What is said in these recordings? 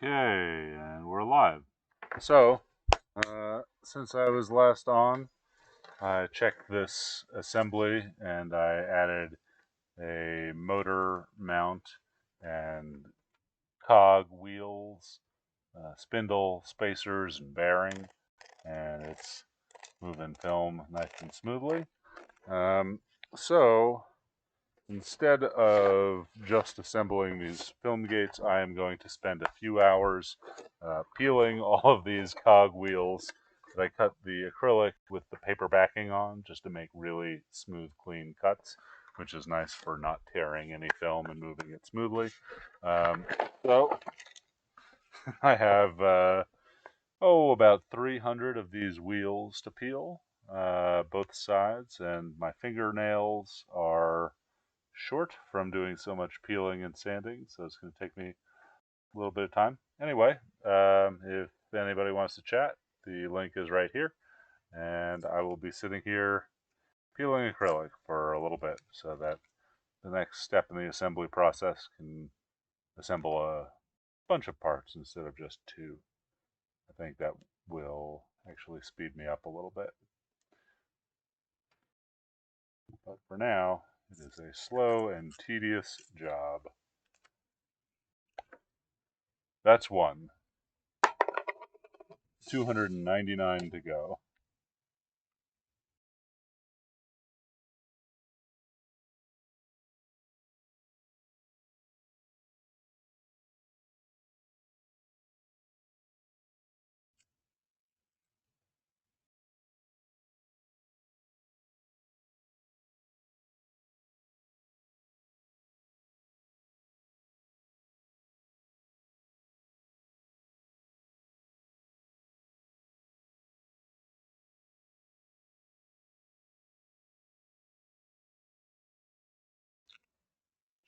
Okay, and we're live. So, since I was last on, I checked this assembly and I added a motor mount and cog wheels, spindle, spacers, and bearing, and it's moving film nice and smoothly. So, instead of just assembling these film gates, I am going to spend a few hours peeling all of these cog wheels that I cut the acrylic with the paper backing on just to make really smooth, clean cuts, which is nice for not tearing any film and moving it smoothly. So I have, about 300 of these wheels to peel, both sides, and my fingernails are short from doing so much peeling and sanding, so it's going to take me a little bit of time. Anyway, if anybody wants to chat, the link is right here, and I will be sitting here peeling acrylic for a little bit so that the next step in the assembly process can assemble a bunch of parts instead of just two. I think that will actually speed me up a little bit. But for now, it is a slow and tedious job. That's one. 299 to go.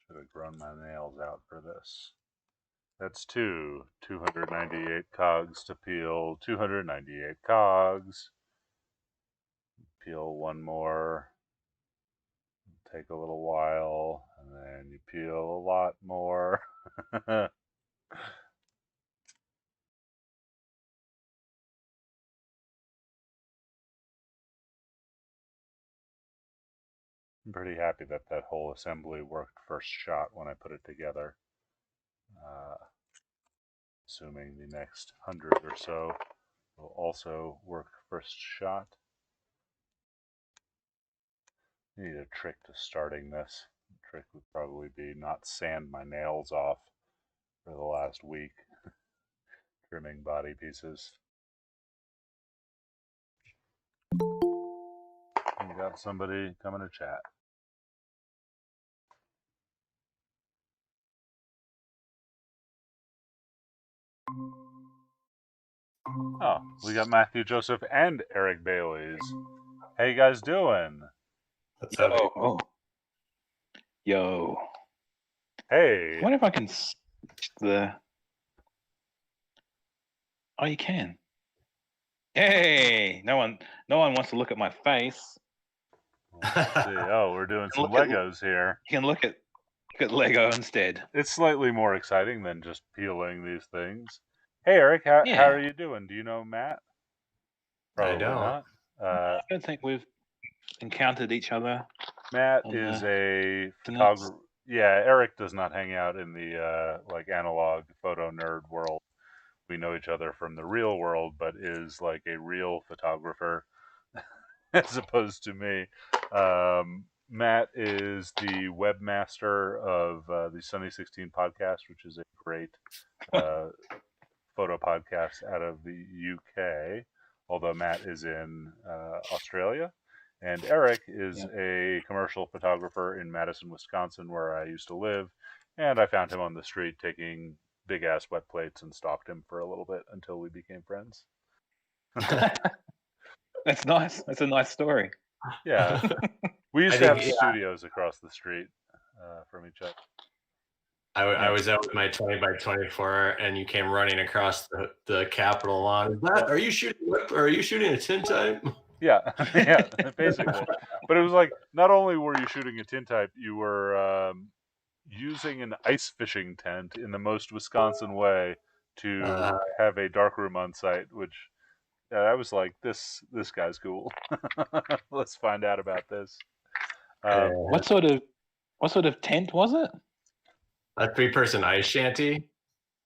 Should have grown my nails out for this. That's 298 cogs to peel. 298 cogs. Peel one more. Take a little while, and then you peel a lot more. I'm pretty happy that that whole assembly worked first shot when I put it together. Assuming the next 100 or so will also work first shot. I need a trick to starting this. The trick would probably be not sand my nails off for the last week, trimming body pieces. We got somebody coming to chat. Oh, we got Matthew Joseph and Eric Bailey's. How you guys doing? Yo, oh. Yo. Hey. I wonder if I can switch the... Oh, you can. Hey, no one wants to look at my face. Let's see. Oh, we're doing some Legos here. You can look at Lego instead. It's slightly more exciting than just peeling these things. Hey, Eric, how are you doing? Do you know Matt? Probably not. I don't think we've encountered each other. Matt is a photographer. Yeah, Eric does not hang out in the like analog photo nerd world. We know each other from the real world, but is like a real photographer as opposed to me. Matt is the webmaster of the Sunny 16 podcast, which is a great photo podcast out of the UK, although Matt is in Australia. And Eric is a commercial photographer in Madison, Wisconsin, where I used to live. And I found him on the street taking big ass wet plates and stalked him for a little bit until we became friends. That's nice. That's a nice story. Yeah. We used to have studios across the street from each other. I was out with my 20 by 24, and you came running across the Capitol lawn. Are you shooting a tintype? Yeah, yeah, basically. But it was like, not only were you shooting a tintype, you were using an ice fishing tent in the most Wisconsin way to have a darkroom on site, which I was like, this guy's cool. Let's find out about this. What sort of tent was it? A 3-person ice shanty.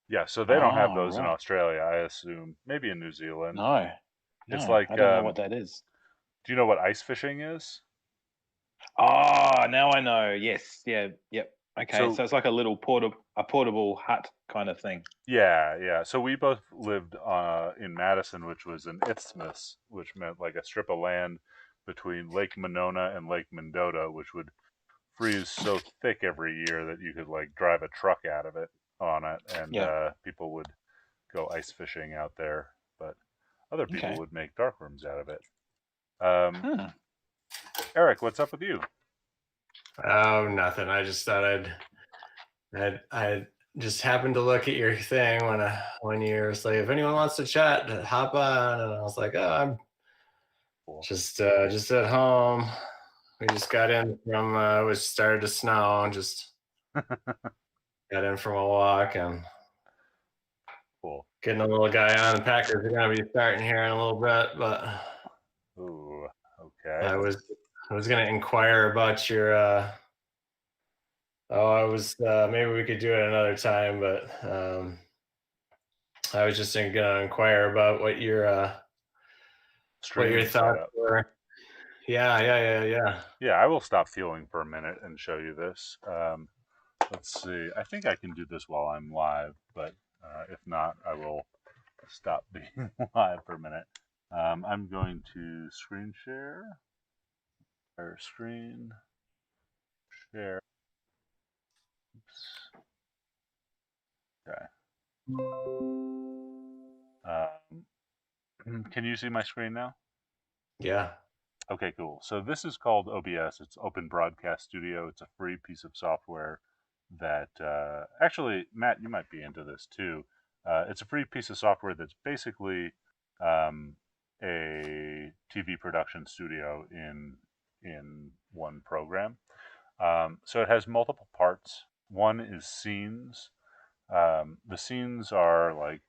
Yeah, so they don't have Oh, those in right. Australia, I assume. Maybe in New Zealand. No, It's no, like, I don't know what that is. do you know what ice fishing is? Oh, now I know. Yes, yeah, yep. Okay, So so it's like a little portable hut kind of thing. yeah. So we both lived in Madison, which was an isthmus, which meant like a strip of land between Lake Monona and Lake Mendota, which would freeze so thick every year that you could like drive a truck out of it on it, and Yeah. people would go ice fishing out there, but other people Okay. would make dark rooms out of it. Um, Hmm. Eric, what's up with you? Oh, nothing. I just thought I just happened to look at your thing when you were like, if anyone wants to chat, hop on, and I was like, oh, I'm Cool. just at home. We just got in from it was started to snow, and just got in from a walk and Cool. getting a little guy on. The Packers are gonna be starting here in a little bit, but Ooh, okay. I was gonna inquire about your I was maybe we could do it another time, but I was just gonna inquire about what your Streaming thoughts setup. were. Yeah. Yeah, I will stop fueling for a minute and show you this. Let's see. I think I can do this while I'm live, but if not, I will stop being live for a minute. I'm going to screen share, or screen share. Oops. Okay. Can you see my screen now? Yeah. Okay, cool. So this is called OBS. It's Open Broadcast Studio. It's a free piece of software that actually, Matt, you might be into this too. It's a free piece of software that's basically um, a TV production studio in one program. So it has multiple parts. One is scenes. The scenes are like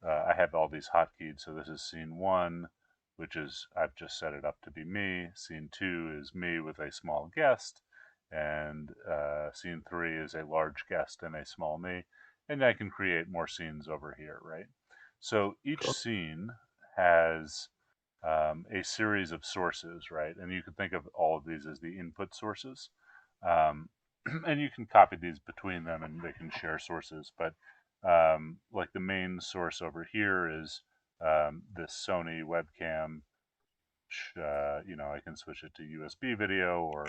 I have all these hotkeys. So this is scene one, which is I've just set it up to be me. Scene two is me with a small guest, and scene three is a large guest and a small me. And I can create more scenes over here, right? So each Cool. scene has a series of sources, right? And you can think of all of these as the input sources. Um, and you can copy these between them and they can share sources. But like the main source over here is this Sony webcam. I can switch it to USB video, or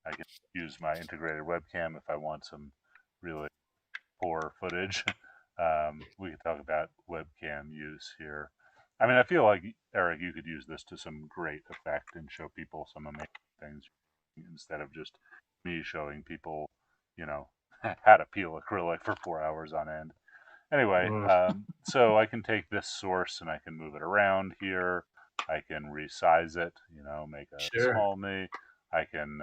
I can use my integrated webcam if I want some really poor footage. We could talk about webcam use here. I mean, I feel like Eric, you could use this to some great effect and show people some amazing things instead of just me showing people, you know, how to peel acrylic for 4 hours on end. Anyway, Mm, so I can take this source and I can move it around here. I can resize it, make a sure. small me. I can,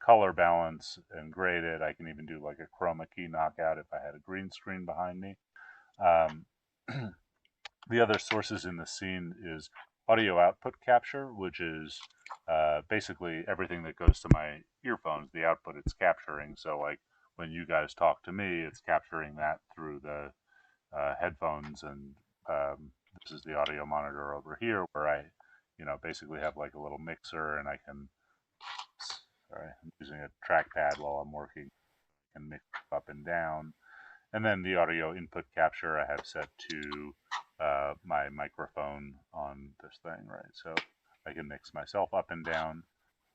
color balance and grade it. I can even do like a chroma key knockout if I had a green screen behind me. Um, the other sources in the scene is audio output capture, which is basically everything that goes to my earphones. The output it's capturing. So like when you guys talk to me, it's capturing that through the headphones, and this is the audio monitor over here where I, basically have like a little mixer, and I can. Sorry, I'm using a trackpad while I'm working, and mix up and down. And then the audio input capture I have set to my microphone on this thing, right? So I can mix myself up and down.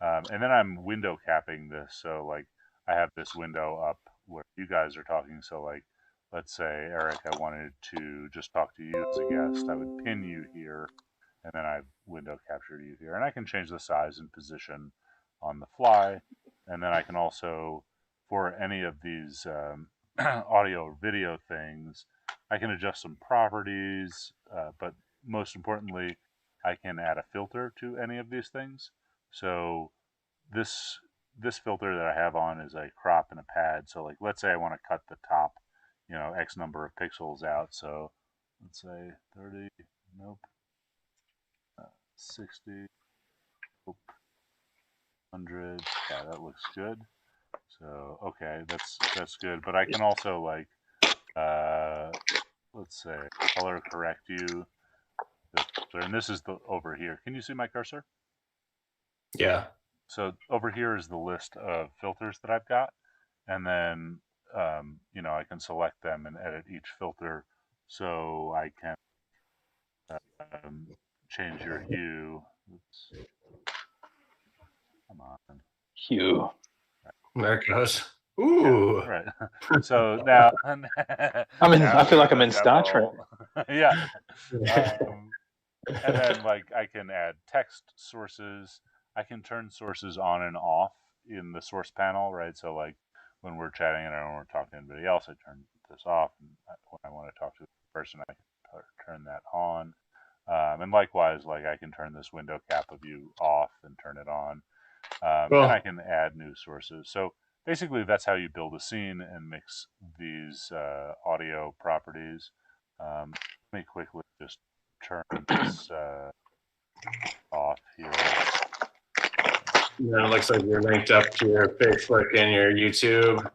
And then I'm window capping this. So, like, I have this window up where you guys are talking. So, like, let's say, Eric, I wanted to just talk to you as a guest. I would pin you here, and then I window captured you here. And I can change the size and position on the fly. And then I can also, for any of these audio or video things, I can adjust some properties, but most importantly, I can add a filter to any of these things. So this this filter that I have on is a crop and a pad. So like, let's say I want to cut the top, X number of pixels out. So let's say 30. Nope. 60. Nope. 100. Yeah, that looks good. So okay, that's good. But I can also like, let's say, color correct you. And this is the over here. Can you see my cursor? Yeah. So over here is the list of filters that I've got, and then I can select them and edit each filter. So I can um, change your hue. Oops, come on. Hugh. There it goes. Yeah, Ooh. right. So now, I feel like I'm in Star Trek. Yeah. And then like I can add text sources. I can turn sources on and off in the source panel, right? So like when we're chatting and I don't want to talk to anybody else, I turn this off. And when I want to talk to the person, I can turn that on. And likewise, like I can turn this window cap of view off and turn it on. And I Cool. can add new sources. So basically, that's how you build a scene and mix these audio properties. Let me quickly just turn this off here. And then it looks like you're linked up to your Facebook and your YouTube.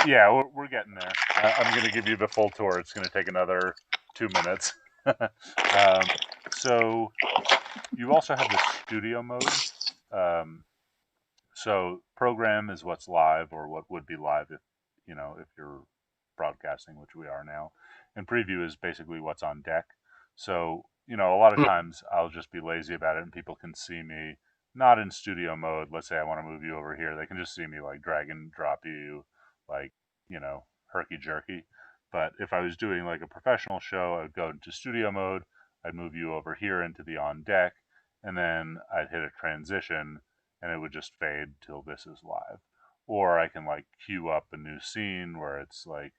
Yeah, we're getting there. I'm going to give you the full tour. It's going to take another 2 minutes. So you also have the studio mode. So program is what's live or what would be live if you're broadcasting, which we are now. And preview is basically what's on deck. So, a lot of times I'll just be lazy about it and people can see me not in studio mode. Let's say I want to move you over here. They can just see me like drag and drop you like, herky jerky. But if I was doing like a professional show, I would go into studio mode. I'd move you over here into the on deck, and then I'd hit a transition and it would just fade till this is live. Or I can like queue up a new scene where it's like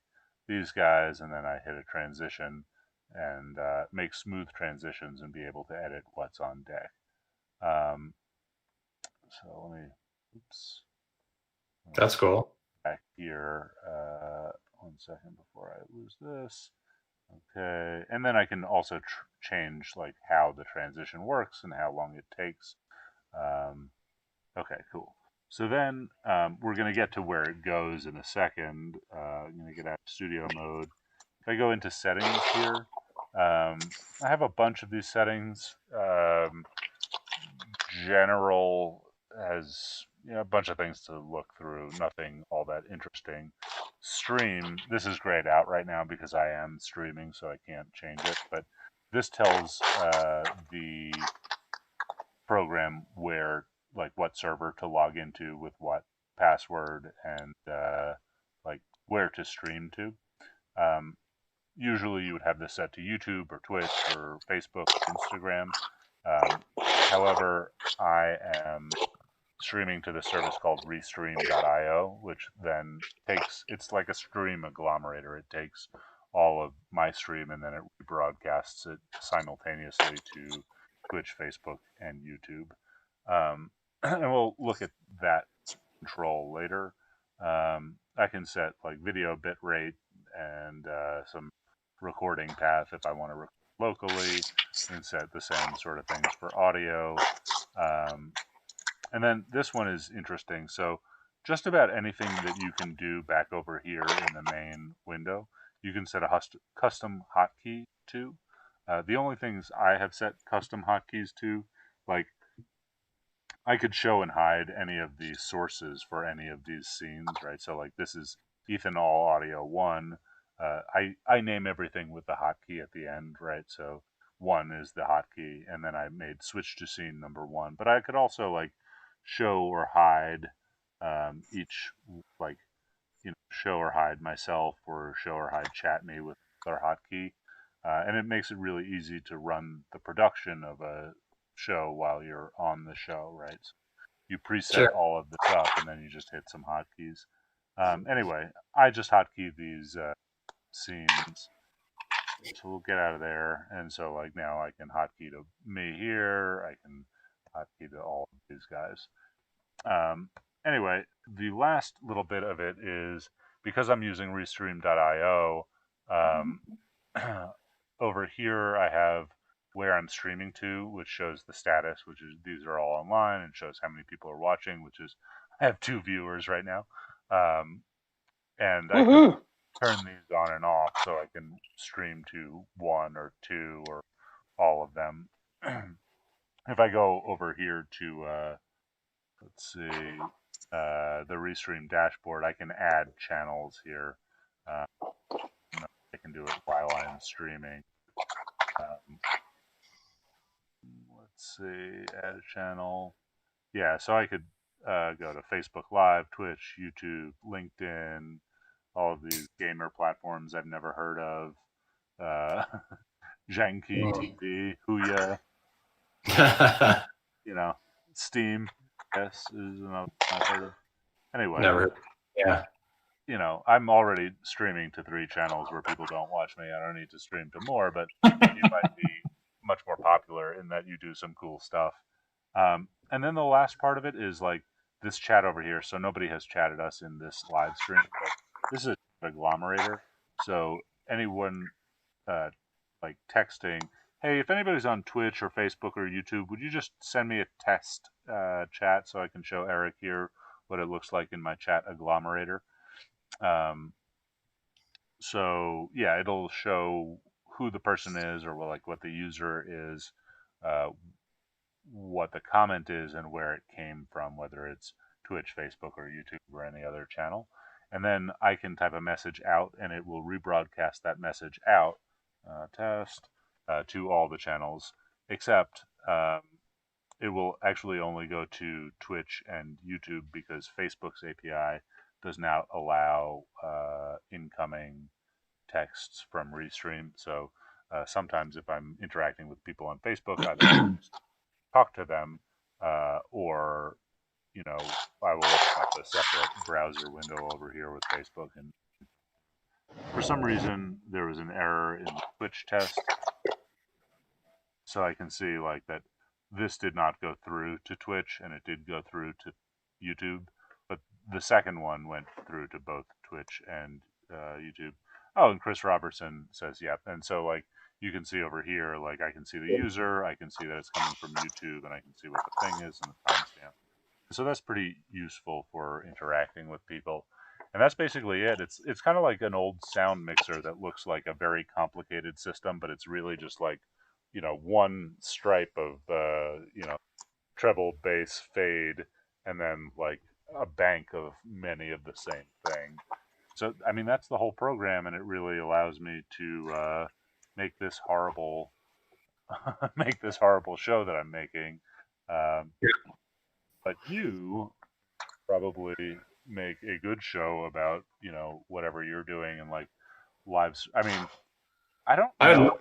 these guys, and then I hit a transition and make smooth transitions and be able to edit what's on deck. Um, so let me, oops, That's cool. back here. 1 second before I lose this. Okay, and then I can also change like how the transition works and how long it takes. Um, Okay, cool. So then we're going to get to where it goes in a second. I'm going to get out of studio mode. If I go into settings here, I have a bunch of these settings. General has a bunch of things to look through, nothing all that interesting. Stream, this is grayed out right now because I am streaming, so I can't change it. But this tells the program where, like, what server to log into with what password and like where to stream to. Um, Usually you would have this set to YouTube or Twitch or Facebook, Instagram. However, I am streaming to the service called restream.io, which then it's like a stream agglomerator. It takes all of my stream and then it broadcasts it simultaneously to Twitch, Facebook, and YouTube. And we'll look at that control later. I can set like video bit rate and some recording path if I want to record locally, and set the same sort of things for audio. And then this one is interesting. So just about anything that you can do back over here in the main window, you can set a custom hotkey to. The only things I have set custom hotkeys to, like I could show and hide any of the sources for any of these scenes, right? So like this is Ethanol Audio 1. I name everything with the hotkey at the end, right? So 1 is the hotkey, and then I made switch to scene number 1. But I could also like show or hide each, like, show or hide myself or show or hide chat me with their hotkey. And it makes it really easy to run the production of a show while you're on the show, right? So you preset Sure. all of this up and then you just hit some hotkeys. Anyway, I just hotkey these scenes. So we'll get out of there. And so, like, now I can hotkey to me here. I can hotkey to all of these guys. Um, anyway, the last little bit of it is because I'm using Restream.io, over here I have where I'm streaming to, which shows the status, which is these are all online, and shows how many people are watching, which is I have 2 viewers right now. And I can Woohoo! turn these on and off so I can stream to 1 or 2 or all of them. If I go over here to, let's see, the Restream dashboard, I can add channels here. I can do it while I'm streaming. Um, let's see, add a channel. Yeah, so I could go to Facebook Live, Twitch, YouTube, LinkedIn, all of these gamer platforms I've never heard of. Uh, Janky TV, Huya, you know, Steam. Yes, is another I've heard of. Anyway, Never. Yeah. you know, I'm already streaming to 3 channels where people don't watch me. I don't need to stream to more, but you might be much more popular in that you do some cool stuff. And then the last part of it is like this chat over here. So nobody has chatted us in this live stream, but this is a agglomerator. So anyone uh, like texting, hey, if anybody's on Twitch or Facebook or YouTube, would you just send me a test chat so I can show Eric here what it looks like in my chat agglomerator? Um, so yeah, it'll show who the person is or like what the user is, uh, what the comment is, and where it came from, whether it's Twitch, Facebook, or YouTube, or any other channel. And then I can type a message out, and it will rebroadcast that message out, test, to all the channels, except it will actually only go to Twitch and YouTube because Facebook's API does not allow incoming texts from Restream. So sometimes if I'm interacting with people on Facebook, either talk to them or you know I will open up a separate browser window over here with Facebook. And for some reason there was an error in the Twitch test, so I can see like that this did not go through to Twitch and it did go through to YouTube, but the second one went through to both Twitch and YouTube. Oh, and Chris Robertson says yep. And so like you can see over here, like I can see the user, I can see that it's coming from YouTube, and I can see what the thing is and the timestamp. So that's pretty useful for interacting with people. And that's basically it. It's kind of like an old sound mixer that looks like a very complicated system, but it's really just like, you know, one stripe of treble, bass, fade, and then like a bank of many of the same thing. So I mean that's the whole program, and it really allows me to make this horrible make this horrible show that I'm making. Um, but you probably make a good show about whatever you're doing and like lives. I mean, I don't I would, know.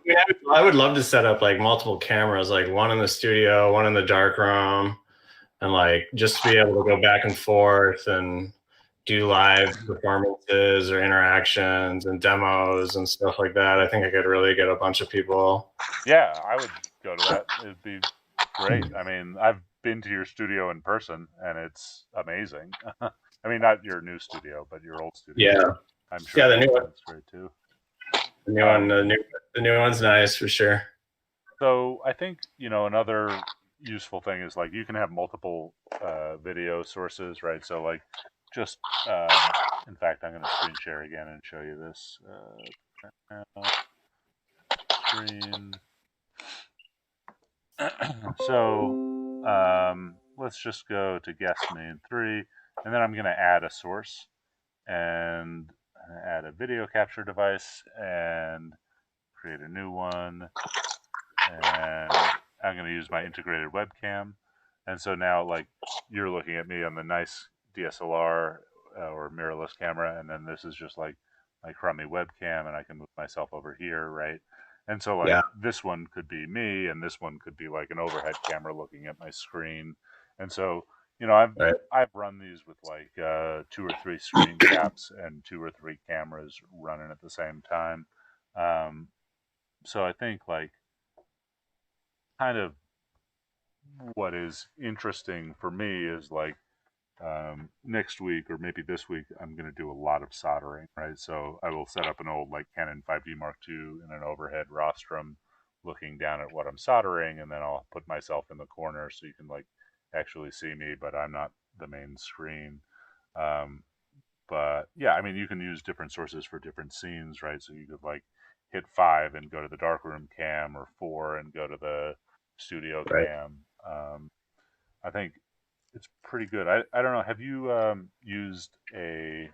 I would love to set up like multiple cameras, like one in the studio, one in the dark room, and like just be able to go back and forth and do live performances or interactions and demos and stuff like that. I think I could really get a bunch of people. Yeah, I would go to that. It'd be great. I mean, I've been to your studio in person, and it's amazing. I mean, not your new studio, but your old studio. Yeah, I'm sure yeah, the new one, it's great too. the new one, the new one's nice for sure. So I think another useful thing is like you can have multiple video sources, right? So like just in fact, I'm going to screen share again and show you this. Screen. So let's just go to guest main 3, and then I'm going to add a source and add a video capture device and create a new one. And I'm going to use my integrated webcam. And so now, like, you're looking at me on the nice DSLR or mirrorless camera, and then this is just like my crummy webcam, and I can move myself over here, right? And so, like, Yeah. this one could be me, and this one could be like an overhead camera looking at my screen. And so, I've run these with like 2 or 3 screen caps and 2 or 3 cameras running at the same time. So I think like kind of what is interesting for me is like Next week or maybe this week, I'm going to do a lot of soldering, right? So I will set up an old like Canon 5D Mark II in an overhead rostrum, looking down at what I'm soldering, and then I'll put myself in the corner so you can like actually see me, but I'm not the main screen. Um, but yeah, I mean, you can use different sources for different scenes, right? So you could like hit 5 and go to the darkroom cam, or 4 and go to the studio Right. cam. I think it's pretty good. I don't know. Have you used a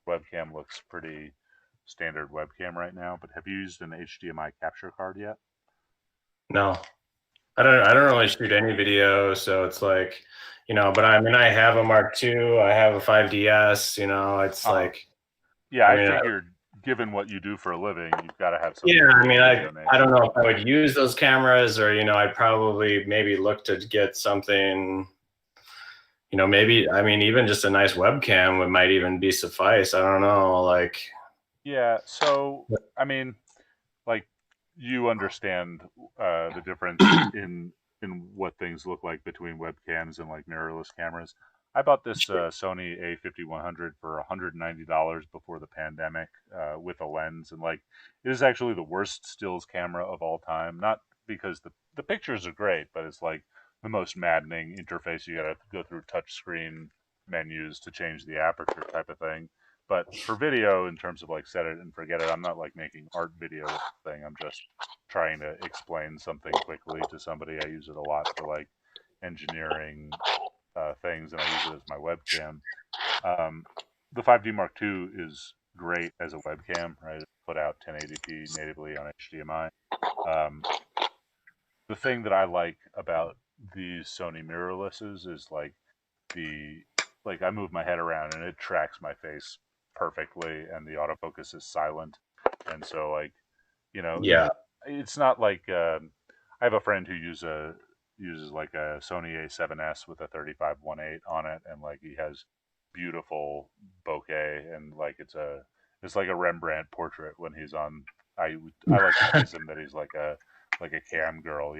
webcam? Looks pretty standard webcam right now, but have you used an HDMI capture card yet? No, I don't really shoot any video, so it's like, but I mean, I have a Mark II, I have a 5DS, it's Uh-huh. like, Yeah, I I mean, figured given what you do for a living, you've got to have yeah, something I for mean, video I don't making. know if I would use those cameras, or, I'd probably maybe look to get something, maybe, I mean, even just a nice webcam might even be suffice. I don't know, like, Yeah, so I mean, like you understand the difference in what things look like between webcams and like mirrorless cameras. I bought this Sony A5100 for $190 before the pandemic with a lens, and like it is actually the worst stills camera of all time. Not because the pictures are great, but it's like the most maddening interface. You got to go through touch screen menus to change the aperture type of thing. But for video, in terms of like set it and forget it, I'm not like making art video thing. I'm just trying to explain something quickly to somebody. I use it a lot for like engineering things, and I use it as my webcam. Um, the 5D Mark II is great as a webcam, right? It's put out 1080p natively on HDMI. Um, the thing that I like about these Sony mirrorlesses is the like I move my head around and it tracks my face perfectly, and the autofocus is silent, and so like yeah, it's not like I have a friend who uses like a Sony A7S with a 35-1.8 on it, and like he has beautiful bokeh, and like it's like a Rembrandt portrait when he's on. I like to tease him that he's like a cam girl,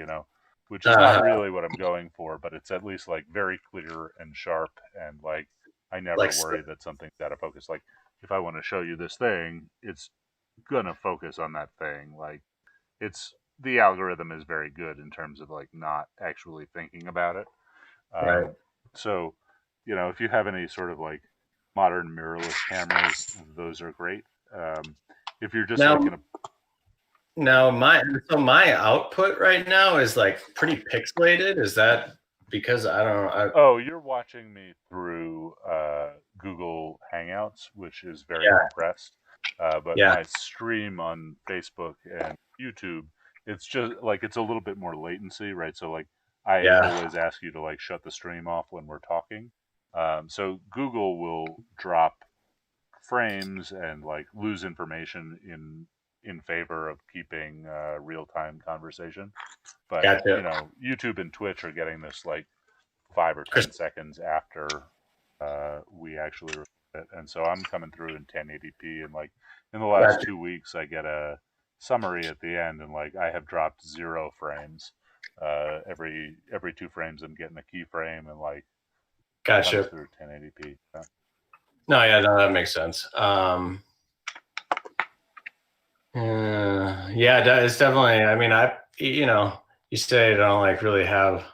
which is not uh, really what I'm going for, but it's at least like very clear and sharp, and like I never like, worry that something's out of focus. Like if I want to show you this thing, it's gonna focus on that thing. Like it's the algorithm is very good in terms of like not actually thinking about it. right. Um, so, if you have any sort of like modern mirrorless cameras, those are great. If you're just like Now, in a now my output right now is like pretty pixelated. Is that because I don't know? Oh, you're watching me through Google Hangouts, which is very Yeah, compressed. But yeah, when I stream on Facebook and YouTube, it's just like it's a little bit more latency, right? So like I yeah. always ask you to like shut the stream off when we're talking. So Google will drop frames and like lose information in favor of keeping real time conversation. But Gotcha. YouTube and Twitch are getting this like 5 or 10 seconds after we actually record it. And so I'm coming through in 1080p, and like in the last Gotcha. 2 weeks, I get a summary at the end, and like I have dropped 0 frames. Every 2 frames, I'm getting a keyframe, and like it comes Gotcha. through 1080p. So. No, yeah, no, that makes sense. Yeah, it's definitely. I mean, you say you don't like really have.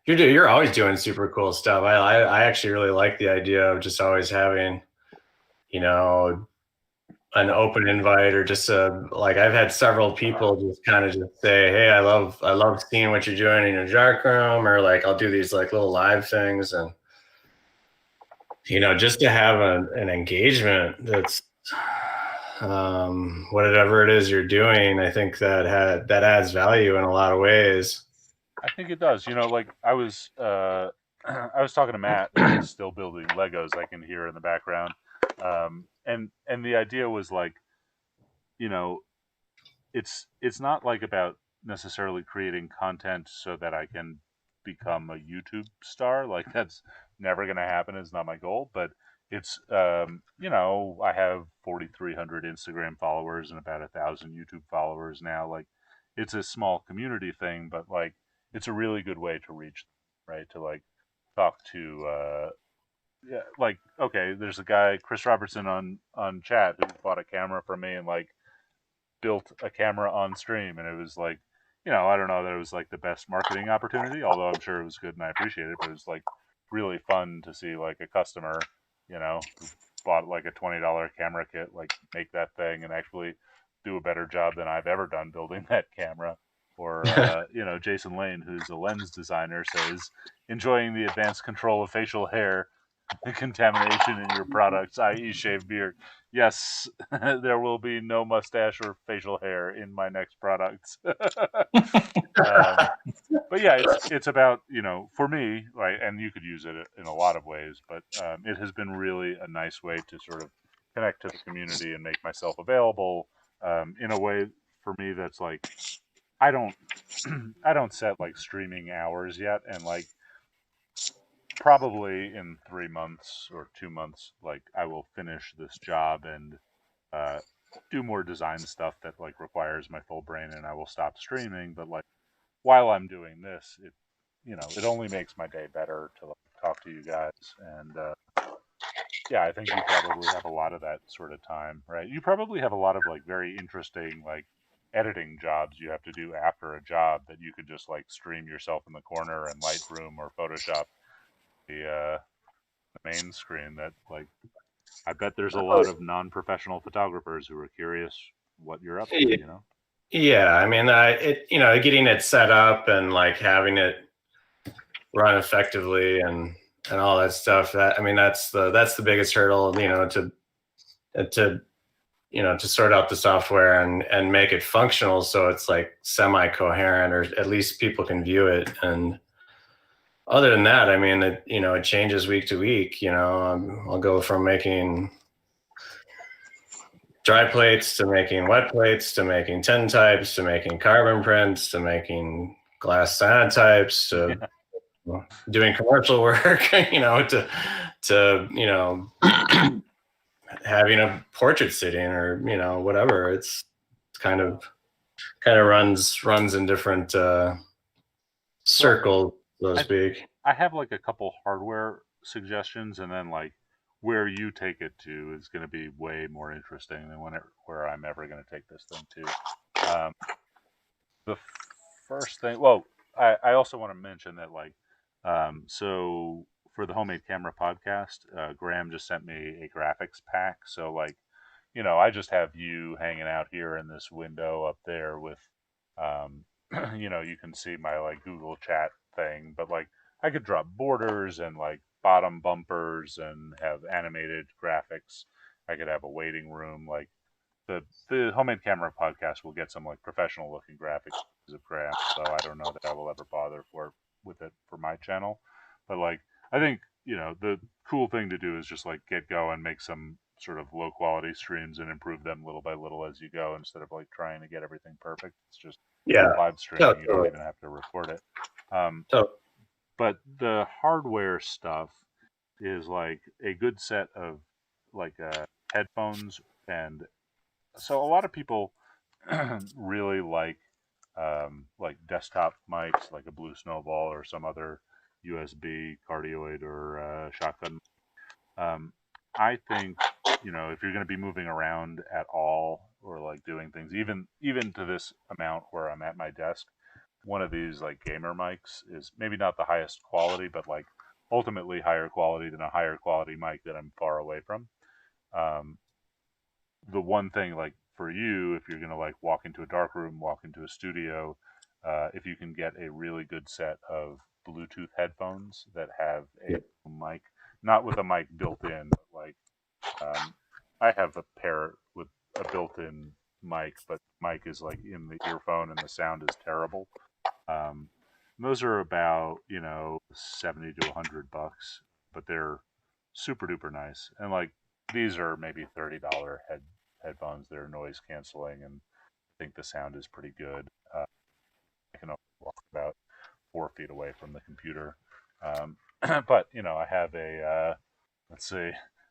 You're always doing super cool stuff. I actually really like the idea of just always having, you know, an open invite, or just like I've had several people just kind of just say, "Hey, I love seeing what you're doing in your dark room," or like I'll do these like little live things, and just to have an engagement that's whatever it is you're doing. I think that adds value in a lot of ways. I think it does. Like I was I was talking to Matt, and he's still building Legos. I can hear in the background, and the idea was like, you know, it's not like about necessarily creating content so that I can become a YouTube star. Like that's never going to happen. It's not my goal, but it's I have 4,300 Instagram followers and about 1,000 YouTube followers now. Like it's a small community thing, but like it's a really good way to reach, right? To like talk to yeah, like okay, there's a guy Chris Robertson on chat who bought a camera from me and like built a camera on stream, and it was like, I don't know that it was like the best marketing opportunity, although I'm sure it was good and I appreciate it. But it was like really fun to see like a customer, who bought like a $20 camera kit, like make that thing and actually do a better job than I've ever done building that camera. Or Jason Lane, who's a lens designer, says enjoying the advanced control of facial hair contamination in your products, i.e., shaved beard. Yes, there will be no mustache or facial hair in my next products. But yeah, it's about for me, right, and you could use it in a lot of ways, but it has been really a nice way to sort of connect to the community and make myself available in a way for me that's like I don't I don't set like streaming hours yet, and like probably in 3 months or 2 months, like I will finish this job and uh, do more design stuff that like requires my full brain, and I will stop streaming. But like while I'm doing this, it only makes my day better to like, talk to you guys. And yeah, I think you probably have a lot of that sort of time, right? You probably have a lot of like very interesting like editing jobs you have to do after a job that you could just like stream yourself in the corner in Lightroom or Photoshop the main screen. That like I bet there's a lot of non-professional photographers who are curious what you're up to. Yeah, I mean, getting it set up and like having it run effectively and all that stuff. That I mean, that's the biggest hurdle, to to sort out the software and make it functional so it's like semi-coherent, or at least people can view it. And other than that, I mean, it changes week to week. I'll go from making dry plates to making wet plates to making tintypes to making carbon prints to making glass cyanotypes to doing commercial work, to having a portrait sitting, or whatever. It's kind of runs in different circles, so to speak. I have like a couple hardware suggestions, and then like where you take it to is going to be way more interesting than where I'm ever going to take this thing to. The first thing, well, I also want to mention that like, so for the Homemade Camera podcast, Graham just sent me a graphics pack. So like, I just have you hanging out here in this window up there with, um, you can see my like Google Chat thing, but like I could drop borders and like bottom bumpers and have animated graphics. I could have a waiting room. Like the Homemade Camera podcast will get some like professional looking graphics of Graham, so I don't know that I will ever bother with it for my channel. But like I think the cool thing to do is just like get going, make some sort of low quality streams and improve them little by little as you go, instead of like trying to get everything perfect. It's just Yeah. live streaming. You don't even have to record it. But the hardware stuff is like a good set of like headphones, and so a lot of people really like desktop mics, like a Blue Snowball or some other USB cardioid or shotgun. I think if you're going to be moving around at all or like doing things, even to this amount where I'm at my desk, one of these like gamer mics is maybe not the highest quality, but like ultimately higher quality than a higher quality mic that I'm far away from. Um, the one thing like for you, if you're going to like walk into a dark room, walk into a studio, if you can get a really good set of Bluetooth headphones that have a mic, not with a mic built in, but like I have a pair with a built-in mic, but mic is like in the earphone and the sound is terrible. Um, those are about 70 to $100, but they're super duper nice. And like these are maybe $30 headphones. They're noise canceling, and I think the sound is pretty good. I can only walk about 4 feet away from the computer. But I have a let's see,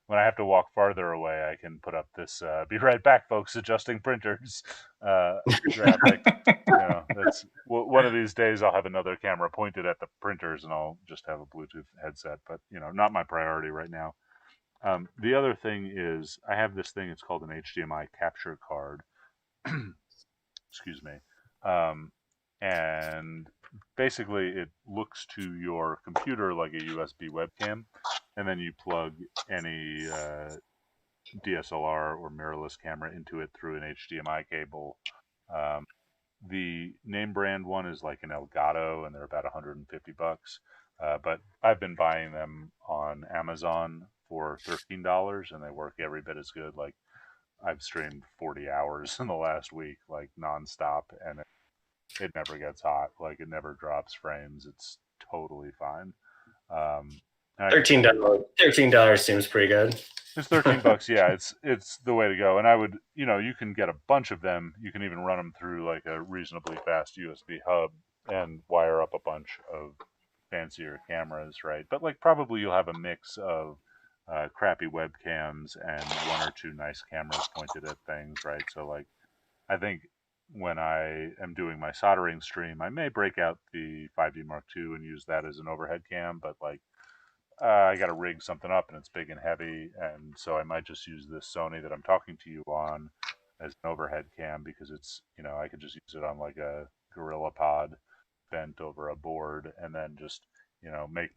when I have to walk farther away, I can put up this "Be right back, folks, adjusting printers" graphic. That's one of these days I'll have another camera pointed at the printers, and I'll just have a Bluetooth headset. But not my priority right now. The other thing is I have this thing. It's called an HDMI capture card. Excuse me. And basically, it looks to your computer like a USB webcam, and then you plug any DSLR or mirrorless camera into it through an HDMI cable. The name brand one is like an Elgato, and they're about $150. But I've been buying them on Amazon for $13, and they work every bit as good. Like I've streamed 40 hours in the last week, like nonstop, and it never gets hot. Like it never drops frames. It's totally fine. $13 seems pretty good. It's $13. Yeah, it's the way to go. And I would, you can get a bunch of them. You can even run them through like a reasonably fast USB hub and wire up a bunch of fancier cameras, right? But like probably you'll have a mix of crappy webcams and one or two nice cameras pointed at things, right? So like I think when I am doing my soldering stream, I may break out the 5D Mark II and use that as an overhead cam, but like I got to rig something up and it's big and heavy, and so I might just use this Sony that I'm talking to you on as an overhead cam because it's I could just use it on like a Gorilla Pod bent over a board and then just make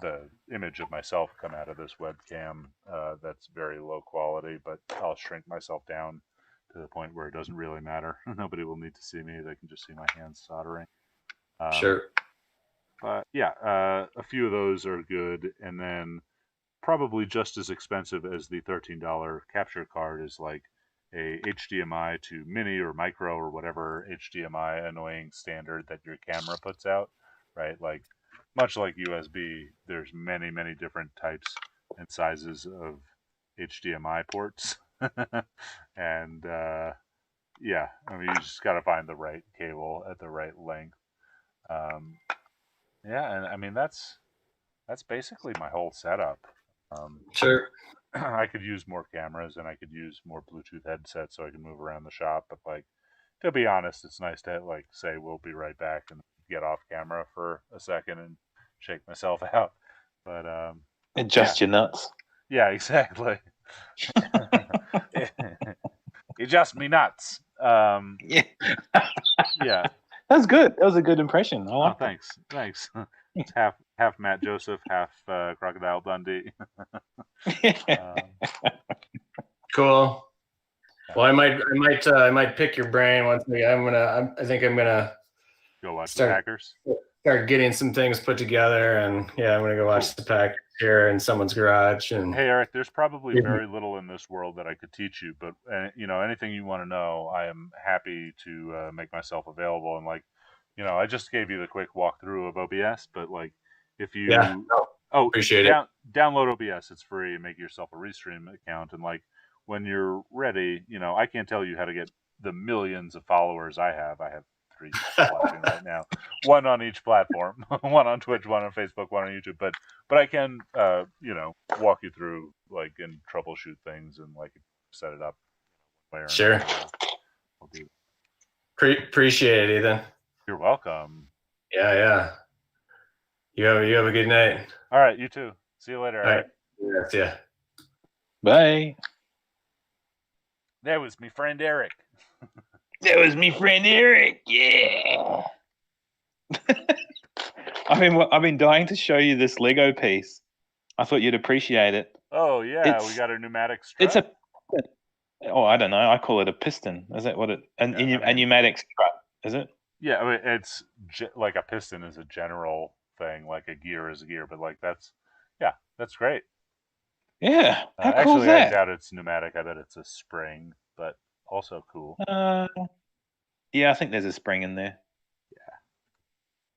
the image of myself come out of this webcam that's very low quality, but I'll shrink myself down to the point where it doesn't really matter. Nobody will need to see me; they can just see my hands soldering. Sure. Yeah, a few of those are good, and then probably just as expensive as the $13 capture card is like a HDMI to mini or micro or whatever HDMI annoying standard that your camera puts out, right? Like much like USB, there's many different types and sizes of HDMI ports, and yeah, I mean you just got to find the right cable at the right length. Yeah, and I mean that's basically my whole setup. Sure. I could use more cameras and I could use more Bluetooth headsets so I can move around the shop. But like, to be honest, it's nice to like say we'll be right back and get off camera for a second and shake myself out. But Adjust your nuts. yeah, exactly. Adjust me nuts. Yeah. Yeah. That was good. That was a good impression. I like thanks. It's half Matt Joseph, half Crocodile Dundee. Cool. Well, I might pick your brain once again. I think I'm gonna go watch the Packers. Start getting some things put together, and yeah, I'm gonna go watch the Packers here in someone's garage. And hey, Eric, there's probably very little in this world that I could teach you, but anything you want to know, I am happy to make myself available. And like, I just gave you the quick walkthrough of OBS, but like, if you appreciate it. Download OBS, it's free. Make yourself a Restream account, and like when you're ready, I can't tell you how to get the millions of followers I have. I have 3 watching right now, one on each platform, one on Twitch, one on Facebook, one on YouTube. But I can, walk you through like and troubleshoot things and like set it up. Sure. I'll do. Appreciate it, Ethan. You're welcome. Yeah. You have a good night. All right, you too. See you later. All right. Yeah, see ya. Bye. That was me friend Eric. That was me friend Eric. Yeah. I've been dying to show you this Lego piece. I thought you'd appreciate it. Oh yeah, we got a pneumatic strut. It's I don't know. I call it a piston. Is that what it? A pneumatic strut. Is it? Yeah, I mean, it's like a piston is a general thing, like a gear is a gear, but like that's great. Yeah. How cool actually, is that? I doubt it's pneumatic. I bet it's a spring, but also cool. Yeah, I think there's a spring in there.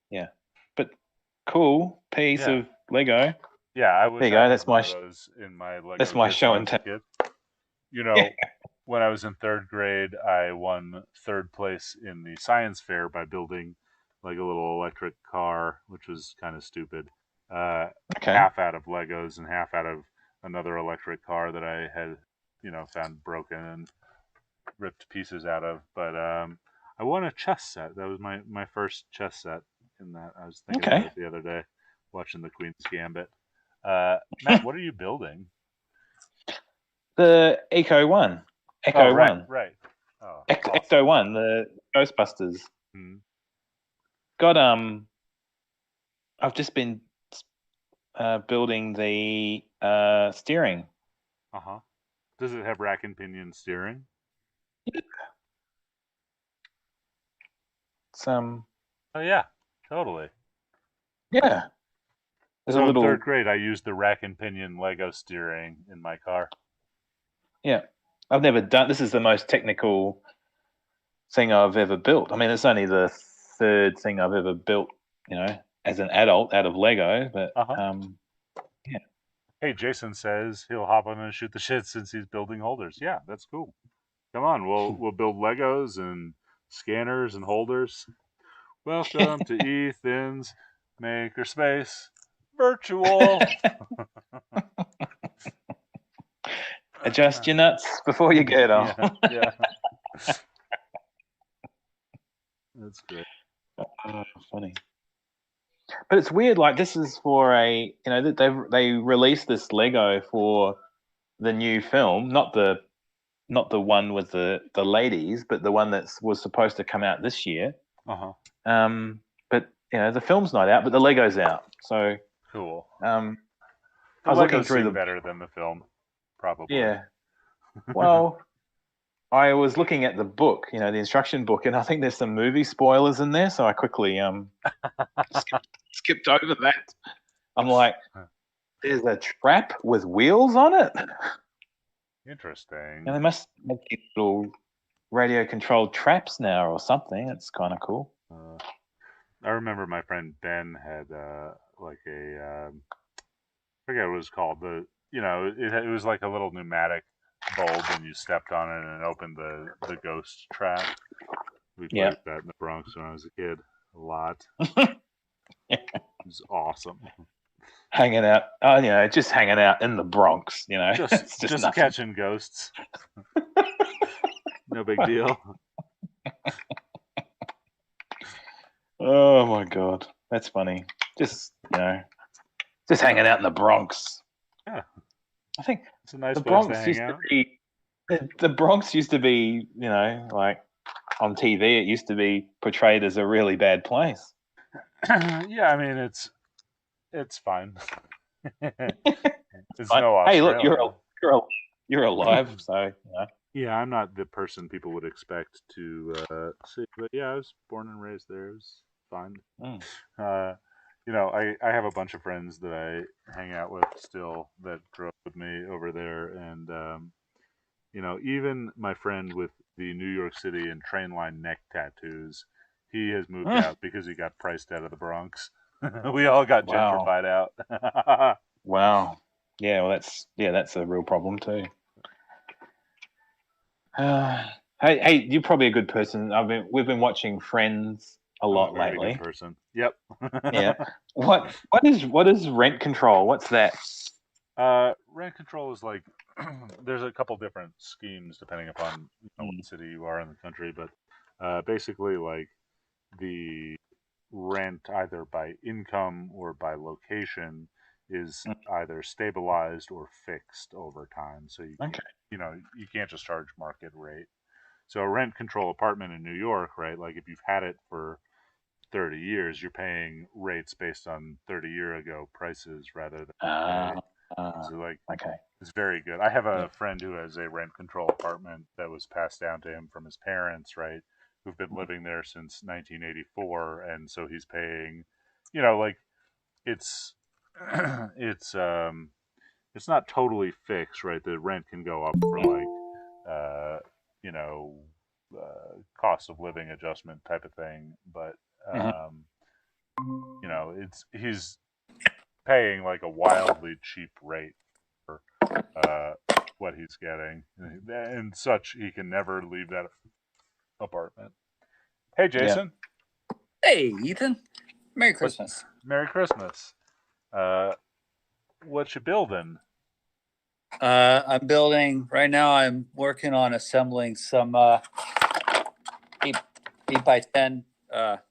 Yeah, but cool piece of Lego. Yeah, I was. There you go. That's my in my Lego. That's my show and tell. When I was in 3rd grade, I won 3rd place in the science fair by building like a little electric car, which was kind of stupid. Half out of Legos and half out of another electric car that I had, found broken and ripped pieces out of. But I won a chess set. That was my first chess set. In that, I was thinking about Okay. it the other day, watching the Queen's Gambit. Matt, what are you building? The Echo One. Oh, Echo right, One. right. Oh, Ecto awesome. One, the Ghostbusters. Hmm. Got I've just been building the steering. Uh-huh. Does it have rack and pinion steering? It's Oh yeah, totally. yeah. There's a So in third little grade, I used the rack and pinion Lego steering in my car. yeah. I've never done. This is the most technical thing I've ever built. I mean, it's only the third thing I've ever built. As an adult out of Lego, but Uh-huh. yeah. Hey, Jason says he'll hop on and shoot the shit since he's building holders. Yeah, that's cool. Come on, we'll build Legos and scanners and holders. Welcome to Ethan's Makerspace Virtual. Adjust your nuts before you get on. Yeah. That's great. Funny. But it's weird. Like this is for they released this Lego for the new film, not the one with the ladies, but the one that was supposed to come out this year. Uh-huh. But the film's not out, but the Lego's out. So cool. I The was looking Legos through seem better than the film, probably. Yeah. Well, I was looking at the book, the instruction book, and I think there's some movie spoilers in there, so I quickly skipped over that. I'm like, there's a trap with wheels on it. Interesting. And they must make these little radio-controlled traps now or something. It's kind of cool. I remember my friend Ben had like a I forget what it was called. It was like a little pneumatic bulb, and you stepped on it and it opened the ghost trap. We played with that in the Bronx when I was a kid a lot. It was awesome. Hanging out, just hanging out in the Bronx, just catching ghosts. No big deal. Oh my god, that's funny. Just hanging out in the Bronx. Yeah, I think it's a nice the place Bronx to hang out. The Bronx used to be, like on TV, it used to be portrayed as a really bad place. Yeah, I mean it's fine. It's Fine. no Hey, Australia. look, you're alive, so Yeah, I'm not the person people would expect to see, but yeah, I was born and raised there. It was fine. I have a bunch of friends that I hang out with still that grew up with me over there, and even my friend with the New York City and train line neck tattoos, he has moved out because he got priced out of the Bronx. We all got gentrified out. Wow. Yeah, well, that's a real problem too. Hey, you're probably a good person. We've been watching Friends a lot very lately. good person. Yep. Yeah. What is rent control? What's that? Rent control is like there's a couple different schemes depending upon what city you are in the country, but basically like the rent either by income or by location is either stabilized or fixed over time. So you can't just charge market rate. So a rent control apartment in New York, right? Like if you've had it for 30 years, you're paying rates based on 30-year ago prices rather than so like it's very good. I have a friend who has a rent control apartment that was passed down to him from his parents, right? Who've been living there since 1984, and so he's paying, like it's it's not totally fixed, right? The rent can go up for like uh, you know cost of living adjustment type of thing, but he's paying like a wildly cheap rate for what he's getting, and such he can never leave that apartment. Hey, Jason. Hey, Ethan. Merry Christmas. Merry Christmas. What you building? I'm building right now. I'm working on assembling some 8x10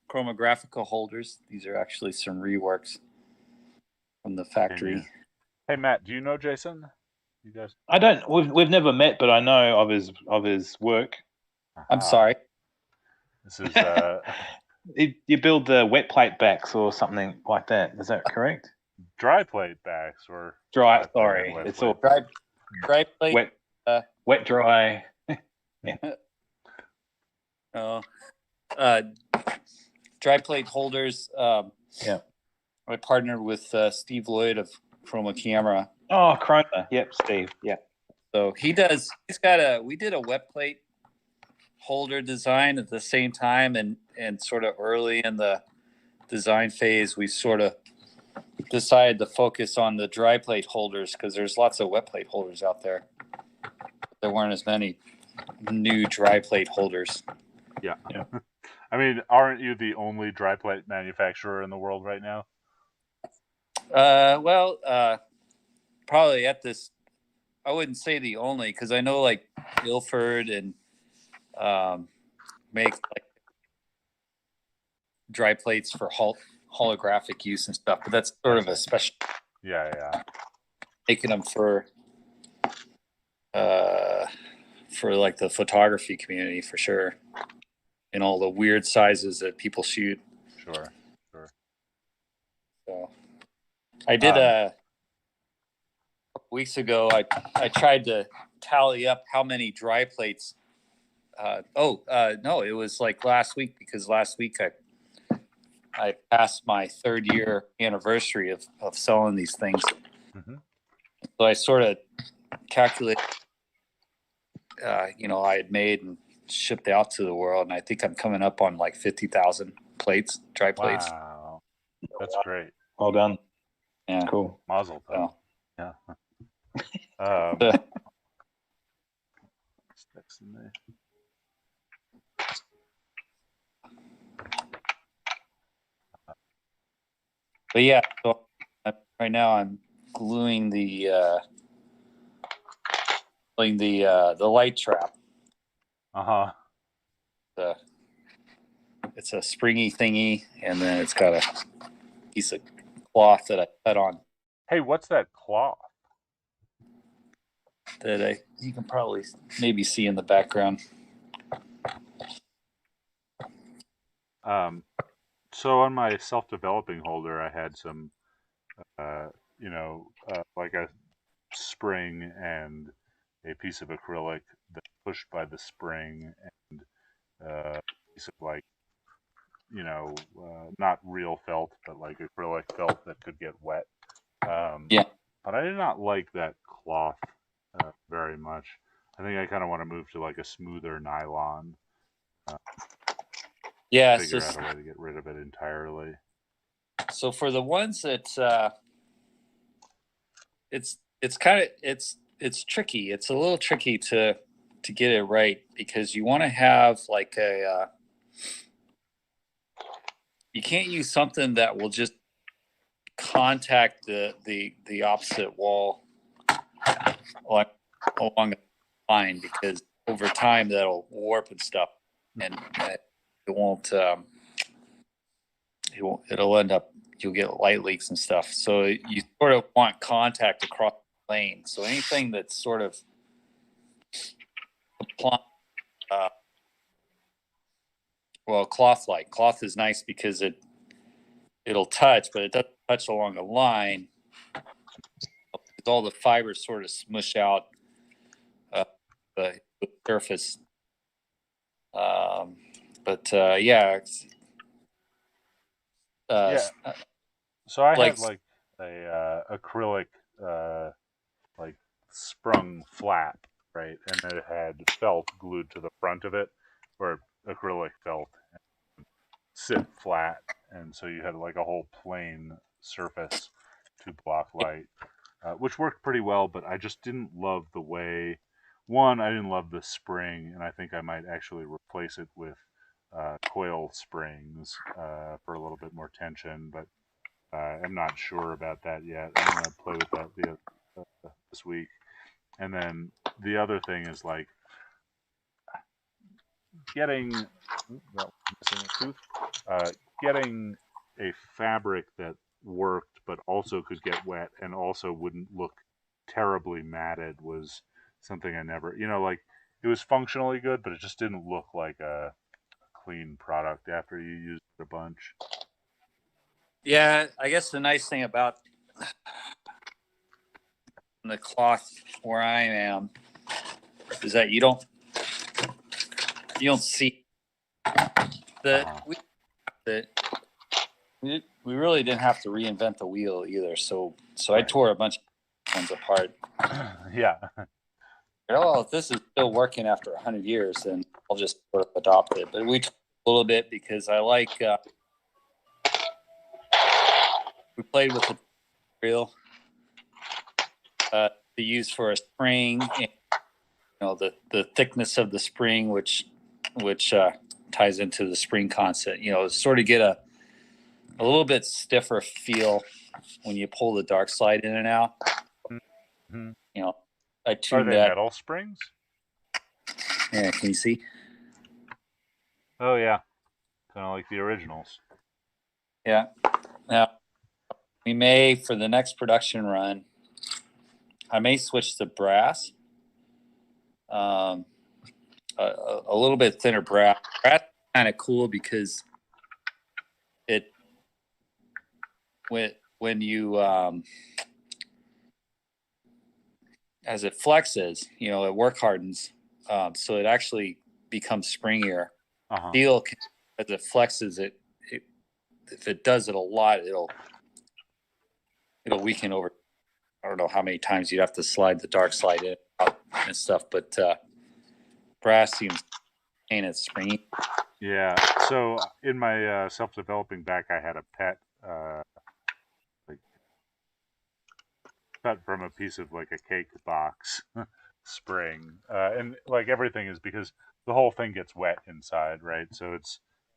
chromographical holders. These are actually some reworks from the factory. Hey Matt, do you know Jason? You guys? I don't. We've never met, but I know of his work. I'm sorry. This is You build the wet plate backs or something like that. Is that correct? dry plate backs or Dry. plate Sorry, and wet it's plate. all Dry plate. wet, dry. Dry plate holders. Yeah. I partnered with Steve Lloyd of Chroma Camera. Oh, Chroma. Yep, Steve. Yeah. So we did a wet plate holder design at the same time, and sort of early in the design phase, we sort of decided to focus on the dry plate holders because there's lots of wet plate holders out there. There weren't as many new dry plate holders. Yeah. I mean, aren't you the only dry plate manufacturer in the world right now? Probably at this. I wouldn't say the only, because I know like Ilford and makes like dry plates for holographic use and stuff, but that's sort of a special. Yeah. Making them for like the photography community for sure, and all the weird sizes that people shoot. Sure. So I did a couple weeks ago. I tried to tally up how many dry plates. No, it was like last week, because last week I passed my 3rd year anniversary of selling these things. Mm-hmm. So I sort of calculated, I had made and shipped out to the world, and I think I'm coming up on like 50,000 plates, dry plates. Wow, that's great. Well done. Yeah, cool. Mazel tov. So. Yeah. Sticks in there. But yeah, so right now I'm gluing the light trap. It's a springy thingy, and then it's got a piece of cloth that I cut on. Hey, what's that cloth? That you can probably maybe see in the background. So on my self-developing holder, I had some, like a spring and a piece of acrylic that's pushed by the spring, and a piece of like, not real felt, but like acrylic felt that could get wet. Yeah. But I did not like that cloth very much. I think I kind of want to move to like a smoother nylon. Yeah. Figure out a way to get rid of it entirely. So for the ones that it's tricky. It's a little tricky to get it right, because you want to have like you can't use something that will just contact the opposite wall along the line, because over time that'll warp and stuff, and it'll end up, you'll get light leaks and stuff. So you sort of want contact across the lane. So anything that's sort of cloth-like. Cloth is nice because it'll touch, but it doesn't touch along the line. All the fibers sort of smush out the surface. Yeah. So I had like a acrylic like sprung flap, right, and it had felt glued to the front of it, where acrylic felt sit flat, and so you had like a whole plain surface to block light, which worked pretty well. But I just didn't love the way. One, I didn't love the spring, and I think I might actually replace it with coil springs for a little bit more tension, but I'm not sure about that yet. I'm going to play with that this week. And then the other thing is like getting missing a tooth. Getting a fabric that worked but also could get wet and also wouldn't look terribly matted was something I never, like it was functionally good, but it just didn't look like a clean product after you used it a bunch. Yeah, I guess the nice thing about the cloth where I am is that you don't see the we really didn't have to reinvent the wheel either. So I tore a bunch of ones apart. Yeah. Oh, if this is still working after 100 years, then I'll just sort of adopt it. But we took a little bit because I like we played with the material to use for a spring, and, the thickness of the spring, which ties into the spring concept. Sort of get a little bit stiffer feel when you pull the dark slide in and out. Mm-hmm. I tuned Are they that. metal springs? Yeah, can you see? Oh yeah, kind of like the originals. Yeah. Now we may, for the next production run, I may switch to brass. A little bit thinner brass. Brass is kind of cool because it when you as it flexes, it work hardens, so it actually becomes springier. Steel, as it flexes, it if it does it a lot, it'll weaken over. I don't know how many times you'd have to slide the dark slide in and stuff, but brass seems ain't it springy. Yeah. So in my self-developing back, I had a pet like cut from a piece of like a cake box spring, and like everything is because the whole thing gets wet inside, right? So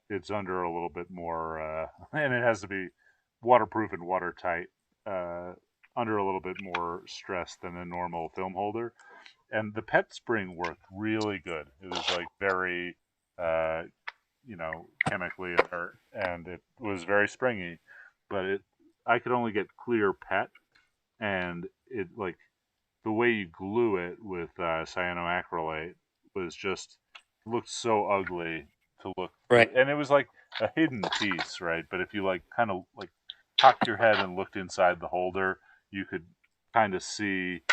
it's under a little bit more, and it has to be waterproof and watertight, under a little bit more stress than a normal film holder. And the pet spring worked really good. It was like very, chemically inert, and it was very springy. But I could only get clear pet, and it like the way you glue it with cyanoacrylate was just looked so ugly to look. Right. And it was like a hidden piece, right? But if you like kind of like cocked your head and looked inside the holder, you could kind of see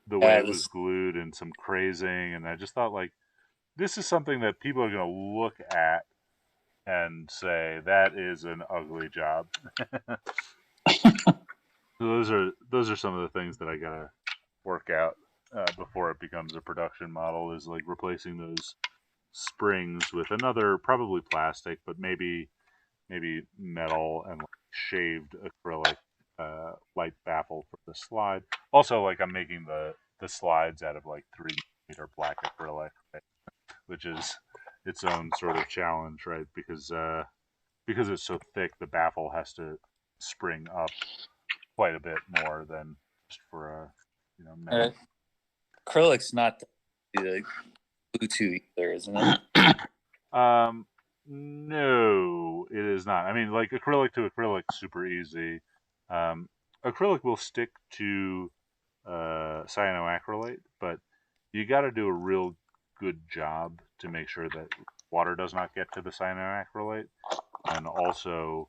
the way it was glued and some crazing. And I just thought like this is something that people are going to look at and say that is an ugly job. So those are some of the things that I gotta work out before it becomes a production model. Is like replacing those springs with another, probably plastic, but maybe metal and like shaved acrylic light baffle for the slide. Also, like I'm making the slides out of like 3mm black acrylic, right? Which is its own sort of challenge, right? Because it's so thick, the baffle has to spring up quite a bit more than just for a metal. Acrylic's not the Bluetooth either, isn't it? No, it is not. I mean, like acrylic to acrylic, super easy. Acrylic will stick to cyanoacrylate, but you got to do a real good job to make sure that water does not get to the cyanoacrylate, and also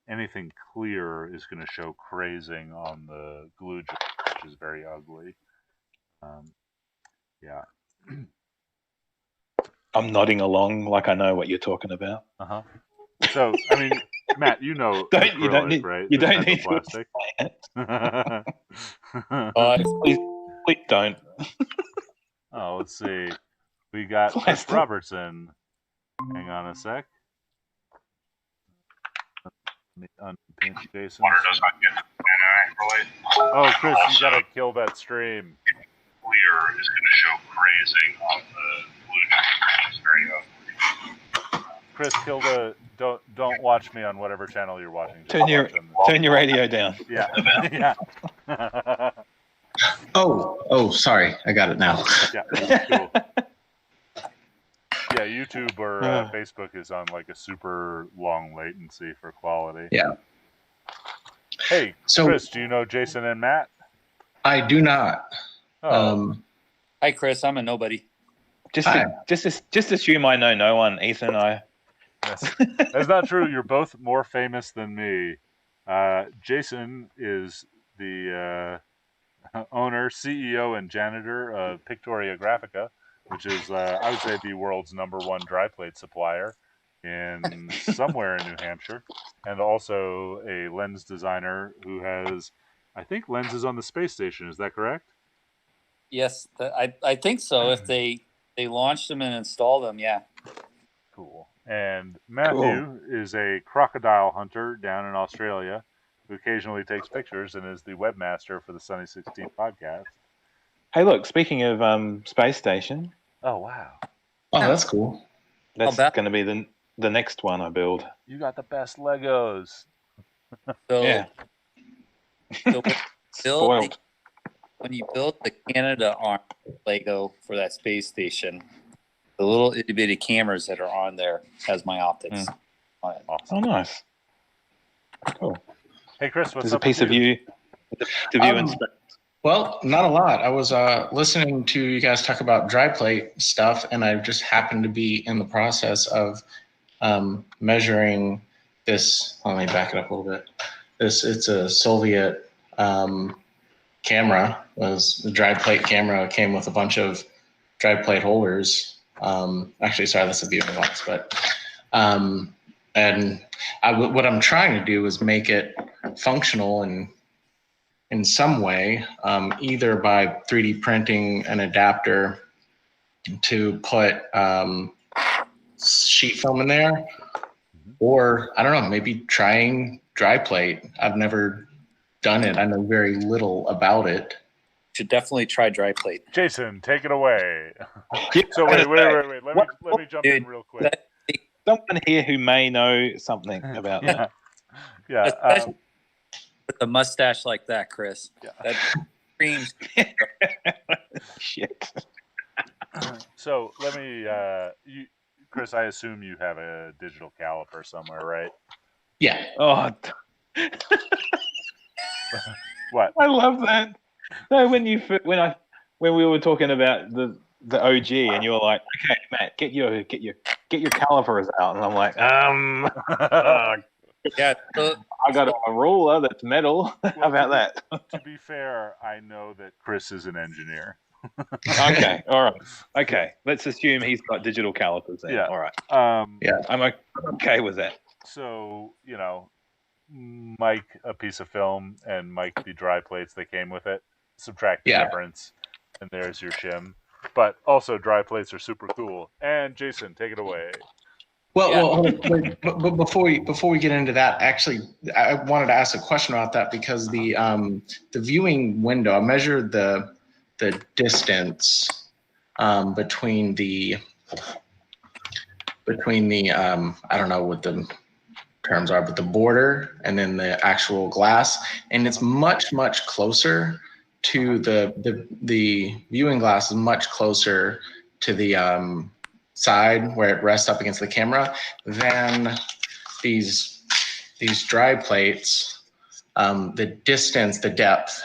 anything clear is going to show crazing on the glue joint, which is very ugly. Yeah. I'm nodding along like I know what you're talking about. So, I mean, Matt, acrylic, you don't need, right? You This don't need plastic. Please don't. Oh, let's see. We got Chris Robertson. Hang on a sec. Let me unpin Jason. Water does not get to acrylate. Oh, Chris, you gotta kill that stream. Clear is going to show crazing on the blue. It's very ugly. Chris, kill the. Don't watch me on whatever channel you're watching. Turn your radio down. Yeah. Yeah. Oh, sorry. I got it now. Yeah, cool. Yeah, YouTube or Facebook is on like a super long latency for quality. Yeah. Hey, So Chris, do you know Jason and Matt? I do not. Oh, Hi, Chris. I'm a nobody. Just assume I know no one, Ethan. that's not true. You're both more famous than me. Jason is the owner, CEO, and janitor of Pictoria Graphica, which is, I would say, the world's #1 dry plate supplier in somewhere in New Hampshire, and also a lens designer who has, I think, lenses on the space station. Is that correct? Yes, I think so. If they launched them and installed them, yeah. Cool. And Matthew is a crocodile hunter down in Australia who occasionally takes pictures and is the webmaster for the Sunny 16 podcast. Hey, look. Speaking of space station, Oh, wow. Oh, that's cool. that's going to be the next one I build. You got the best Legos. So, Yeah. so Spoiled. when you build the Canada arm Lego for that space station, the little itty bitty cameras that are on there has my optics on it. Awesome. Oh, nice. Cool. Hey, Chris, what's There's up a piece with of you to view and Well, not a lot. I was listening to you guys talk about dry plate stuff, and I just happened to be in the process of measuring this. Let me back it up a little bit. It's a Soviet camera. It was a dry plate camera. It came with a bunch of dry plate holders. Actually, sorry, that's a viewing lens, but and what I'm trying to do is make it functional and in some way, either by 3D printing an adapter to put sheet film in there, or I don't know, maybe trying dry plate. I've never done it. I know very little about it. Should definitely try dry plate. Jason, take it away. Yeah, So wait. Let me jump in Dude, real quick. someone here who may know something about that. Yeah. Especially with a mustache like that, Chris. Yeah. That screams. Shit. So let me, Chris. I assume you have a digital caliper somewhere, right? Yeah. Oh, What? I love that. No, when we were talking about the OG, and you were like, "Okay, Matt, get your calipers out," and I'm like, Yeah. So, I got a ruler that's metal. How about that? To be fair, I know that Chris is an engineer. Okay, all right. Okay, let's assume he's got digital calipers then. Yeah. All right. Yeah. I'm okay with that. So, Mike a piece of film and Mike the dry plates that came with it. Subtract the difference, and there's your shim. But also, dry plates are super cool. And Jason, take it away. Well, but before we get into that, actually, I wanted to ask a question about that because the viewing window, I measured the distance between the I don't know what the terms are, but the border and then the actual glass, and it's much closer to the viewing glass is much closer to the side where it rests up against the camera than these dry plates. The distance, the depth,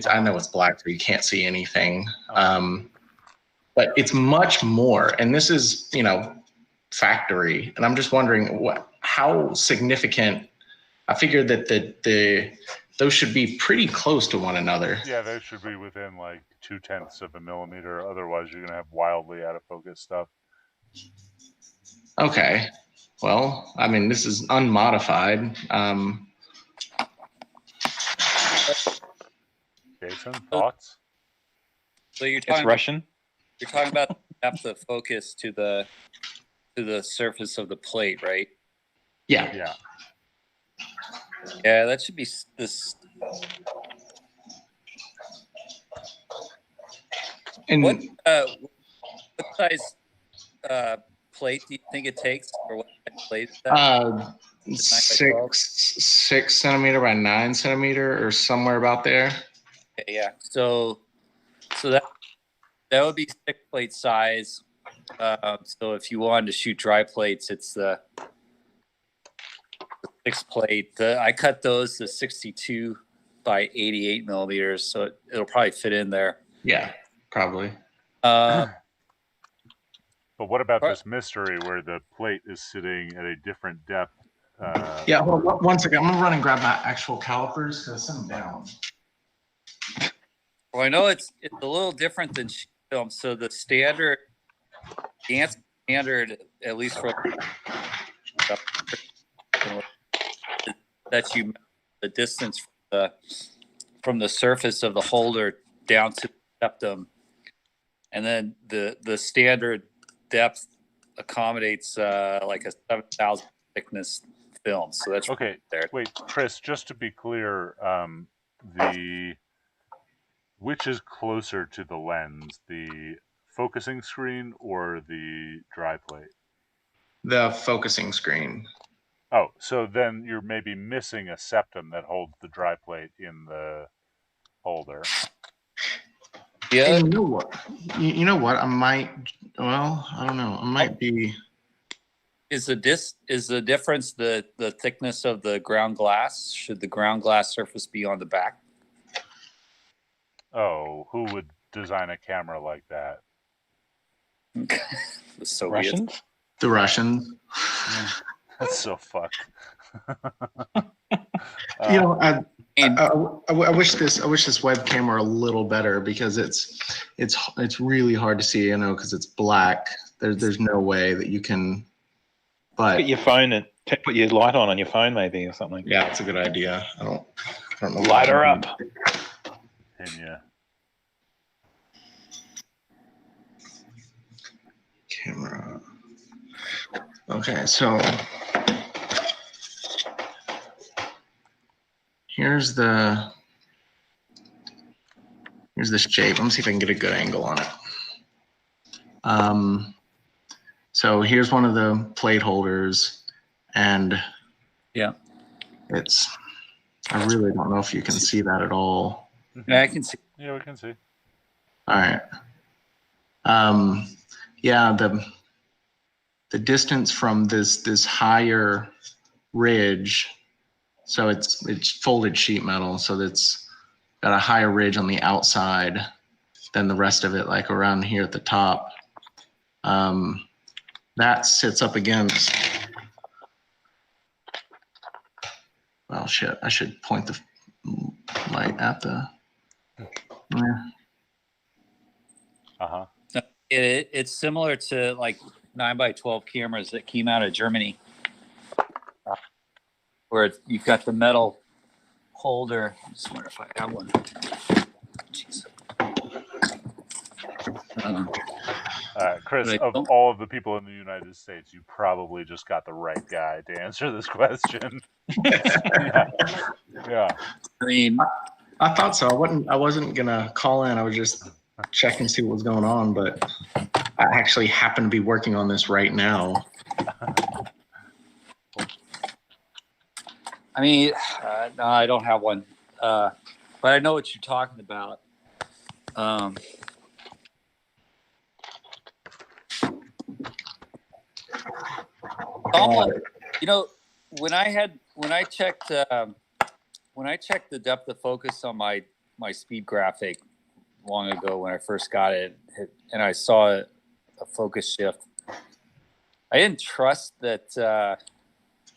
I know it's black so you can't see anything, but it's much more, and this is factory, and I'm just wondering how significant. I figured that those should be pretty close to one another. Yeah, they should be within like 0.2 of a millimeter. Otherwise, you're gonna have wildly out of focus stuff. Okay. Well, I mean, this is unmodified. Jason, thoughts? so you're It's talking Russian. You're talking about the depth of focus to the surface of the plate, right? Yeah. Yeah. Yeah, that should be this. And What size plate do you think it takes, or what size plate is that? 6 centimeter by 9 centimeter, or somewhere about there. Okay, yeah. So So that would be 6 plate size. So if you wanted to shoot dry plates, it's the 6 plate. I cut those to 62 by 88 millimeters, so it'll probably fit in there. Yeah, probably. Uh, But what about this mystery where the plate is sitting at a different depth? Yeah, hold on, one second. I'm gonna run and grab my actual calipers because I sent them down. well, I know it's a little different than sheet film. So the standard, at least for that you the distance from the surface of the holder down to the septum, and then the standard depth accommodates like a 7,000 thickness film. So that's okay. There. Wait, Chris. Just to be clear, which is closer to the lens, the focusing screen or the dry plate? The focusing screen. Oh, so then you're maybe missing a septum that holds the dry plate in the holder. Yeah. And you know what? You know what? I might. Well, I don't know. I might be. Is the difference the thickness of the ground glass? Should the ground glass surface be on the back? Oh, who would design a camera like that? The Soviets. Russians? The Russians. That's so fucked. You know, I wish this webcam were a little better because it's really hard to see. You know, because it's black. There's no way that you can. But Put your phone and put your light on your phone, maybe, or something. yeah, it's a good idea. I don't know. Light her up. Yeah. Camera. Okay, so here's the shape. Let me see if I can get a good angle on it. So here's one of the plate holders, and Yeah. I really don't know if you can see that at all. Yeah, I can see. Yeah, we can see. All right. Yeah, the distance from this higher ridge, so it's folded sheet metal, so that's got a higher ridge on the outside than the rest of it, like around here at the top. That sits up against. Well, shit, I should point the light at the. Yeah. Uh-huh. It's similar to like 9x12 cameras that came out of Germany, where you've got the metal holder. I just wonder if I have one. Jeez. Chris, But I of don't- all of the people in the United States, you probably just got the right guy to answer this question. Yeah. I mean, I thought so. I wasn't gonna call in. I was just check and see what was going on, but I actually happen to be working on this right now. I mean, no, I don't have one, but I know what you're talking about. Almost, you know, when I checked the depth of focus on my speed graphic long ago when I first got it, and I saw a focus shift, I didn't trust that.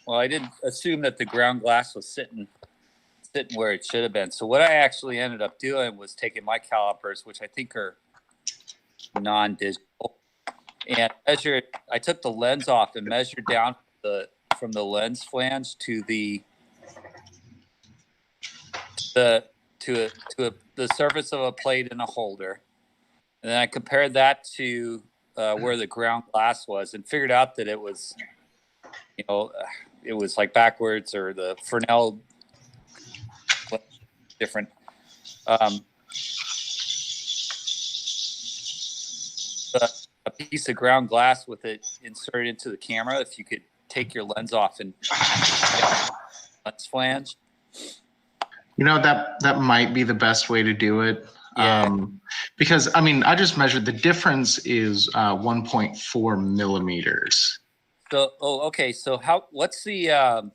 Well, I didn't assume that the ground glass was sitting where it should have been. So what I actually ended up doing was taking my calipers, which I think are non-digital, and measured. I took the lens off and measured down from the lens flange to the surface of a plate in a holder, and then I compared that to where the ground glass was, and figured out that it was, you know, it was like backwards, or the Fresnel different. A piece of ground glass with it inserted into the camera. If you could take your lens off and lens flange. You know, that might be the best way to do it. Yeah. Because I mean, I just measured. The difference is 1.4 millimeters. So, okay. So what's the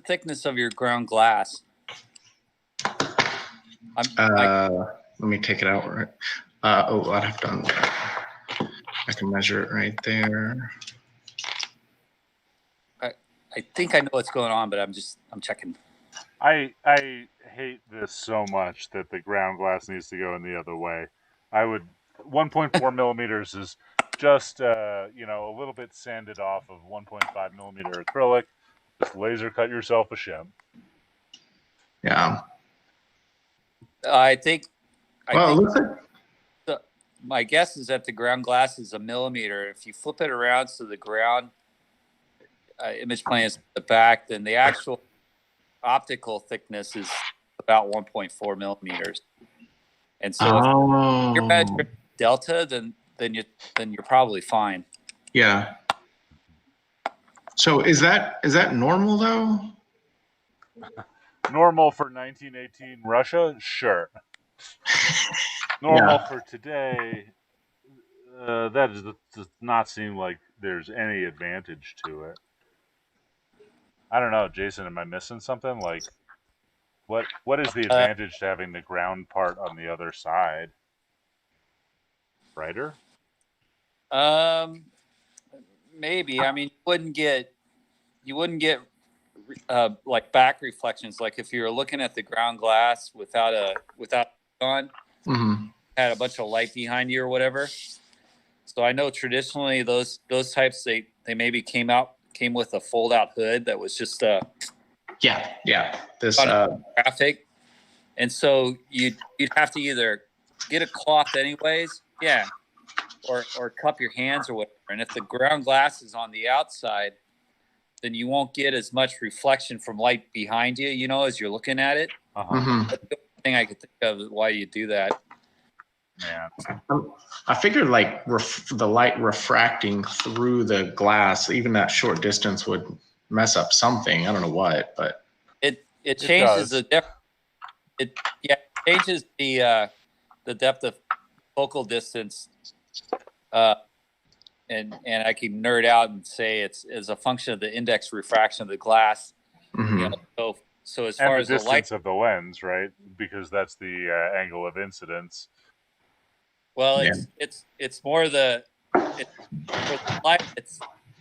thickness of your ground glass? Let me take it out. Right. I'd have done. I can measure it right there. I think I know what's going on, but I'm checking. I hate this so much that the ground glass needs to go in the other way. 1.4 millimeters is just a little bit sanded off of 1.5 millimeter acrylic. Just laser cut yourself a shim. Yeah. I think. Well, it looks like. My guess is that the ground glass is a millimeter. If you flip it around so the ground image plane is the back, then the actual optical thickness is about 1.4 millimeters. And so if you're measuring delta, then you're probably fine. Yeah. So is that normal though? Normal for 1918 Russia? Sure. Normal for today, that does not seem like there's any advantage to it. I don't know, Jason, am I missing something? Like, what is the advantage to having the ground part on the other side? Brighter? Maybe. I mean, you wouldn't get like back reflections. Like if you were looking at the ground glass without on, had a bunch of light behind you or whatever. So I know traditionally those types they maybe came with a fold out hood that was just this graphic, and so you'd have to either get a cloth anyways, or cup your hands or whatever. And if the ground glass is on the outside, then you won't get as much reflection from light behind you, as you're looking at it. That's the only thing I could think of is why you do that. Man. I figured like the light refracting through the glass, even that short distance, would mess up something. I don't know what, but it changes the depth. It changes the depth of focal distance. And I can nerd out and say it's as a function of the index refraction of the glass. So as far as the distance the light of the lens, right? Because that's the angle of incidence. Well, it's more for the light.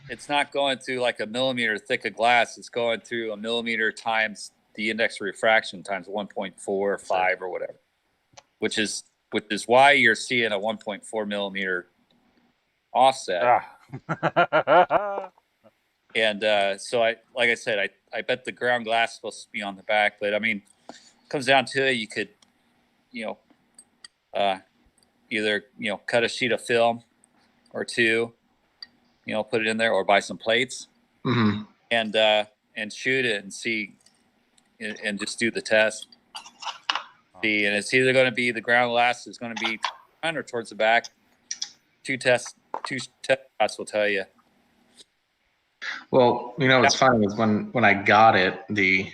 It's not going through like a millimeter thick of glass. It's going through a millimeter times the index of refraction times 1.45 or whatever, which is why you're seeing a 1.4 millimeter offset. And so like I said, I bet the ground glass is supposed to be on the back, but I mean, it comes down to it. You could, either cut a sheet of film or two, put it in there, or buy some plates and shoot it and see, and just do the test. See, and it's either going to be the ground glass is going to be front or towards the back. Two test shots will tell you. Well, what's funny is when I got it, the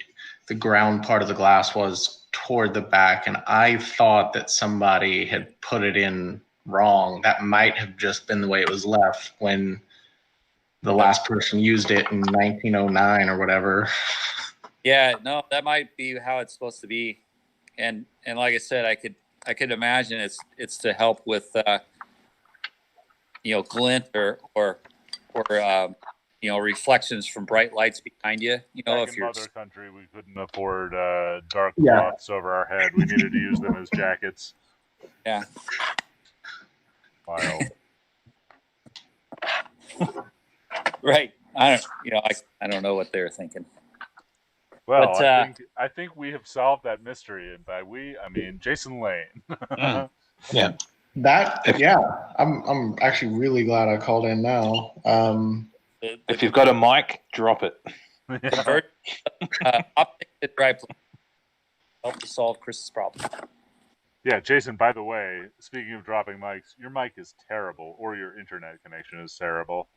ground part of the glass was toward the back, and I thought that somebody had put it in wrong. That might have just been the way it was left when the last person used it in 1909 or whatever. Yeah, no, that might be how it's supposed to be. And like I said, I could imagine it's to help with glint or reflections from bright lights behind you. Back if in you're mother country, we couldn't afford dark cloths over our head. We needed to use them as jackets. Yeah. Wild. Right. I don't know what they were thinking. Well, but, I think we have solved that mystery, and by we I mean Jason Lane. Yeah. I'm actually really glad I called in now. If you've got a mic, drop it. Convert optic to dry plane. Help to solve Chris's problem. Yeah, Jason, by the way, speaking of dropping mics, your mic is terrible, or your internet connection is terrible.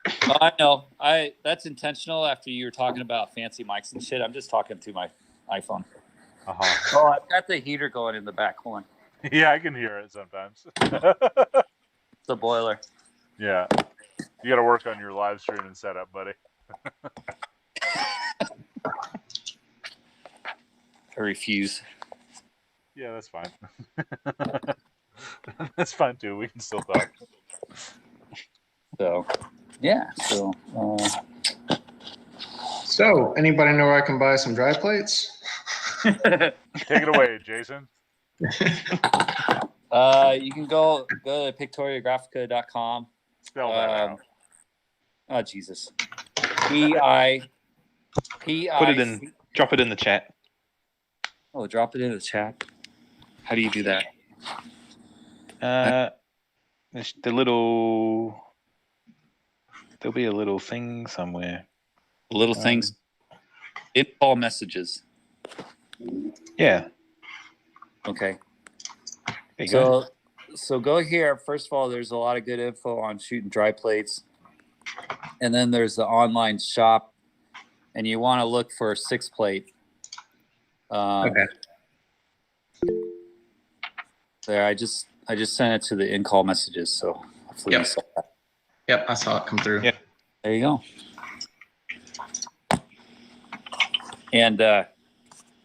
I know. That's intentional after you were talking about fancy mics and shit. I'm just talking through my iPhone. Uh-huh. Oh, I've got the heater going in the back. Hold on. Yeah, I can hear it sometimes. It's the boiler. Yeah. You got to work on your live stream and setup, buddy. I refuse. Yeah, that's fine. That's fine too. We can still talk. So, yeah. So, anybody know where I can buy some dry plates? Take it away, Jason. You can go to pictoriographica.com. Spell that out. Oh Jesus. P-I. Put it in. Drop it in the chat. Oh, drop it in the chat. How do you do that? There's the little. There'll be a little thing somewhere. Little things. All messages. Yeah. Okay. There you go. So go here. First of all, there's a lot of good info on shooting dry plates. And then there's the online shop. And you want to look for 6-plate. Okay. There, I just sent it to the in-call messages, so hopefully you saw that. Yep, I saw it come through. Yep. There you go. And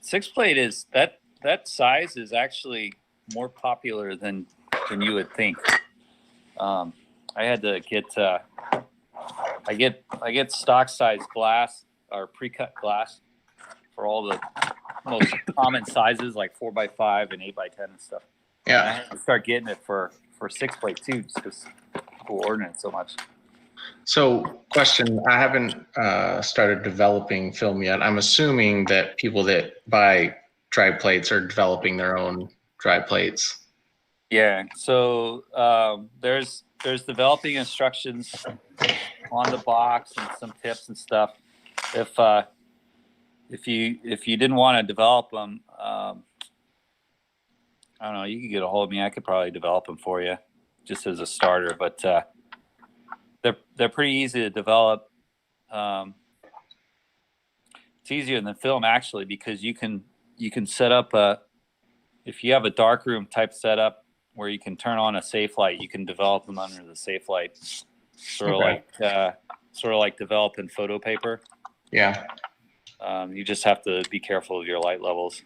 6-plate is that size is actually more popular than you would think. I had to get I get stock size glass or pre-cut glass for all the most common sizes like 4x5 and 8x10 and stuff. And I Yeah. had to start getting it for 6-plate too, just because people are ordering it so much. So, question, I haven't started developing film yet. I'm assuming that people that buy dry plates are developing their own dry plates. Yeah. So there's developing instructions on the box and some tips and stuff. If you didn't want to develop them, I don't know. You could get a hold of me. I could probably develop them for you, just as a starter. But they're pretty easy to develop. It's easier than film actually because you can set up if you have a darkroom type setup where you can turn on a safe light, you can develop them under the safe light, sort of like developing photo paper. Yeah. You just have to be careful of your light levels.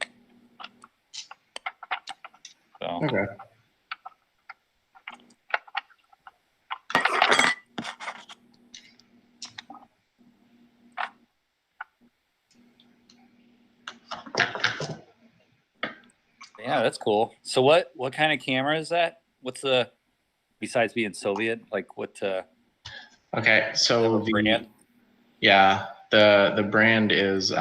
So. Okay. Yeah, that's cool. So what kind of camera is that? What's the, besides being Soviet, like what Okay, so the brand? Yeah, the brand is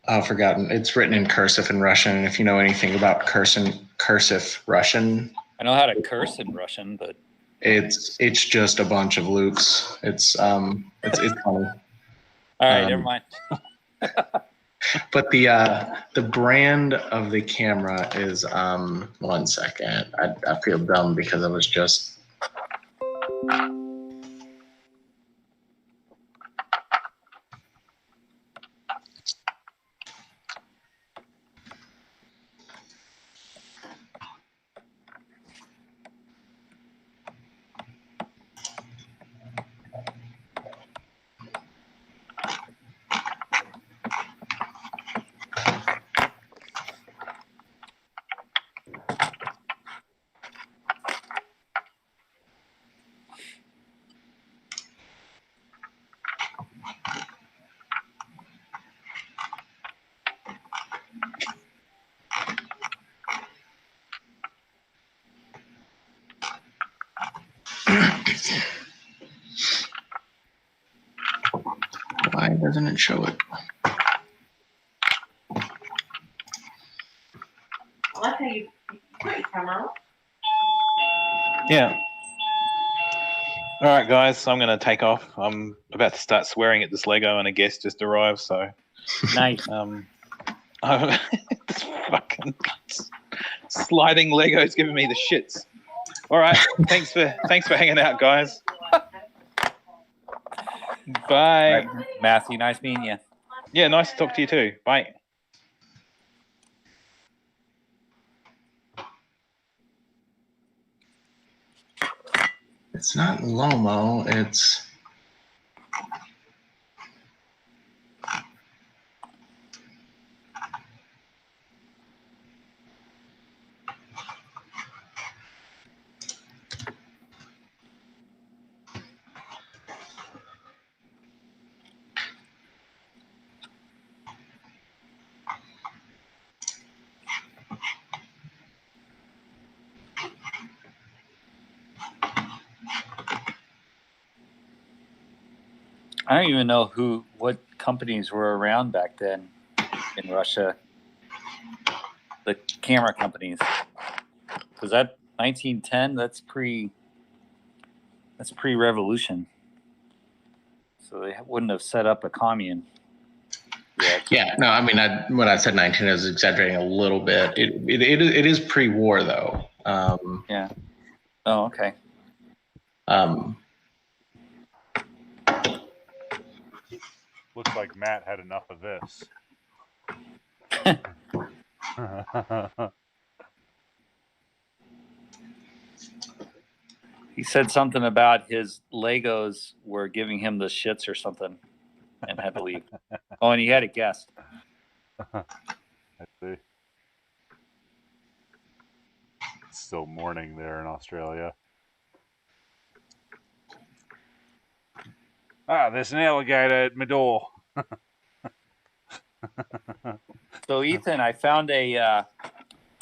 I've forgotten. It's written in cursive in Russian, and if you know anything about cursive Russian, I know how to curse in Russian, but it's just a bunch of loops. It's funny. All right, never mind. But the brand of the camera is 1 second. I feel dumb because I was just why doesn't it show it? I like how you put your camera on. Yeah. All right, guys. I'm going to take off. I'm about to start swearing at this Lego, and a guest just arrived. So, Nice. this fucking sliding Lego's giving me the shits. All right. Thanks for hanging out, guys. Bye. All right, Matthew, nice meeting you. Yeah, nice to talk to you too. Bye. It's not Lomo. It's I don't even know what companies were around back then in Russia. The camera companies, because that 1910, that's pre-revolution. So they wouldn't have set up a commune yet. yeah. No, I mean, when I said 19, I was exaggerating a little bit. It is pre-war though. Yeah. Oh, okay. Looks like Matt had enough of this. He said something about his Legos were giving him the shits or something and had to leave. Oh, and he had a guest. I see. It's still morning there in Australia. There's an alligator at my door. So Ethan, I found an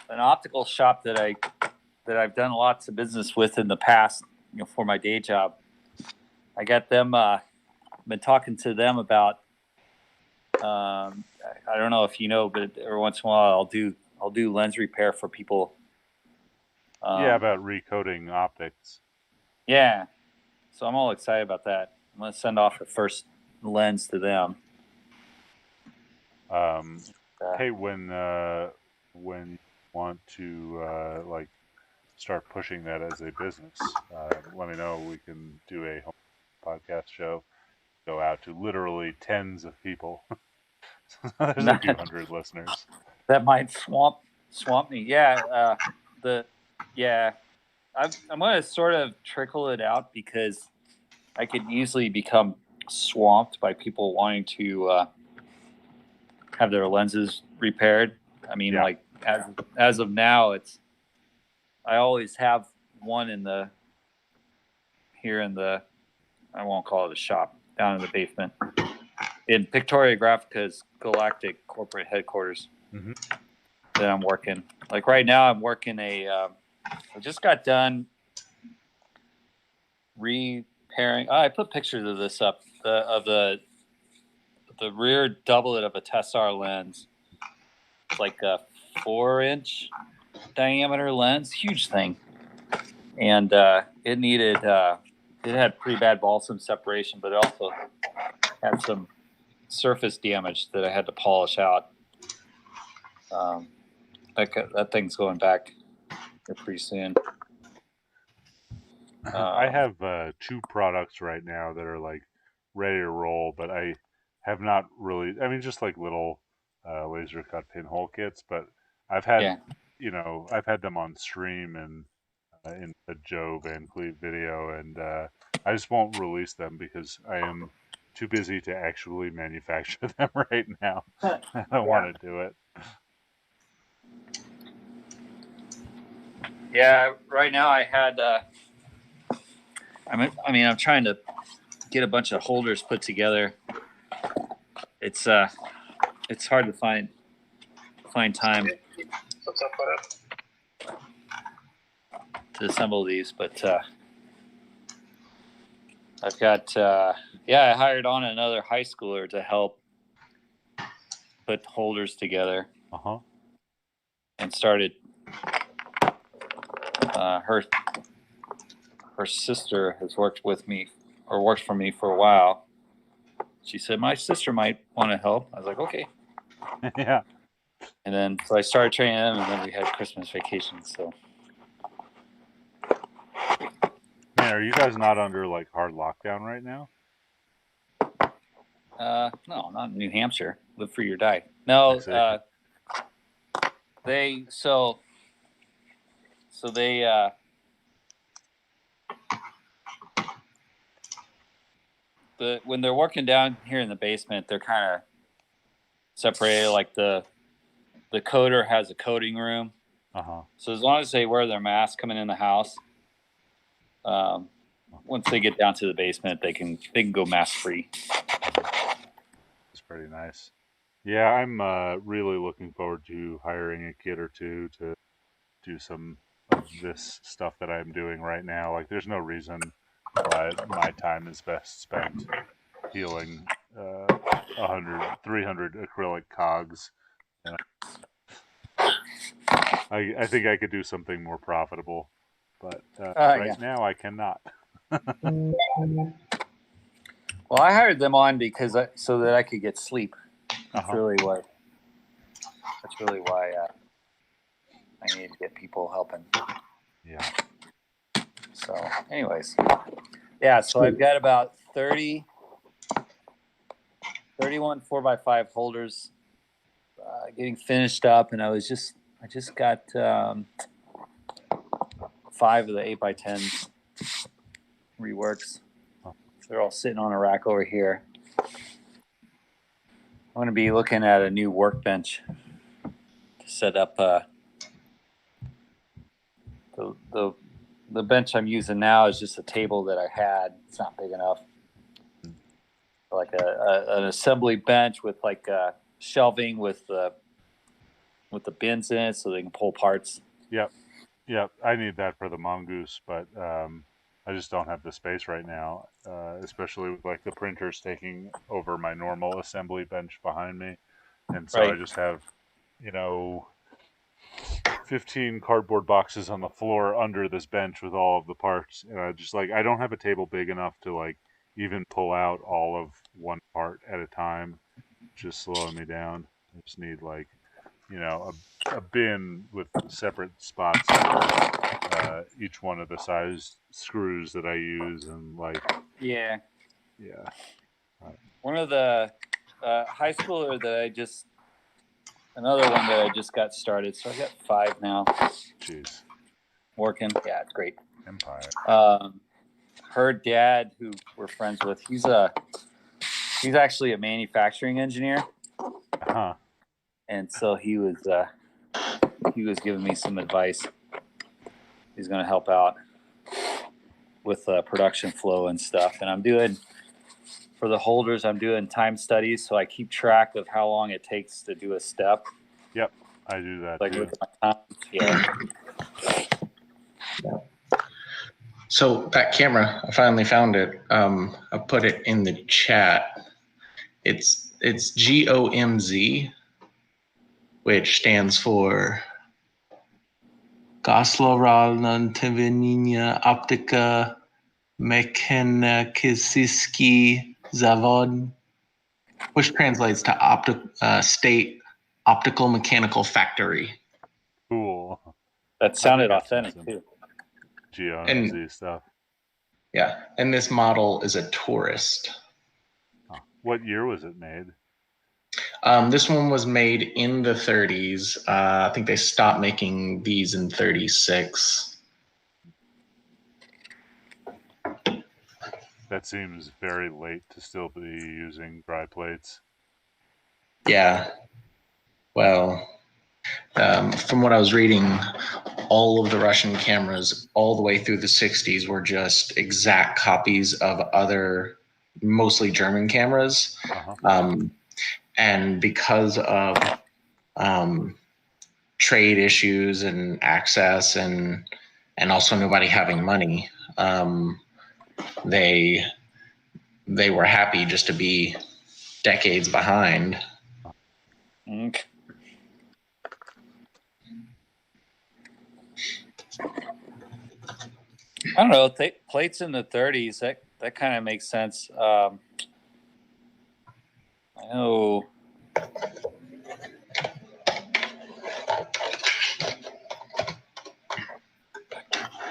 optical shop that I've done lots of business with in the past, for my day job. I got them. Been talking to them about. I don't know if you know, but every once in a while I'll do lens repair for people. Yeah, about recoding optics. Yeah, so I'm all excited about that. I'm gonna send off the first lens to them. Hey, when you want to like start pushing that as a business, let me know. We can do a home podcast show. Go out to literally tens of people. There's a few hundred listeners. That might swamp me. Yeah, I'm going to sort of trickle it out because I could easily become swamped by people wanting to have their lenses repaired. I mean, Yeah. like as of now, I always have one here in the, I won't call it a shop, down in the basement in Pictoria Graphica's Galactic corporate headquarters. Mm-hmm. That I'm working. Like right now, I'm working I just got done repairing. I put pictures of this up of the rear doublet of a Tessar lens. It's like a 4-inch diameter lens, huge thing, and it needed. It had pretty bad balsam separation, but it also had some surface damage that I had to polish out. That thing's going back pretty soon. I have 2 products right now that are like ready to roll, but I have not really. I mean, just like little laser cut pinhole kits, but I've had, I've had them on stream and in a Joe Van Cleef video, and I just won't release them because I am too busy to actually manufacture them right now. I don't want to do it. Yeah, right now I had. I'm trying to get a bunch of holders put together. It's hard to find time What's up, what up? to assemble these, but I've got I hired on another high schooler to help put holders together. And started her sister has worked for me for a while. She said my sister might want to help. I was like, okay. Yeah. And then so I started training them, and then we had Christmas vacation. So, man, are you guys not under like hard lockdown right now? No, not in New Hampshire. Live free or die. No, Exactly. they when they're working down here in the basement, they're kind of separated. Like the coder has a coding room. So as long as they wear their mask coming in the house, once they get down to the basement, they can go mask free. It's pretty nice. Yeah, I'm really looking forward to hiring a kid or two to do some of this stuff that I'm doing right now. Like, there's no reason why my time is best spent healing 100, 300 acrylic cogs. You know, I think I could do something more profitable, but right now I cannot. Well, I hired them on because so that I could get sleep. That's really why. That's really why I need to get people helping. Yeah. So, anyways, yeah. So I've got about 31 4x5 holders getting finished up, and I just got 5 of the 8x10s reworks. They're all sitting on a rack over here. I'm going to be looking at a new workbench to set up. The bench I'm using now is just a table that I had. It's not big enough. Like an assembly bench with like shelving with the bins in it, so they can pull parts. Yep. I need that for the mongoose, but I just don't have the space right now, especially with like the printers taking over my normal assembly bench behind me, and so I just have, 15 cardboard boxes on the floor under this bench with all of the parts, and I don't have a table big enough to like even pull out all of one part at a time, just slowing me down. I just need like, a bin with separate spots for each one of the size screws that I use, and like one of the high schooler that another one that I just got started, so I got 5 now. Jeez. Working. Yeah, it's great. Empire. Her dad, who we're friends with, he's actually a manufacturing engineer. And so he was giving me some advice. He's going to help out with production flow and stuff. And for the holders, I'm doing time studies, so I keep track of how long it takes to do a step. Yep, I do that too. Look at my time. Yeah. So that camera, I finally found it. I put it in the chat. It's GOMZ, which stands for Goslovalna Optika Mechaniczyski Zawod, which translates to State Optical Mechanical Factory. Cool. That sounded authentic too. GOMZ stuff. Yeah, and this model is a tourist. What year was it made? This one was made in the 30s. I think they stopped making these in 36. That seems very late to still be using dry plates. Yeah. Well, from what I was reading, all of the Russian cameras all the way through the 60s were just exact copies of other, mostly German cameras. And because of trade issues and access and also nobody having money, they were happy just to be decades behind. Okay. I don't know. Plates in the 30s, that kind of makes sense. I know.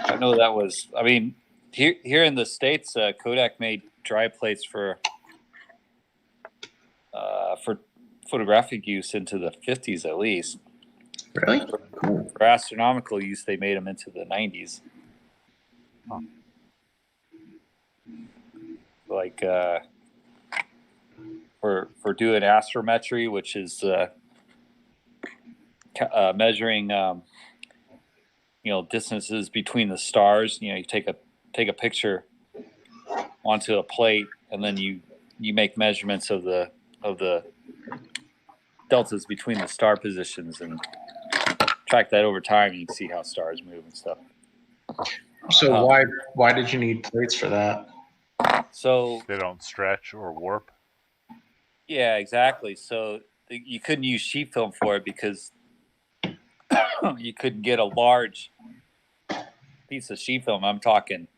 I know that was. I mean, here in the States, Kodak made dry plates for photographic use into the 50s at least. Really? Cool. For astronomical use, they made them into the 90s. Huh. Like for doing astrometry, which is measuring distances between the stars. You take a picture onto a plate, and then you make measurements of the deltas between the star positions and track that over time. You can see how stars move and stuff. So why did you need plates for that? So They don't stretch or warp. yeah, exactly. So you couldn't use sheet film for it because you couldn't get a large piece of sheet film. I'm talking,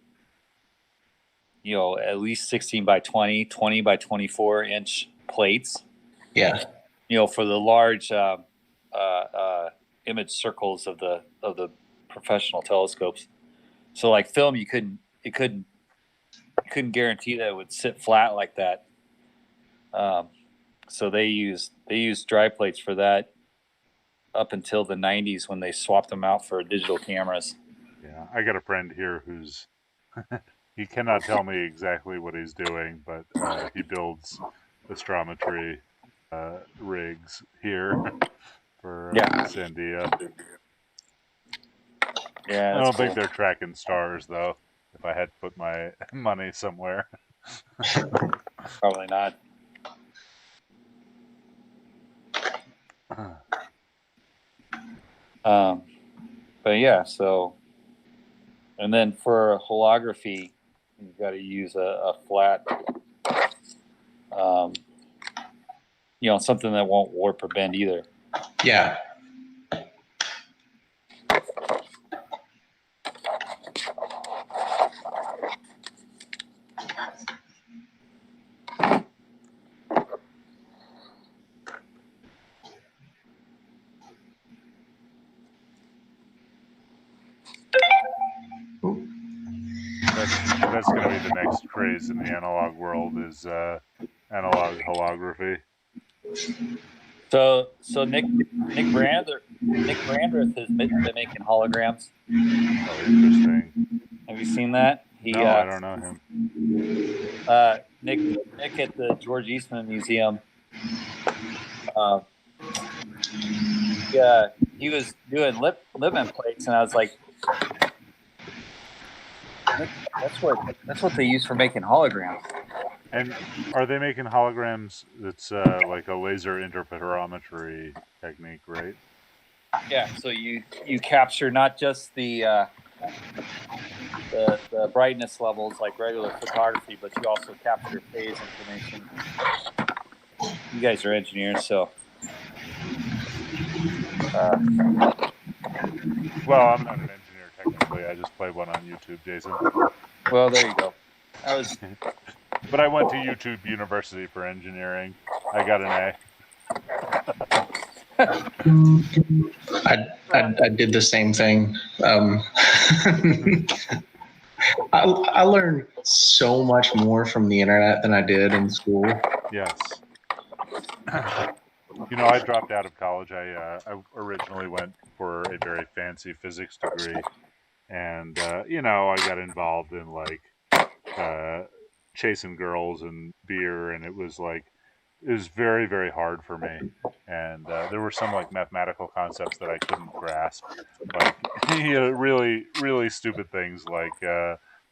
at least 16 by 20, 20 by 24 inch plates. Yeah. For the large image circles of the professional telescopes. So like film, you couldn't guarantee that it would sit flat like that. So they used dry plates for that up until the 90s when they swapped them out for digital cameras. Yeah, I got a friend here who's he cannot tell me exactly what he's doing, but he builds astrometry rigs here for Sandia. Yeah, I don't think cool. they're tracking stars though. If I had to put my money somewhere, Probably not. But yeah, so, and then for holography, you've got to use a flat, something that won't warp or bend either. Yeah. that's going to be the next craze in the analog world is analog holography. So Nick Brandreth has been making holograms. Oh, interesting. Have you seen that? No, I don't know him. Nick at the George Eastman Museum. Yeah, he was doing lip plates, and I was like, that's what they use for making holograms. And are they making holograms that's like a laser interferometry technique, right? Yeah, so you capture not just the brightness levels like regular photography, but you also capture phase information. You guys are engineers, so. Well, I'm not an engineer technically. I just play one on YouTube, Jason. Well, there you go. But I went to YouTube University for engineering. I got an A. I did the same thing. I learned so much more from the internet than I did in school. Yes. I dropped out of college. I originally went for a very fancy physics degree, and I got involved in like chasing girls and beer, and it was very, very hard for me. And there were some like mathematical concepts that I couldn't grasp, like really, really stupid things like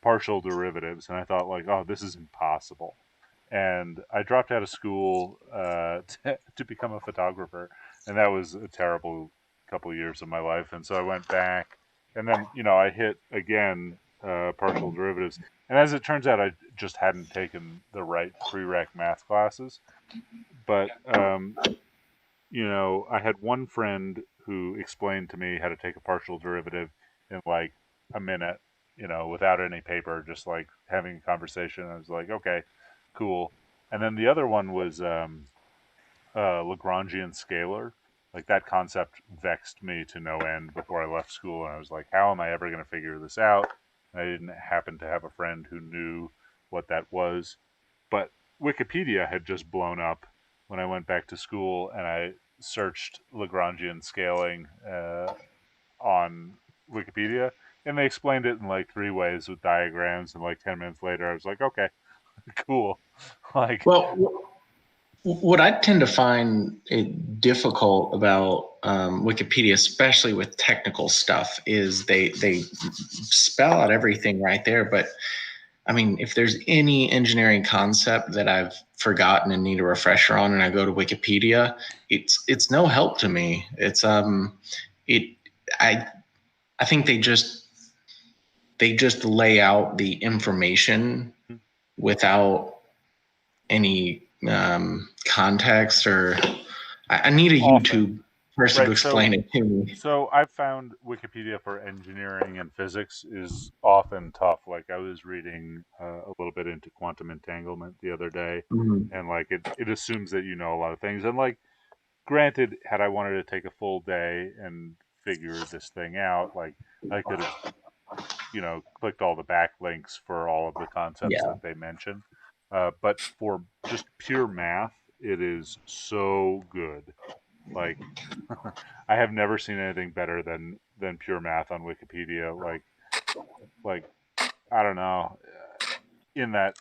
partial derivatives, and I thought like, oh, this is impossible. And I dropped out of school to become a photographer, and that was a terrible couple of years of my life. And so I went back, and then I hit again partial derivatives. And as it turns out, I just hadn't taken the right prereq math classes. But I had one friend who explained to me how to take a partial derivative in like a minute, without any paper, just like having a conversation. I was like, okay, cool. And then the other one was Lagrangian scalar. Like that concept vexed me to no end before I left school, and I was like, how am I ever going to figure this out? And I didn't happen to have a friend who knew what that was. But Wikipedia had just blown up, when I went back to school and I searched Lagrangian scaling on Wikipedia, and they explained it in like 3 ways with diagrams. And like 10 minutes later, I was like, okay, cool. Like, Well, what I tend to find it difficult about Wikipedia, especially with technical stuff, is they spell out everything right there. But I mean, if there's any engineering concept that I've forgotten and need a refresher on, and I go to Wikipedia, it's no help to me. It's it I think they just lay out the information without any context, or I need a Often. YouTube person to Right, so- explain it to me. So I've found Wikipedia for engineering and physics is often tough. Like I was reading a little bit into quantum entanglement the other day, Mhm. and like it assumes that you know a lot of things. And like, granted, had I wanted to take a full day and figure this thing out, like I could have, clicked all the backlinks for all of the concepts Yeah. that they mention. But for just pure math, it is so good. Like, I have never seen anything better than pure math on Wikipedia. Like I don't know, in that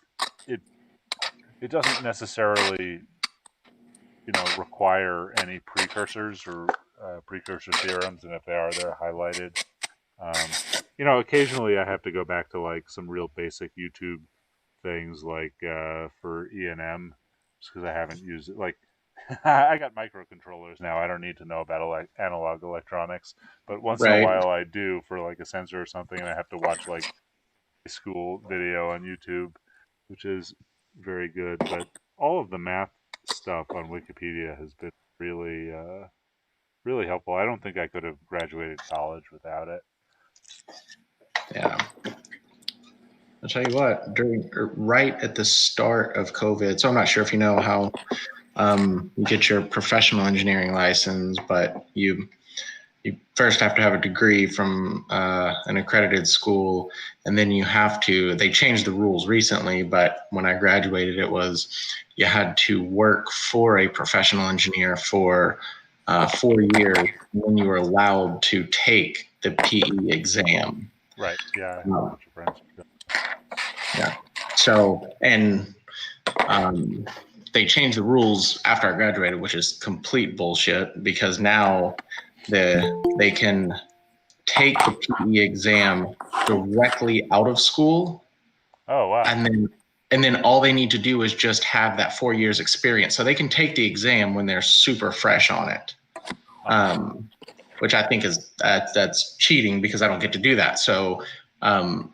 it it doesn't necessarily require any precursors or precursor theorems, and if they are, they're highlighted. Occasionally I have to go back to like some real basic YouTube things, like for E&M, just because I haven't used it. Like, I got microcontrollers now. I don't need to know about analog electronics, but once in a Right. while I do for like a sensor or something, and I have to watch like a school video on YouTube, which is very good. But all of the math stuff on Wikipedia has been really, really helpful. I don't think I could have graduated college without it. Yeah. I'll tell you what, right at the start of COVID, so I'm not sure if you know how you get your professional engineering license, but you first have to have a degree from an accredited school, and then they changed the rules recently, but when I graduated, it was you had to work for a professional engineer for 4 years, and then you were allowed to take the PE exam. Right. Yeah. I have a bunch of friends. Yeah. So, and they changed the rules after I graduated, which is complete bullshit, because now they can take the PE exam directly out of school. Oh, wow. And then all they need to do is just have that 4 years experience. So they can take the exam when they're super fresh on it. Which I think is that's cheating, because I don't get to do that. So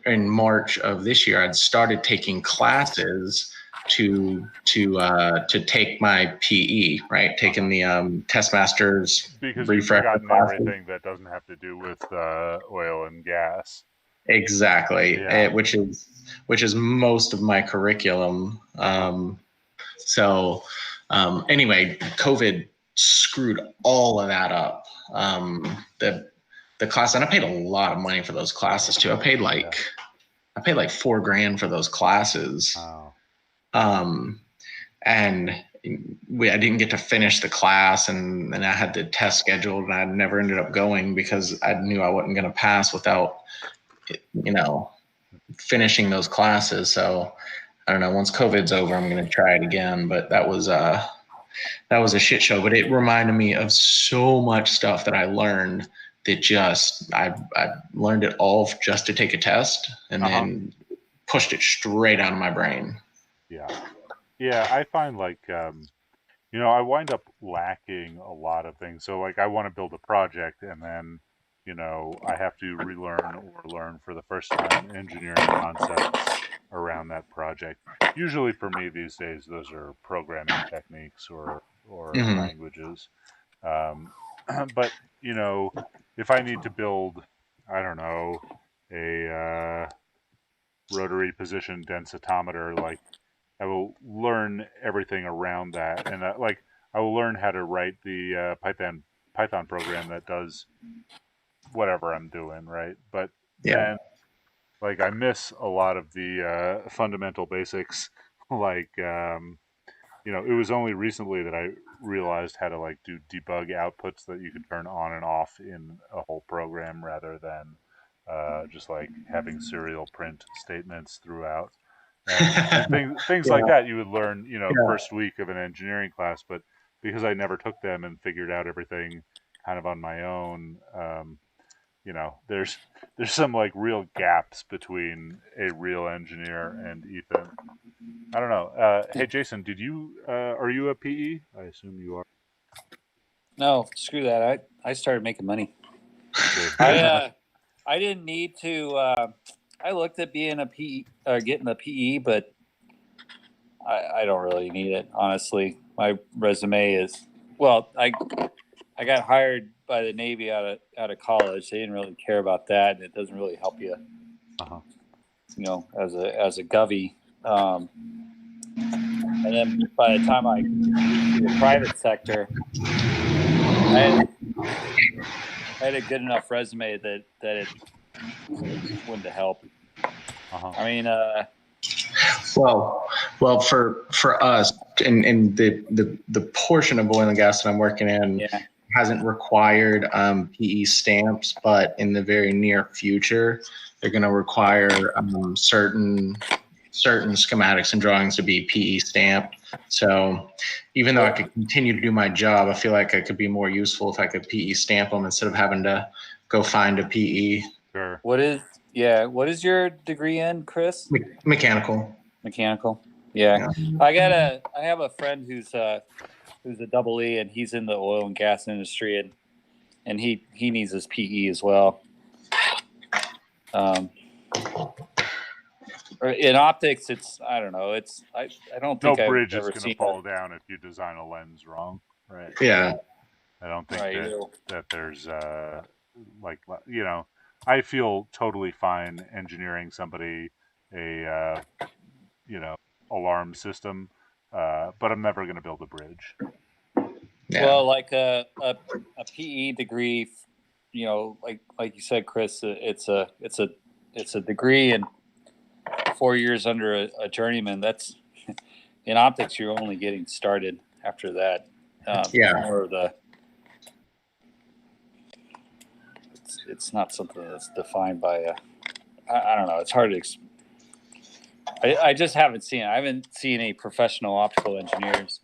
in March of this year, I'd started taking classes to take my PE, right? Taking the test masters, because you've refresher forgotten classes. everything that doesn't have to do with oil and gas. Exactly, Yeah. which is most of my curriculum. Anyway, COVID screwed all of that up. The class, and I paid a lot of money for those classes too. I paid like $4,000 for those classes. Wow. And I didn't get to finish the class, and I had the test scheduled, and I never ended up going because I knew I wasn't going to pass without, finishing those classes. So I don't know. Once COVID's over, I'm going to try it again. But that was a shit show. But it reminded me of so much stuff that I learned that I learned it all just to take a test, and then pushed it straight out of my brain. Yeah. I find like I wind up lacking a lot of things. So like I want to build a project, and then I have to relearn or learn for the first time engineering concepts around that project. Usually for me these days, those are programming techniques or languages. But if I need to build, I don't know, a rotary position densitometer, like I will learn everything around that, and I will learn how to write the Python program that does whatever I'm doing, right? But then, like, I miss a lot of the fundamental basics, like it was only recently that I realized how to like do debug outputs that you could turn on and off in a whole program rather than just like having serial print statements throughout. And things like Yeah. that you would learn, Yeah. first week of an engineering class. But because I never took them and figured out everything kind of on my own, there's some like real gaps between a real engineer and Ethan. I don't know. Hey, Jason, are you a PE? I assume you are. No, screw that. I started making money. Good. I didn't need to. I looked at being a PE, getting a PE, but I don't really need it, honestly. My resume is I got hired by the Navy out of college. They didn't really care about that, and it doesn't really help you, Uh-huh. as a govy. And then by the time I moved to the private sector, I had a good enough resume that it wouldn't help. Uh-huh. I mean, Well, for us, in the portion of oil and gas that I'm working in, yeah. hasn't required PE stamps, but in the very near future, they're going to require certain schematics and drawings to be PE stamped. So even though I could continue to do my job, I feel like I could be more useful if I could PE stamp them instead of having to go find a PE. Sure. What is your degree in, Chris? Mechanical. Mechanical. Yeah. I have a friend who's a double E, and he's in the oil and gas industry, and he needs his PE as well. In optics, I don't know. I don't think No I've bridge is ever going seen to fall down if you design a lens wrong, right? Yeah. I don't think Right. that there's I feel totally fine engineering somebody a alarm system, but I'm never going to build a bridge. Yeah. Well, like a PE degree, like you said, Chris, it's a degree and 4 years under a journeyman. That's in optics. You're only getting started after that. Yeah. More of the. It's not something that's defined by I don't know. It's hard to. I just haven't seen it. I haven't seen any professional optical engineers.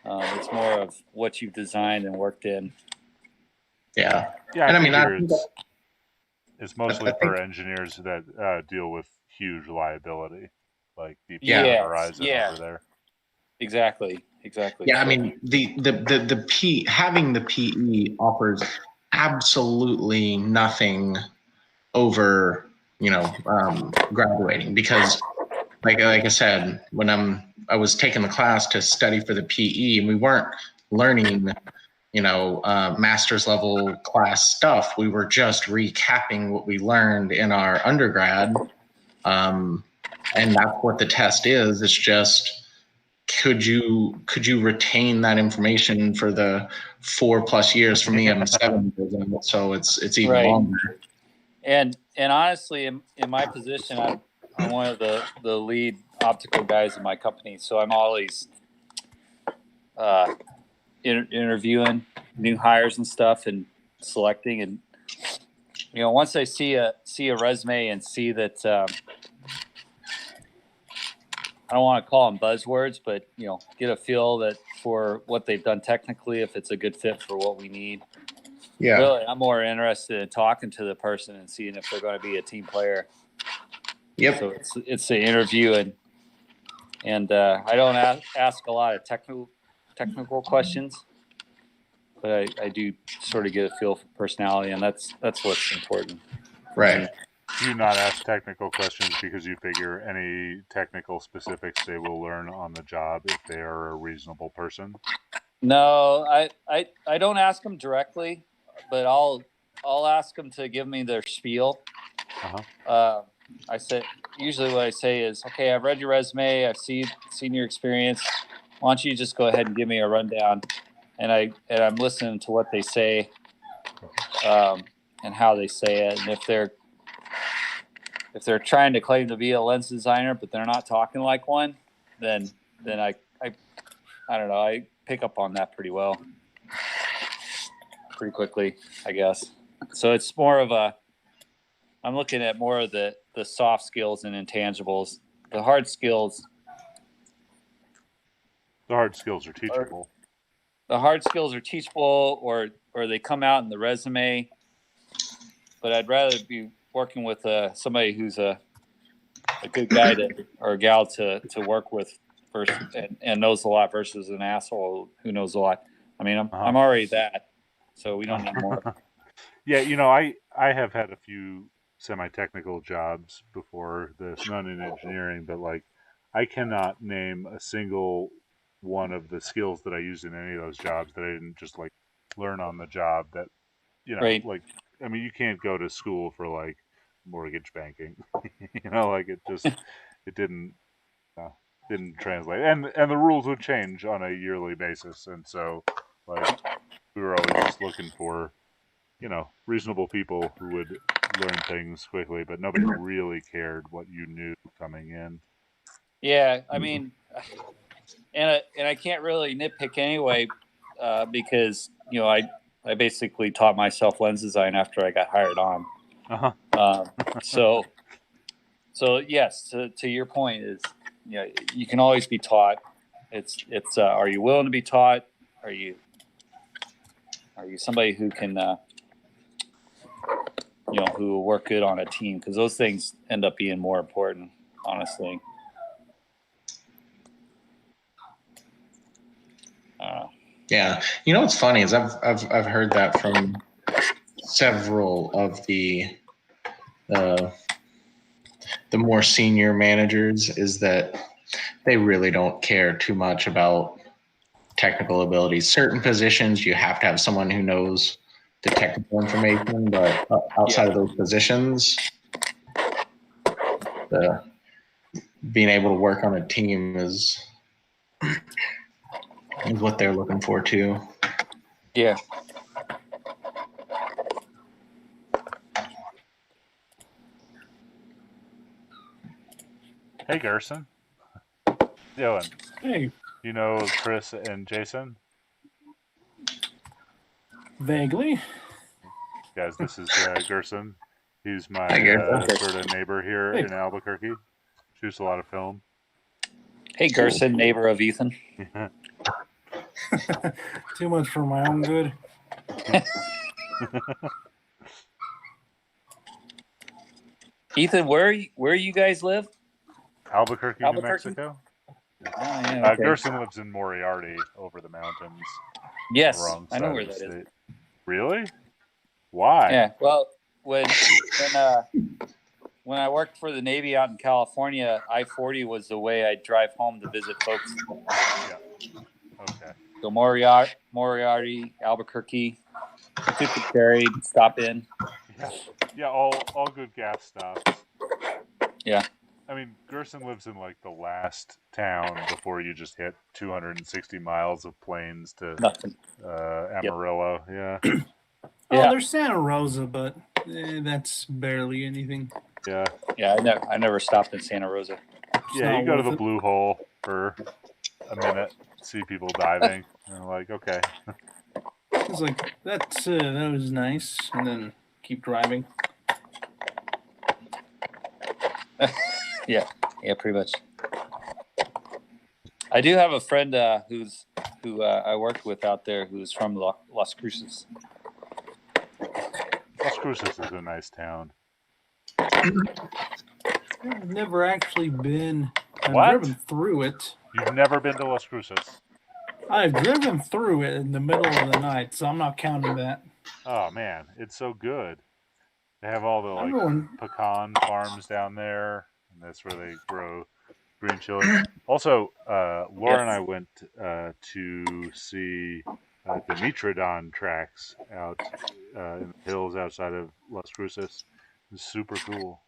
It's more of what you've designed and worked in. Yeah. Yeah, And I I mean, figure it's mostly I think- for engineers that deal with huge liability, like Deepwater Yes, Horizon yeah. over there. Exactly. Yeah, I mean, having the PE offers absolutely nothing over graduating, because like I said, when I was taking the class to study for the PE, and we weren't learning master's level class stuff. We were just recapping what we learned in our undergrad, and that's what the test is. It's just, could you retain that information for the 4+ years? For me, I'm 7 years old, so it's even Right. longer. And honestly, in my position, I'm one of the lead optical guys in my company, so I'm always interviewing new hires and stuff and selecting. And once I see a resume and see that I don't want to call them buzzwords, but get a feel that for what they've done technically, if it's a good fit for what we need. Yeah. Really, I'm more interested in talking to the person and seeing if they're going to be a team player. Yep. So it's the interview, and I don't ask a lot of technical questions, but I do sort of get a feel for personality, and that's what's important. Right. Do you not ask technical questions because you figure any technical specifics they will learn on the job if they are a reasonable person? No, I don't ask them directly, but I'll ask them to give me their spiel. I say usually what I say is, okay, I've read your resume, I've seen your experience. Why don't you just go ahead and give me a rundown? And I'm listening to what they say, and how they say it, and if they're trying to claim to be a lens designer but they're not talking like one, then I I don't know. I pick up on that pretty quickly, I guess. So it's more of I'm looking at more of the soft skills and intangibles. The hard skills. The hard skills are teachable. The hard skills are teachable, or they come out in the resume. But I'd rather be working with somebody who's a good guy or a gal to work with first and knows a lot versus an asshole who knows a lot. I mean, I'm already that, so we don't need more. Yeah, you know, I have had a few semi-technical jobs before this, none in engineering, but like I cannot name a single one of the skills that I used in any of those jobs that I didn't just like learn on the job. That, you know, Right. like, I mean, you can't go to school for like mortgage banking, you know, like it didn't translate, and the rules would change on a yearly basis, and so like we were always just looking for, you know, reasonable people who would learn things quickly, but nobody really cared what you knew coming in. Yeah, I mean, and I can't really nitpick anyway, because you know I basically taught myself lens design after I got hired on. So yes, to your point is, you know, you can always be taught. It's are you willing to be taught? Are you somebody who can you know, who will work good on a team? Because those things end up being more important, honestly. Yeah, you know what's funny is I've heard that from several of the more senior managers, is that they really don't care too much about technical abilities. Certain positions you have to have someone who knows the technical information, but outside of those positions, being able to work on a team is what they're looking for too. Yeah. Hey, Gerson. How you doing? Hey, You know Chris and Jason? vaguely. Guys, this is Gerson. He's my Hi, Gerson. sort of neighbor here Hey. in Albuquerque. Shoots a lot of film. Hey, Gerson, neighbor of Ethan. Too much for my own good. Ethan, where you guys live? Albuquerque, New Albuquerque? Mexico. Oh, yeah, okay. Gerson lives in Moriarty, over the mountains. Yes, Wrong I know side where of the that is. state. Really? Why? Yeah, well, when I worked for the Navy out in California, I-40 was the way I'd drive home to visit folks. Yeah. Okay. So Moriarty, Albuquerque, Tucumcari, stop in. Yeah, all good gas stops. Yeah. I mean, Gerson lives in like the last town before you just hit 260 miles of plains to Nothing. Amarillo. Yeah. Oh, Yeah. there's Santa Rosa, but that's barely anything. Yeah. Yeah, I never stopped in Santa Rosa. Yeah, you not go to worth the it. Blue Hole for a minute, see people diving, and I'm like, okay. It's like that was nice, and then keep driving. Yeah, pretty much. I do have a friend who I worked with out there who's from Las Cruces. Las Cruces is a nice town. I've never actually been. I've What? driven through it. You've never been to Las Cruces? I've driven through it in the middle of the night, so I'm not counting that. Oh man, it's so good. They have all the like Everyone, pecan farms down there, and that's where they grow green chili. Also, Laura and I went to see the Mitradon tracks out in the hills outside of Las Cruces. It was super cool.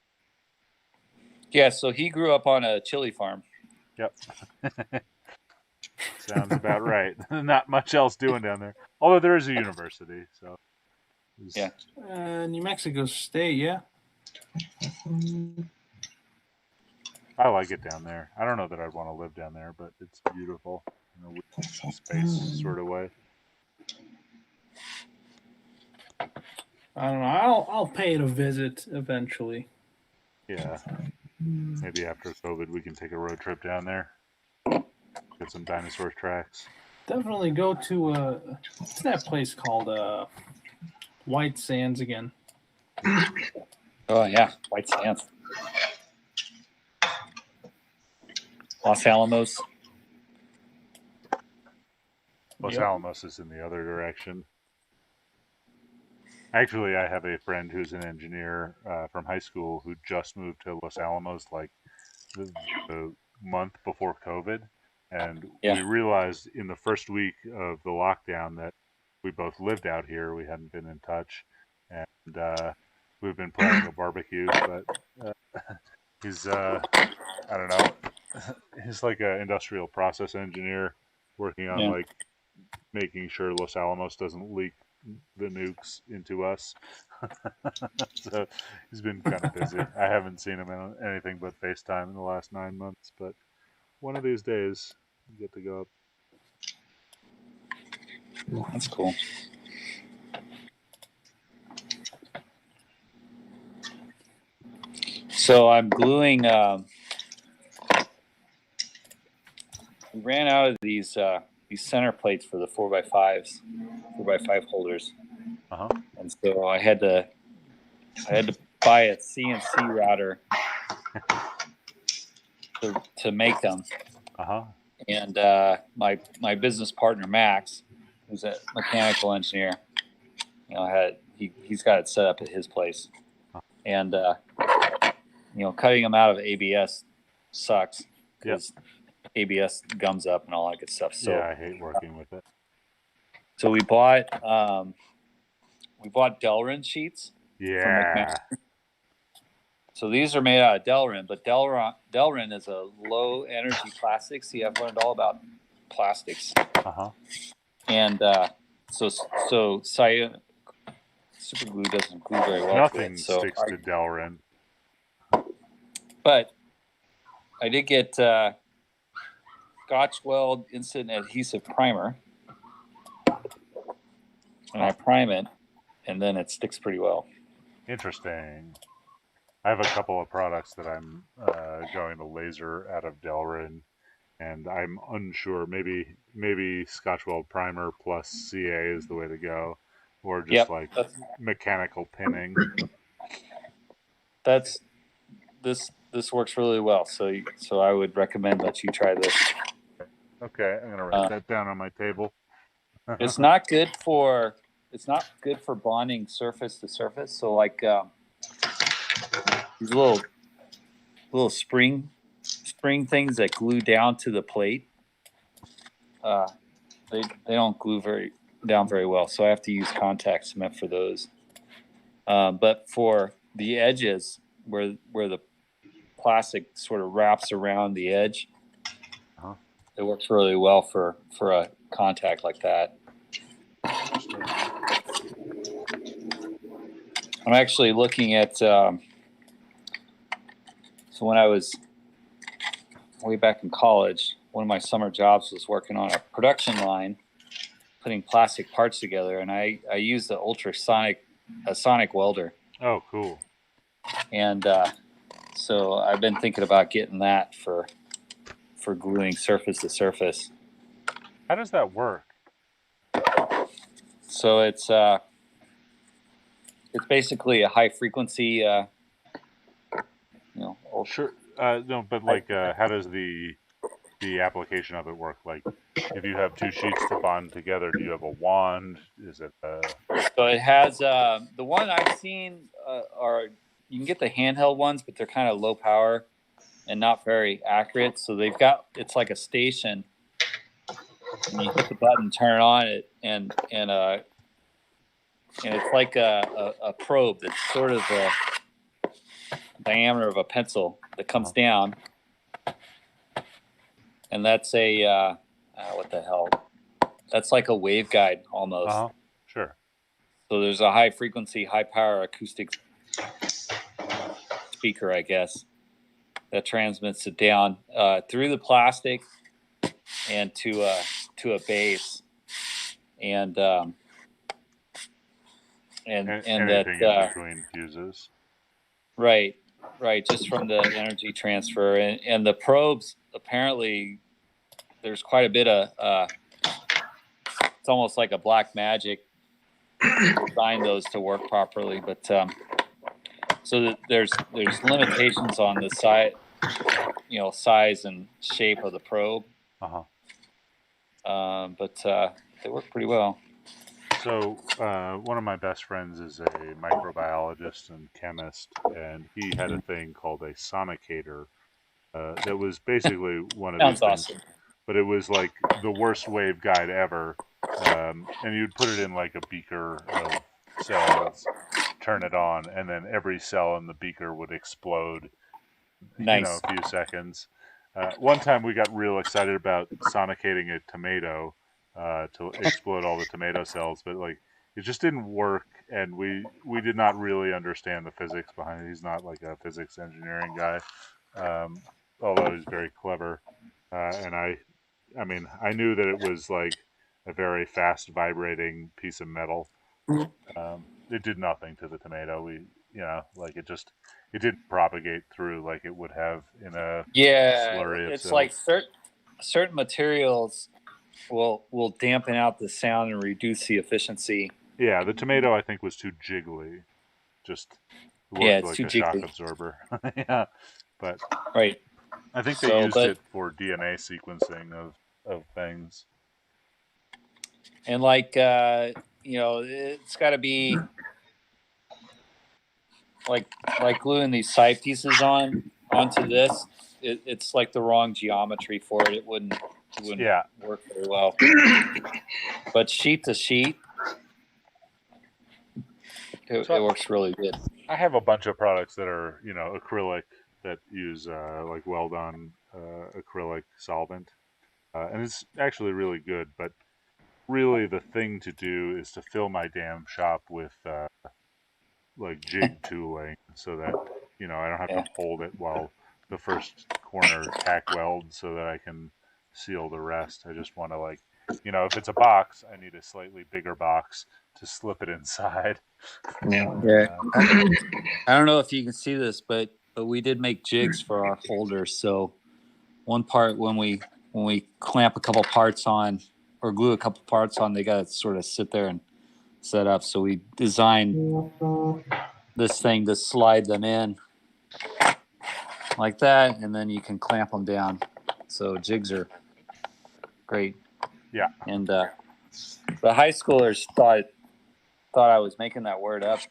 Yeah, so he grew up on a chili farm. Yep. Sounds about right. Not much else doing down there. Although there is a university, so. Yeah. New Mexico State, yeah. I like it down there. I don't know that I'd want to live down there, but it's beautiful. in a weird space sort of way. I don't know. I'll pay it a visit eventually. Yeah. Maybe after COVID, we can take a road trip down there. Get some dinosaur tracks. Definitely go to what's that place called? White Sands again. Oh yeah, White Sands. Los Alamos. Los Yep. Alamos is in the other direction. Actually, I have a friend who's an engineer from high school who just moved to Los Alamos like the month before COVID. And Yeah. we realized in the first week of the lockdown that we both lived out here. We hadn't been in touch. And we've been planning a barbecue, but he's, I don't know, he's like an industrial process engineer working on Yeah. like making sure Los Alamos doesn't leak the nukes into us. So he's been kind of busy. I haven't seen him in anything but FaceTime in the last 9 months, but one of these days we get to go up. That's cool. So I'm gluing. We ran out of these center plates for the 4x5s, 4x5 holders, and so I had to buy a CNC router to make them. And my business partner Max, who's a mechanical engineer, he's got it set up at his place, and cutting them out of ABS sucks because ABS gums up and all that good stuff. So yeah, I hate working with it. So we bought Delrin sheets. Yeah. So these are made out of Delrin, but Delrin is a low energy plastic. See, I've learned all about plastics. And so super glue doesn't glue very well. Nothing to it, so sticks to Delrin. But I did get Scotch Weld Instant Adhesive Primer, and I prime it, and then it sticks pretty well. Interesting. I have a couple of products that I'm going to laser out of Delrin, and I'm unsure. Maybe Scotch Weld Primer plus CA is the way to go, or just mechanical pinning. This works really well. So I would recommend that you try this. Okay, I'm gonna write that down on my table. It's not good for bonding surface to surface. So like these little spring things that glue down to the plate, they don't glue down very well. So I have to use contact cement for those. But for the edges where the plastic sort of wraps around the edge, it works really well for a contact like that. I'm actually looking at so when I was way back in college, one of my summer jobs was working on a production line, putting plastic parts together, and I used a sonic welder. Oh, cool. And so I've been thinking about getting that for gluing surface to surface. How does that work? So it's basically a high frequency. Sure. No, but like, how does the application of it work? Like, if you have two sheets to bond together, do you have a wand? Is it? So it has the one I've seen are you can get the handheld ones, but they're kind of low power and not very accurate. So it's like a station, and you hit the button, turn on it, and it's like a probe that's sort of the diameter of a pencil that comes down, and that's a what the hell? That's like a waveguide almost. Sure. So there's a high frequency, high power acoustic speaker, I guess, that transmits it down through the plastic and to a base, and Anything that in between fuses. right, just from the energy transfer, and the probes, apparently there's quite a bit of it's almost like a black magic to design those to work properly, but so there's limitations on the size and shape of the probe, but they work pretty well. So one of my best friends is a microbiologist and chemist, and he had a thing called a sonicator that was basically one of these Sounds things, awesome. but it was like the worst wave guide ever. And you'd put it in like a beaker of cells, turn it on, and then every cell in the beaker would explode, Nice. a few seconds. One time we got real excited about sonicating a tomato to explode all the tomato cells, but like it just didn't work, and we did not really understand the physics behind it. He's not like a physics engineering guy, although he's very clever. And I mean, I knew that it was like a very fast vibrating piece of metal. It did nothing to the tomato. Like it didn't propagate through like it would have in a slurry of It's cells. like certain materials will dampen out the sound and reduce the efficiency. Yeah, the tomato I think was too jiggly. Just worked It's like too a shock jiggly. absorber. Yeah, but Right. I think they used it for DNA sequencing of things. And like it's got to be like gluing these side pieces onto this. It's like the wrong geometry for it. It wouldn't work very well. But sheet to sheet, it works really good. I have a bunch of products that are acrylic that use like well done acrylic solvent, and it's actually really good. But really, the thing to do is to fill my damn shop with like jig tooling, so that I don't have to hold it while the first corner tack welds, so that I can seal the rest. I just want to like, if it's a box, I need a slightly bigger box to slip it inside. Yeah. I don't know if you can see this, but we did make jigs for our holders. So one part when we clamp a couple parts on or glue a couple parts on, they got to sort of sit there and set up. So we designed this thing to slide them in like that, and then you can clamp them down. So jigs are great. Yeah. And the high schoolers thought I was making that word up.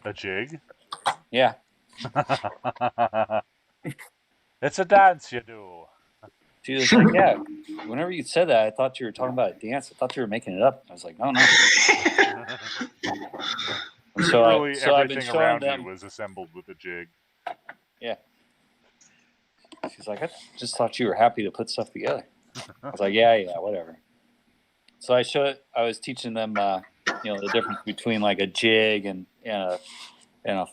A jig? Yeah. It's a dance you do. She was like, yeah. Whenever you said that, I thought you were talking about a dance. I thought you were making it up. I was like, no. Literally so I've been everything showing around them. me was assembled with a jig. Yeah. She's like, I just thought you were happy to put stuff together. I was like, yeah, whatever. So I was teaching them, the difference between like a jig and a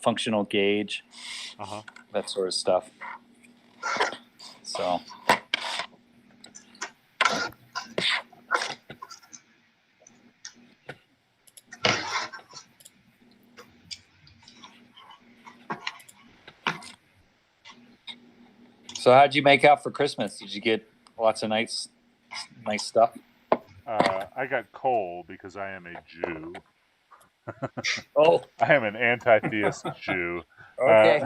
functional gauge, that sort of stuff. So. So how'd you make out for Christmas? Did you get lots of nice stuff? I got coal because I am a Jew. Oh. I am an anti-theist Jew. Okay.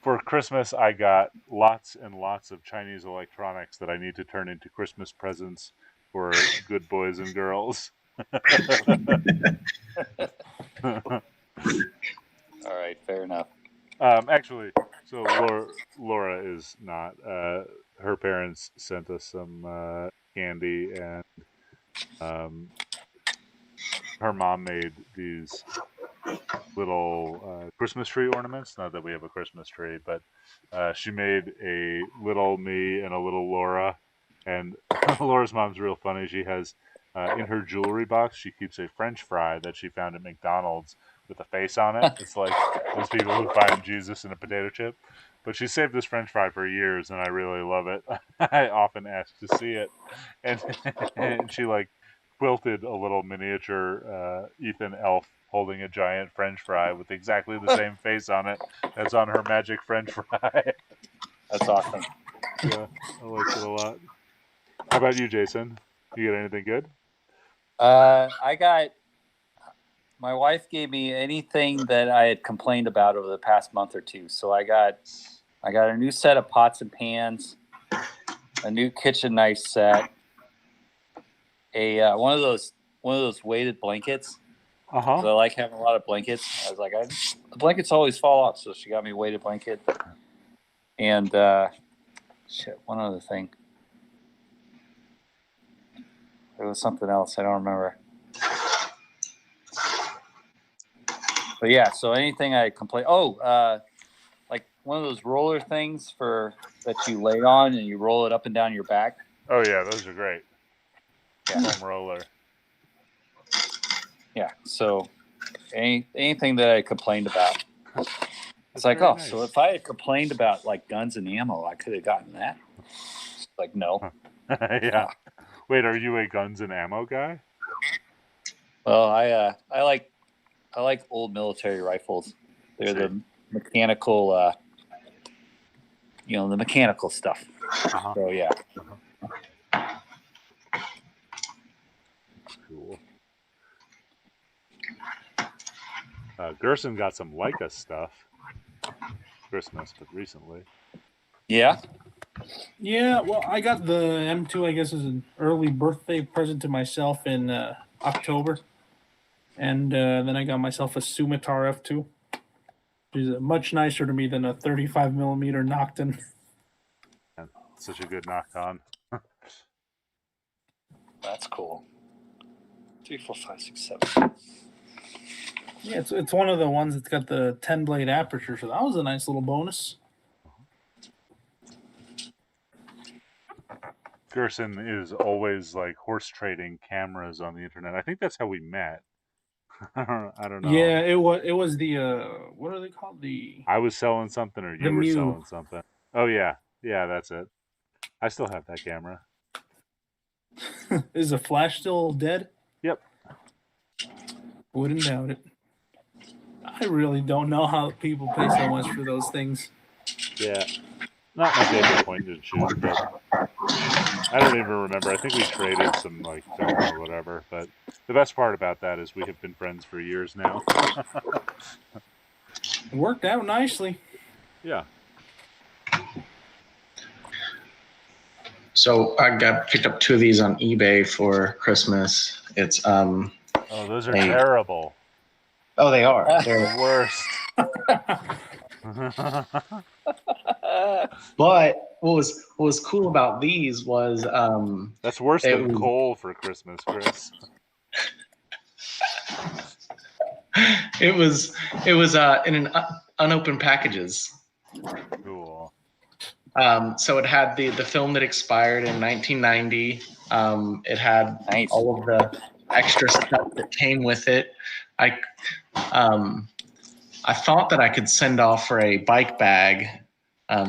For Christmas, I got lots and lots of Chinese electronics that I need to turn into Christmas presents for good boys and girls. All right, fair enough. Actually, so Laura is not. Her parents sent us some candy, and her mom made these little Christmas tree ornaments. Not that we have a Christmas tree, but she made a little me and a little Laura. And Laura's mom's real funny. She has in her jewelry box, she keeps a French fry that she found at McDonald's with a face on it. It's like those people who find Jesus in a potato chip. But she saved this French fry for years, and I really love it. I often ask to see it, and, and she like quilted a little miniature Ethan elf holding a giant French fry with exactly the same face on it as on her magic French fry. That's awesome. Yeah, I liked it a lot. How about you, Jason? You get anything good? I got. My wife gave me anything that I had complained about over the past month or two. So I got a new set of pots and pans, a new kitchen knife set, a one of those weighted blankets. Uh-huh. So I like having a lot of blankets. I was like, the blankets always fall off, so she got me a weighted blanket. And one other thing. There was something else I don't remember. But yeah, so anything I complain. Like one of those roller things that you lay on and you roll it up and down your back. Oh yeah, those are great. Yeah. Foam roller. Yeah. So anything that I complained about. It's like, very oh, nice. so if I had complained about like guns and ammo, I could have gotten that. It's like, no. Yeah. Wait, are you a guns and ammo guy? Well, I like old military rifles. They're the mechanical, the mechanical stuff. Uh-huh. So yeah. Cool. Gerson got some Leica stuff. Christmas, but recently. Yeah. Yeah, well, I got the M2, I guess, as an early birthday present to myself in October. And then I got myself a Sumatar F2, which is much nicer to me than a 35 millimeter Nocton. And such a good knock on. That's cool. 3, 4, 5, 6, 7. Yeah, it's one of the ones that's got the 10 blade aperture, so that was a nice little bonus. Gerson is always like horse trading cameras on the internet. I think that's how we met. I don't know. Yeah, it was the what are they called? I was selling something or you were Mew. selling something. Oh yeah. Yeah, that's it. I still have that camera. Is the flash still dead? Yep. Wouldn't doubt it. I really don't know how people pay so much for those things. Yeah. Not my favorite point and shoot, but I don't even remember. I think we traded some like film or whatever, but the best part about that is we have been friends for years now. It worked out nicely. Yeah. So I picked up 2 of these on eBay for Christmas. It's Oh, those are terrible. Oh, they are. They're the worst. But what was cool about these was that's worse than coal for Christmas, Chris. It was in an unopened packages. Cool. So it had the film that expired in 1990. It had all of the extra stuff that came with it. I thought that I could send off for a bike bag,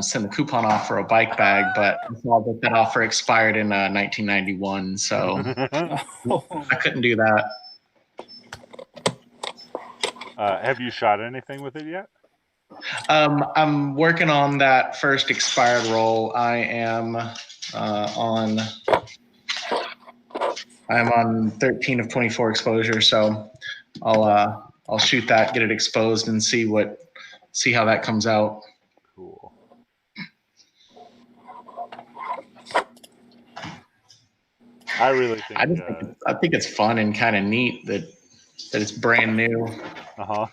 send the coupon off for a bike bag, but I saw that offer expired in 1991, so I couldn't do that. Have you shot anything with it yet? I'm working on that first expired roll. I'm on 13 of 24 exposure, so I'll shoot that, get it exposed, and see how that comes out. Cool. I really think I think it's fun and kind of neat that it's brand new. Uh-huh.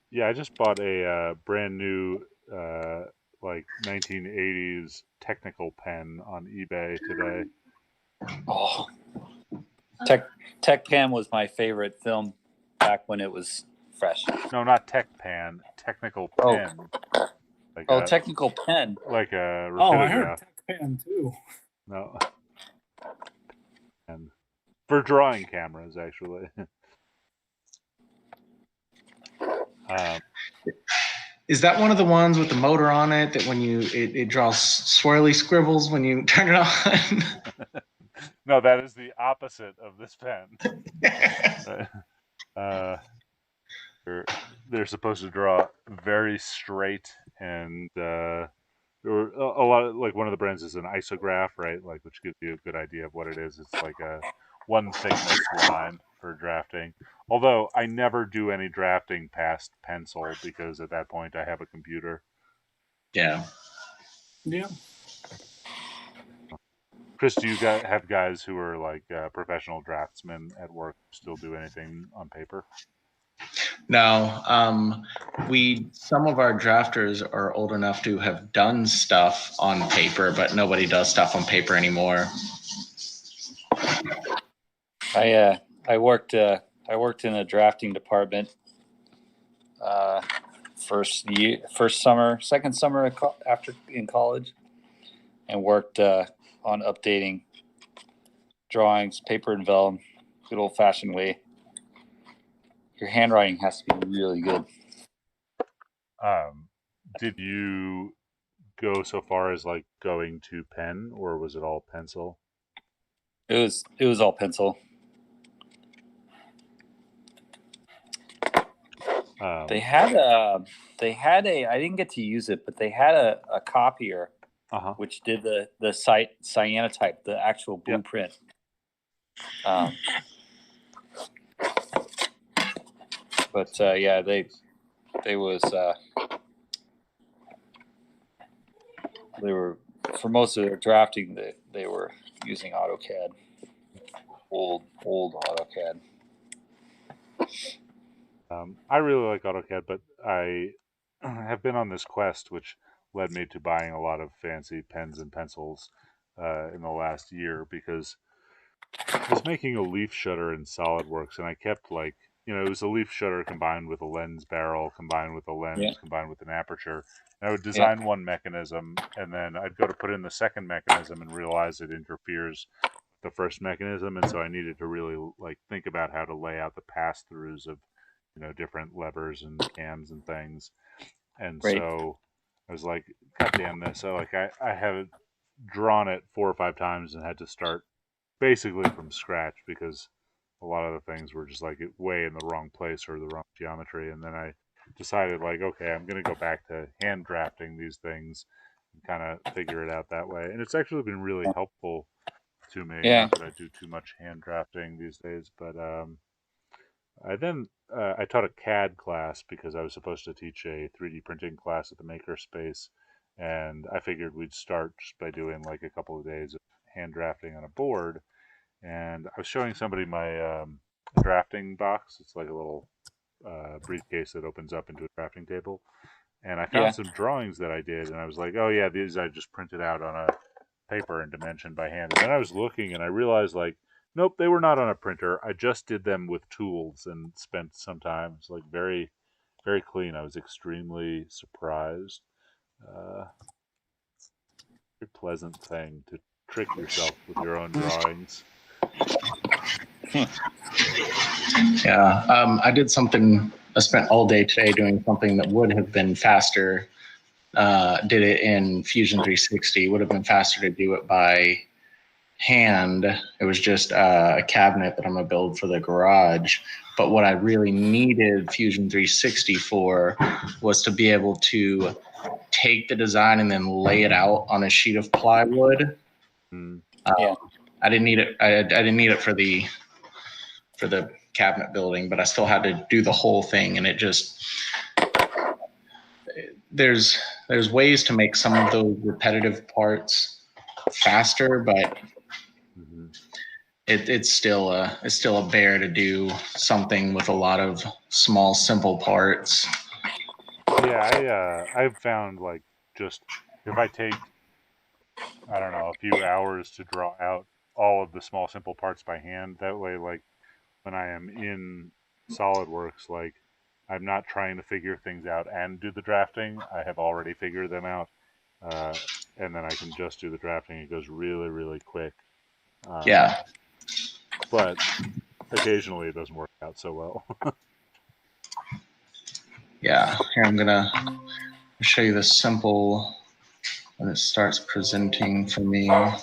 Yeah, I just bought a brand new like 1980s technical pen on eBay today. Oh, Tech Pan was my favorite film back when it was fresh. No, not Tech Pan, technical pen. Like technical pen. Like a Oh, I heard Tech Pan too. No. And for drawing cameras, actually. Is that one of the ones with the motor on it that when it draws swirly scribbles when you turn it on? No, that is the opposite of this pen. They're supposed to draw very straight, and or a lot of, like, one of the brands is an isograph, right? Like, which gives you a good idea of what it is. It's like a one thickness line for drafting. Although I never do any drafting past pencil because at that point I have a computer. Yeah. Yeah. Chris, do you have guys who are like professional draftsmen at work who still do anything on paper? No, some of our drafters are old enough to have done stuff on paper, but nobody does stuff on paper anymore. I worked in a drafting department second summer after in college, and worked on updating drawings, paper and vellum, good old fashioned way. Your handwriting has to be really good. Did you go so far as like going to pen, or was it all pencil? It was all pencil. They had a I didn't get to use it, but they had a copier which did the cyanotype, the actual blueprint. But yeah, they were, for most of their drafting, they were using AutoCAD, old AutoCAD. I really like AutoCAD, but I have been on this quest, which led me to buying a lot of fancy pens and pencils in the last year, because I was making a leaf shutter in SolidWorks, and I kept, like, it was a leaf shutter combined with a lens barrel, combined with a lens, combined with an aperture. And I would design one mechanism, and then I'd go to put in the second mechanism and realize it interferes with the first mechanism, and so I needed to really like think about how to lay out the pass-throughs of different levers and cams and things. And so I was like, God damn this. So like I have drawn it 4 or 5 times and had to start basically from scratch because a lot of the things were just like way in the wrong place or the wrong geometry. And then I decided, like, okay, I'm going to go back to hand drafting these things and kind of figure it out that way. And it's actually been really helpful to me. Not that I do too much hand drafting these days, but I taught a CAD class because I was supposed to teach a 3D printing class at the Makerspace, and I figured we'd start just by doing like a couple of days of hand drafting on a board. And I was showing somebody my drafting box. It's like a little briefcase that opens up into a drafting table. And I found some drawings that I did, and I was like, oh yeah, these I just printed out on a paper and dimensioned by hand. And then I was looking, and I realized, like, nope, they were not on a printer. I just did them with tools and spent some time. It's like very, very clean. I was extremely surprised. Very pleasant thing to trick yourself with your own drawings. Yeah, I did something. I spent all day today doing something that would have been faster. Did it in Fusion 360. It would have been faster to do it by hand. It was just a cabinet that I'm gonna build for the garage. But what I really needed Fusion 360 for was to be able to take the design and then lay it out on a sheet of plywood. I didn't need it. I didn't need it for the cabinet building, but I still had to do the whole thing, and it just there's ways to make some of those repetitive parts faster, but it's still a bear to do something with a lot of small, simple parts. Yeah, I've found, like, just if I take, I don't know, a few hours to draw out all of the small, simple parts by hand, that way, like, when I am in SolidWorks, like, I'm not trying to figure things out and do the drafting. I have already figured them out, and then I can just do the drafting. It goes really, really quick. But occasionally it doesn't work out so well. Yeah, here I'm gonna show you the simple when it starts presenting for me. Okay.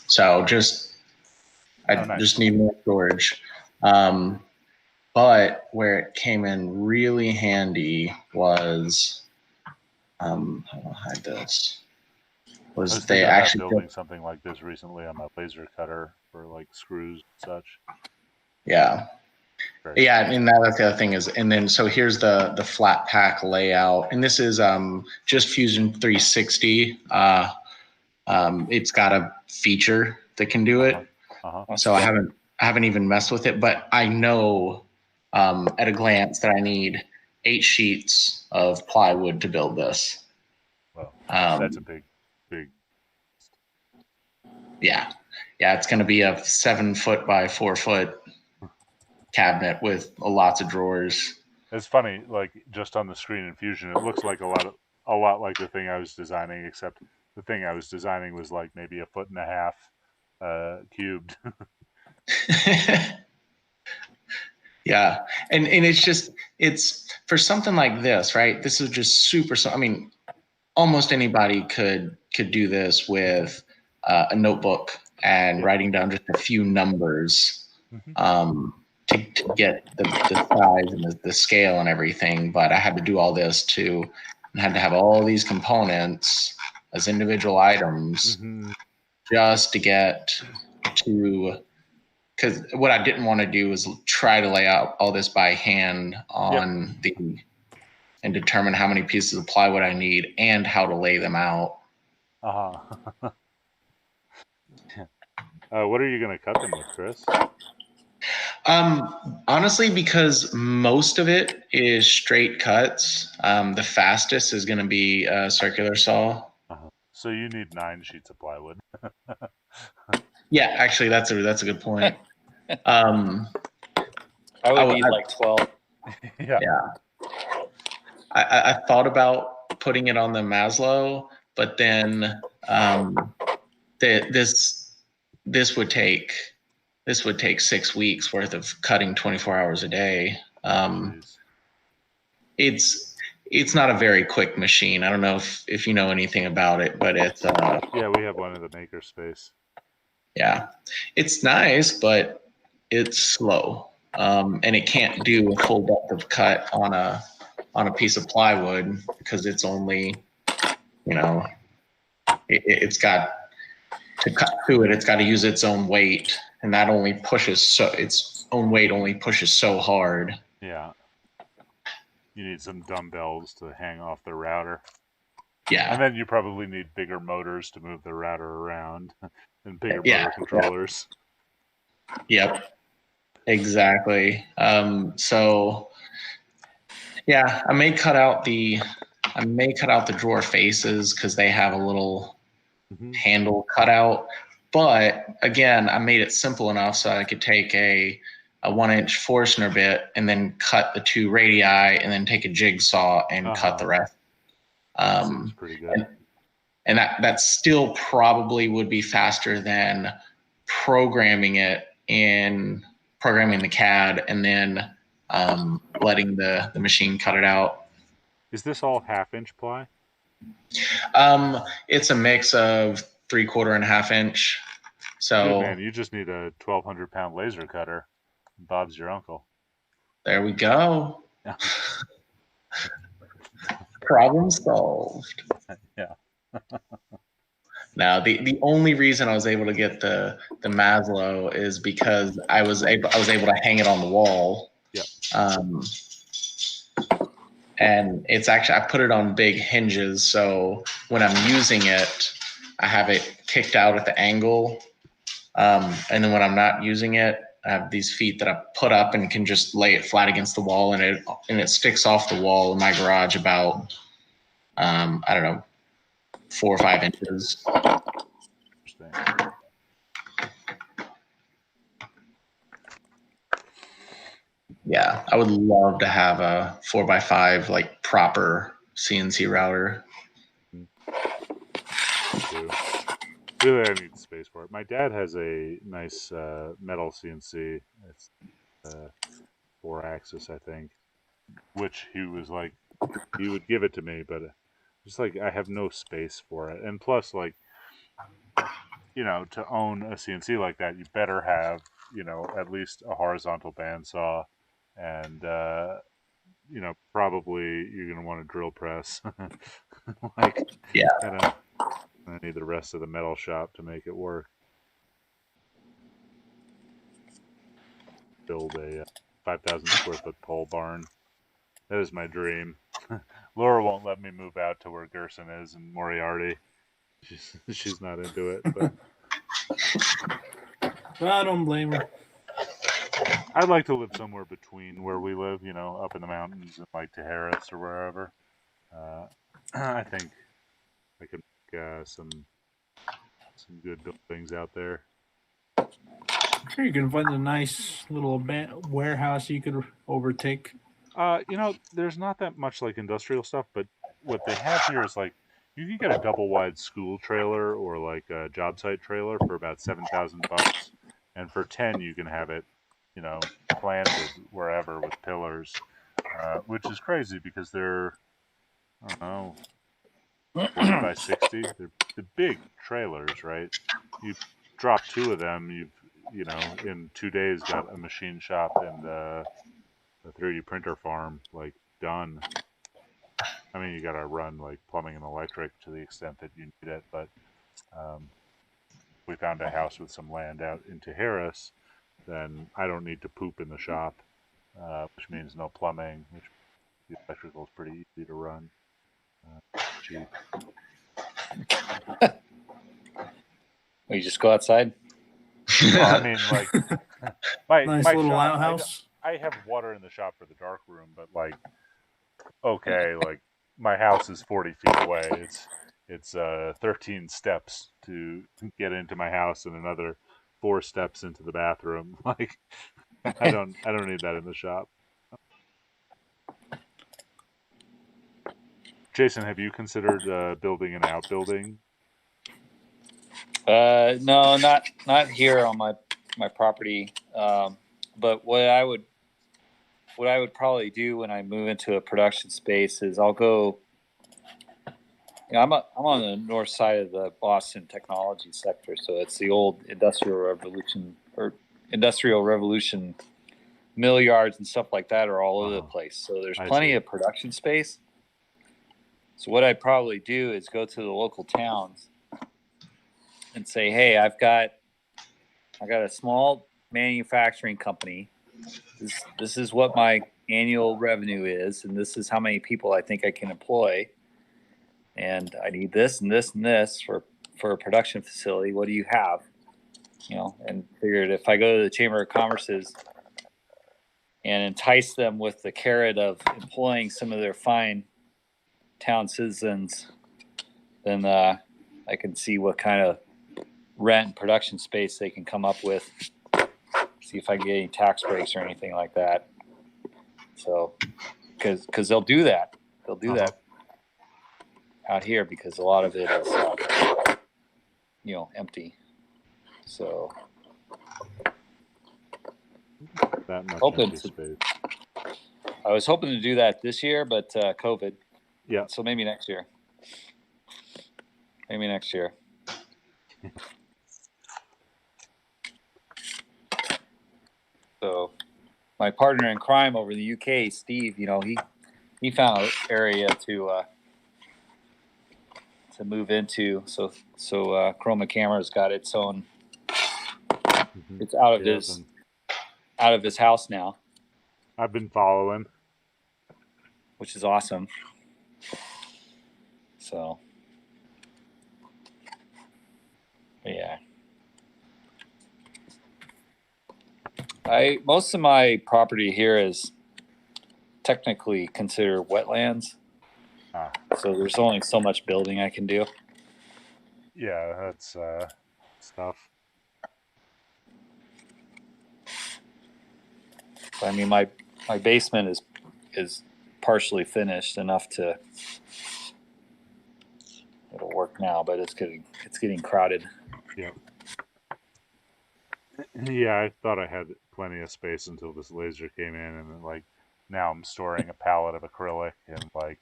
So I nice. just need more storage. But where it came in really handy was, how do I hide this? I was Was they thinking about actually building something like this recently on my laser cutter for like screws and such. Yeah. Very Yeah, nice. and that's the other thing is, and then so here's the flat pack layout, and this is just Fusion 360. It's got a feature that can do it. So I haven't even messed with it, but I know at a glance that I need 8 sheets of plywood to build this. Well, that's a big. Yeah, it's going to be a 7 foot by 4 foot cabinet with lots of drawers. It's funny, like just on the screen in Fusion, it looks like a lot like the thing I was designing, except the thing I was designing was like maybe 1.5 feet cubed. Yeah, and it's for something like this, right? This is just super. I mean, almost anybody could do this with a notebook and writing down just a few numbers to get the size and the scale and everything. But I had to do all this too, and had to have all these components as individual items just to get to. Because what I didn't want to do was try to lay out all this by hand on and determine how many pieces of plywood I need and how to lay them out. What are you going to cut them with, Chris? Honestly, because most of it is straight cuts, the fastest is going to be a circular saw. So you need 9 sheets of plywood. Yeah, actually, that's a good point. I would need like 12. Yeah. I thought about putting it on the Maslow, but then this would take 6 weeks worth of cutting 24 hours a day. It's not a very quick machine. I don't know if you know anything about it, but it's yeah, we have one in the makerspace. Yeah, it's nice, but it's slow, and it can't do a full depth of cut on a piece of plywood because it's only, it's got to cut through it. It's got to use its own weight, and that only pushes its own weight only pushes so hard. Yeah. You need some dumbbells to hang off the router. Yeah. And then you probably need bigger motors to move the router around and bigger motor controllers. Yep. Exactly. So yeah, I may cut out the drawer faces because they have a little handle cut out. But again, I made it simple enough so I could take a 1-inch Forstner bit and then cut the 2 radii and then take a jigsaw and cut the rest. Seems pretty good. And that still probably would be faster than programming the CAD and then letting the machine cut it out. Is this all 1/2-inch ply? It's a mix of 3/4 and 1/2-inch. So good, man, you just need a 1,200-pound laser cutter. Bob's your uncle. There we go. Problem solved. Yeah. Now, the only reason I was able to get the Maslow is because I was able to hang it on the wall. Yeah. And it's actually, I put it on big hinges, so when I'm using it, I have it kicked out at the angle. And then when I'm not using it, I have these feet that I put up and can just lay it flat against the wall, and it sticks off the wall in my garage about I don't know, 4 or 5 inches. Interesting. Yeah, I would love to have a 4x5 like proper CNC router. Really, I need space for it. My dad has a nice metal CNC. It's 4-axis, I think, which he was like, he would give it to me, but just like I have no space for it. And plus, like, to own a CNC like that, you better have, at least a horizontal bandsaw, and probably you're gonna want a drill press. Like, Yeah. I need the rest of the metal shop to make it work. Build a 5,000 square foot pole barn. That is my dream. Laura won't let me move out to where Gerson is in Moriarty. She's not into it, but I don't blame her. I'd like to live somewhere between where we live, up in the mountains, like to Harris or wherever. I think I could make some good buildings out there. Sure, you can find a nice little warehouse you could overtake. There's not that much like industrial stuff, but what they have here is like you can get a double wide school trailer or like a job site trailer for about $7,000, and for 10 you can have it, planted wherever with pillars, which is crazy because they're, I don't know, 40 by 60. They're the big trailers, right? You drop 2 of them, you've in 2 days got a machine shop and a 3D printer farm like done. I mean, you got to run like plumbing and electric to the extent that you need it, but we found a house with some land out into Harris, then I don't need to poop in the shop, which means no plumbing, which the electrical is pretty easy to run. Cheap. You just go outside. Well, I mean, like my Nice my little shop, outhouse. I have water in the shop for the dark room, but like, okay, like my house is 40 feet away. It's 13 steps to get into my house and another 4 steps into the bathroom. Like, I don't need that in the shop. Jason, have you considered building an outbuilding? No, not here on my property. But what I would probably do when I move into a production space is I'll go. I'm on the north side of the Boston technology sector, so it's the old industrial revolution mill yards and stuff like that are all over the place. So there's plenty of production space. So what I'd probably do is go to the local towns and say, hey, I got a small manufacturing company. This is what my annual revenue is, and this is how many people I think I can employ. And I need this and this and this for a production facility. What do you have? And figured if I go to the Chamber of Commerce's and entice them with the carrot of employing some of their fine town citizens, then I can see what kind of rent and production space they can come up with. See if I can get any tax breaks or anything like that. So, because they'll do that. They'll do that out here because a lot of it is, empty. So, That much hoping empty space. I was hoping to do that this year, but COVID. Yeah. So maybe next year. Maybe next year. So, my partner in crime over in the UK, Steve, he found an area to move into. So Chroma Camera's got its own. It's out of his house now. I've been following, which is awesome. So, yeah. Most of my property here is technically considered wetlands. So there's only so much building I can do. Yeah, that's stuff. I mean, my basement is partially finished enough to it'll work now, but it's getting crowded. Yeah. Yeah, I thought I had plenty of space until this laser came in, and then, like, now I'm storing a pallet of acrylic and like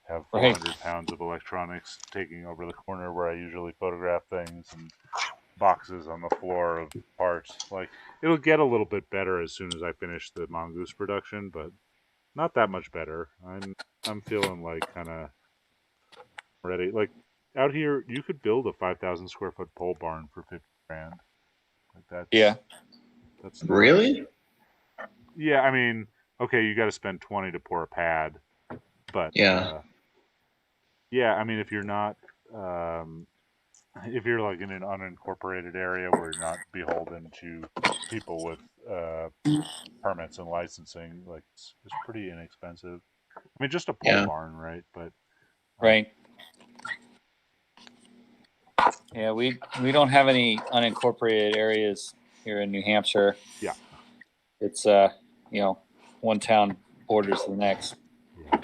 have Right. 400 pounds of electronics taking over the corner where I usually photograph things, and boxes on the floor of parts. Like, it'll get a little bit better as soon as I finish the mongoose production, but not that much better. I'm feeling like kind of ready. Like, out here, you could build a 5,000 square foot pole barn for 50 grand. Like, Yeah. that's not, Really? yeah. I mean, okay, you got to spend 20 to pour a pad, but Yeah. yeah. I mean, if you're not, if you're like in an unincorporated area where you're not beholden to people with permits and licensing, like it's pretty inexpensive. I mean, just a pole Yeah. barn, right? But Right. Yeah, we don't have any unincorporated areas here in New Hampshire. Yeah. It's one town borders the next. yeah.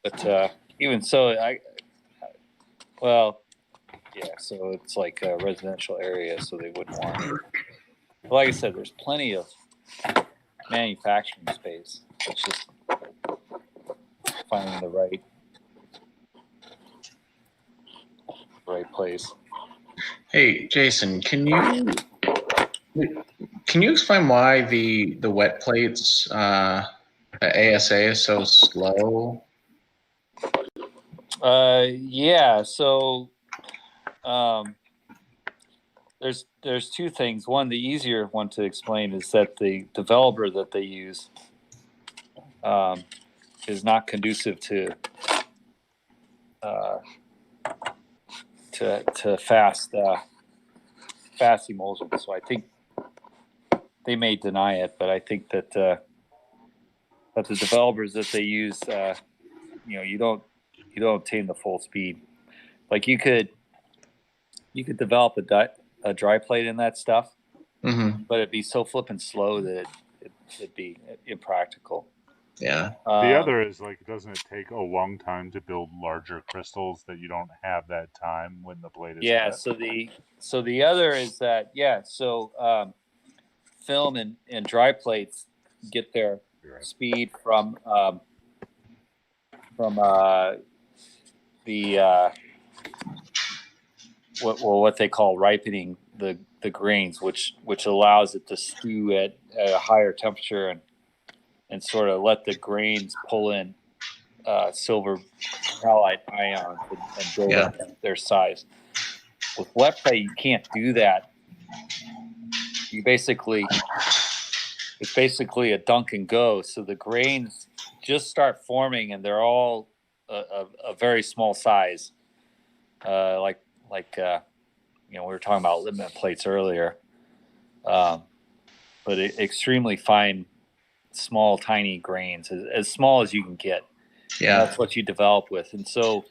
But even so, well, yeah, so it's like a residential area, so they wouldn't want it. But like I said, there's plenty of manufacturing space. It's just finding the right place. Hey, Jason, can you explain why the wet plates the ASA is so slow? Yeah. So there's two things. One, the easier one to explain is that the developer that they use is not conducive to fast emulsion. So I think they may deny it, but I think that the developers that they use, you don't obtain the full speed. Like you could develop a dry plate in that stuff, Mm-hmm. but it'd be so flippin' slow that it'd be impractical. Yeah. The other is, like, doesn't it take a long time to build larger crystals that you don't have that time when the plate is yeah. wet? So the other is that film and dry plates get their speed from the what they call ripening the grains, which allows it to stew at a higher temperature and sort of let the grains pull in silver halide ions and build up their size. With wet plate, you can't do that. It's basically a dunk and go. So the grains just start forming, and they're all a very small size, we were talking about limit plates earlier, but extremely fine, small, tiny grains, as small as you can get. Yeah. That's what you develop with. And so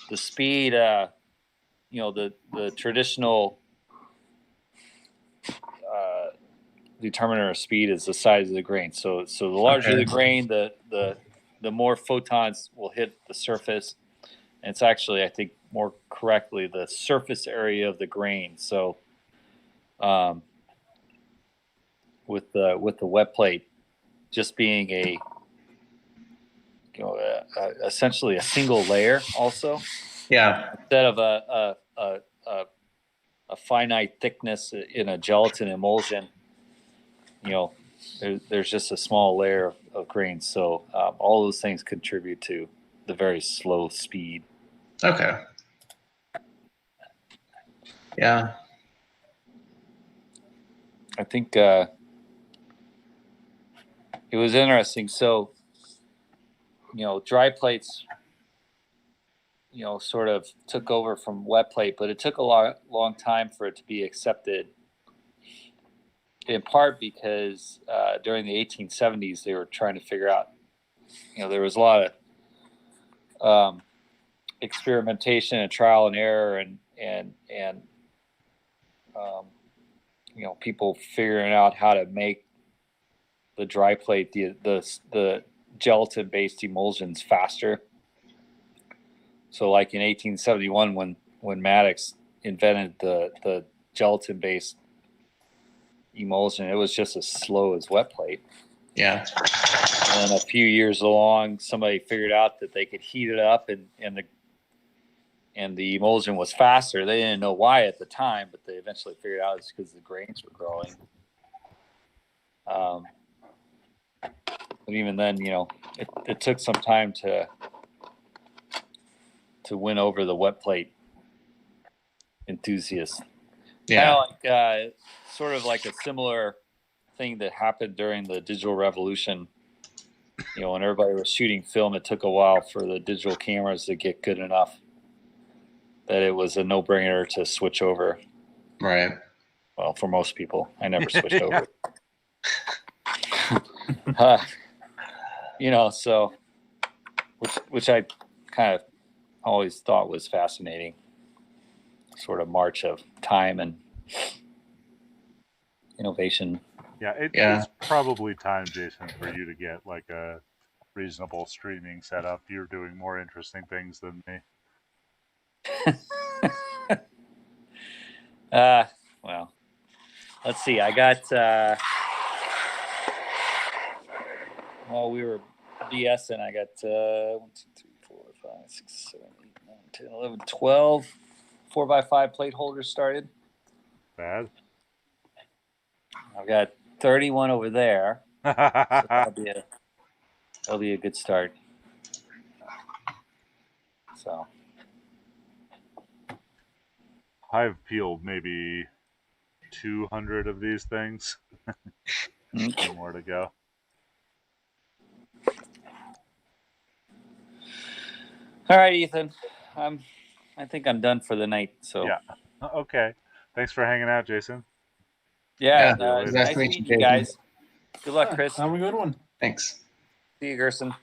the speed, the traditional determiner of speed is the size of the grain. So the larger the grain, the more photons will hit the surface. And it's actually, I think, more correctly, the surface area of the grain. So with the wet plate just being essentially a single layer, also, instead of a finite thickness in a gelatin emulsion, there's just a small layer of grains. So all those things contribute to the very slow speed. Okay. Yeah. I think it was interesting. So, dry plates, sort of took over from wet plate, but it took a long time for it to be accepted. In part because during the 1870s, they were trying to figure out, there was a lot of experimentation and trial and error and people figuring out how to make the dry plate, the gelatin based emulsions faster. So like in 1871, when Maddox invented the gelatin based emulsion. It was just as slow as wet plate. Yeah. And then a few years along, somebody figured out that they could heat it up, and the emulsion was faster. They didn't know why at the time, but they eventually figured out it's because the grains were growing. But even then, it took some time to win over the wet plate enthusiasts. Yeah. Kind of like sort of like a similar thing that happened during the digital revolution. When everybody was shooting film, it took a while for the digital cameras to get good enough that it was a no-brainer to switch over. Right. Well, for most people, I never switched Yeah. over. So which I kind of always thought was fascinating. Sort of march of time and innovation. Yeah, Yeah. it's probably time, Jason, for you to get like a reasonable streaming setup. You're doing more interesting things than me. Well, let's see. I got we were BSing. I got 1, 2, 3, 4, 5, 6, 7, 8, 9, 10, 11, 12 4x5 plate holders started. Bad. I've got 31 over there. So that'll be a good start. So I've peeled maybe 200 of these things. Still more to go. All right, Ethan. I think I'm done for the night. So Yeah. Okay. Thanks for hanging out, Jason. yeah, Yeah, nice meeting you guys. Good luck, Chris. Have a good one. Thanks. See you, Gerson.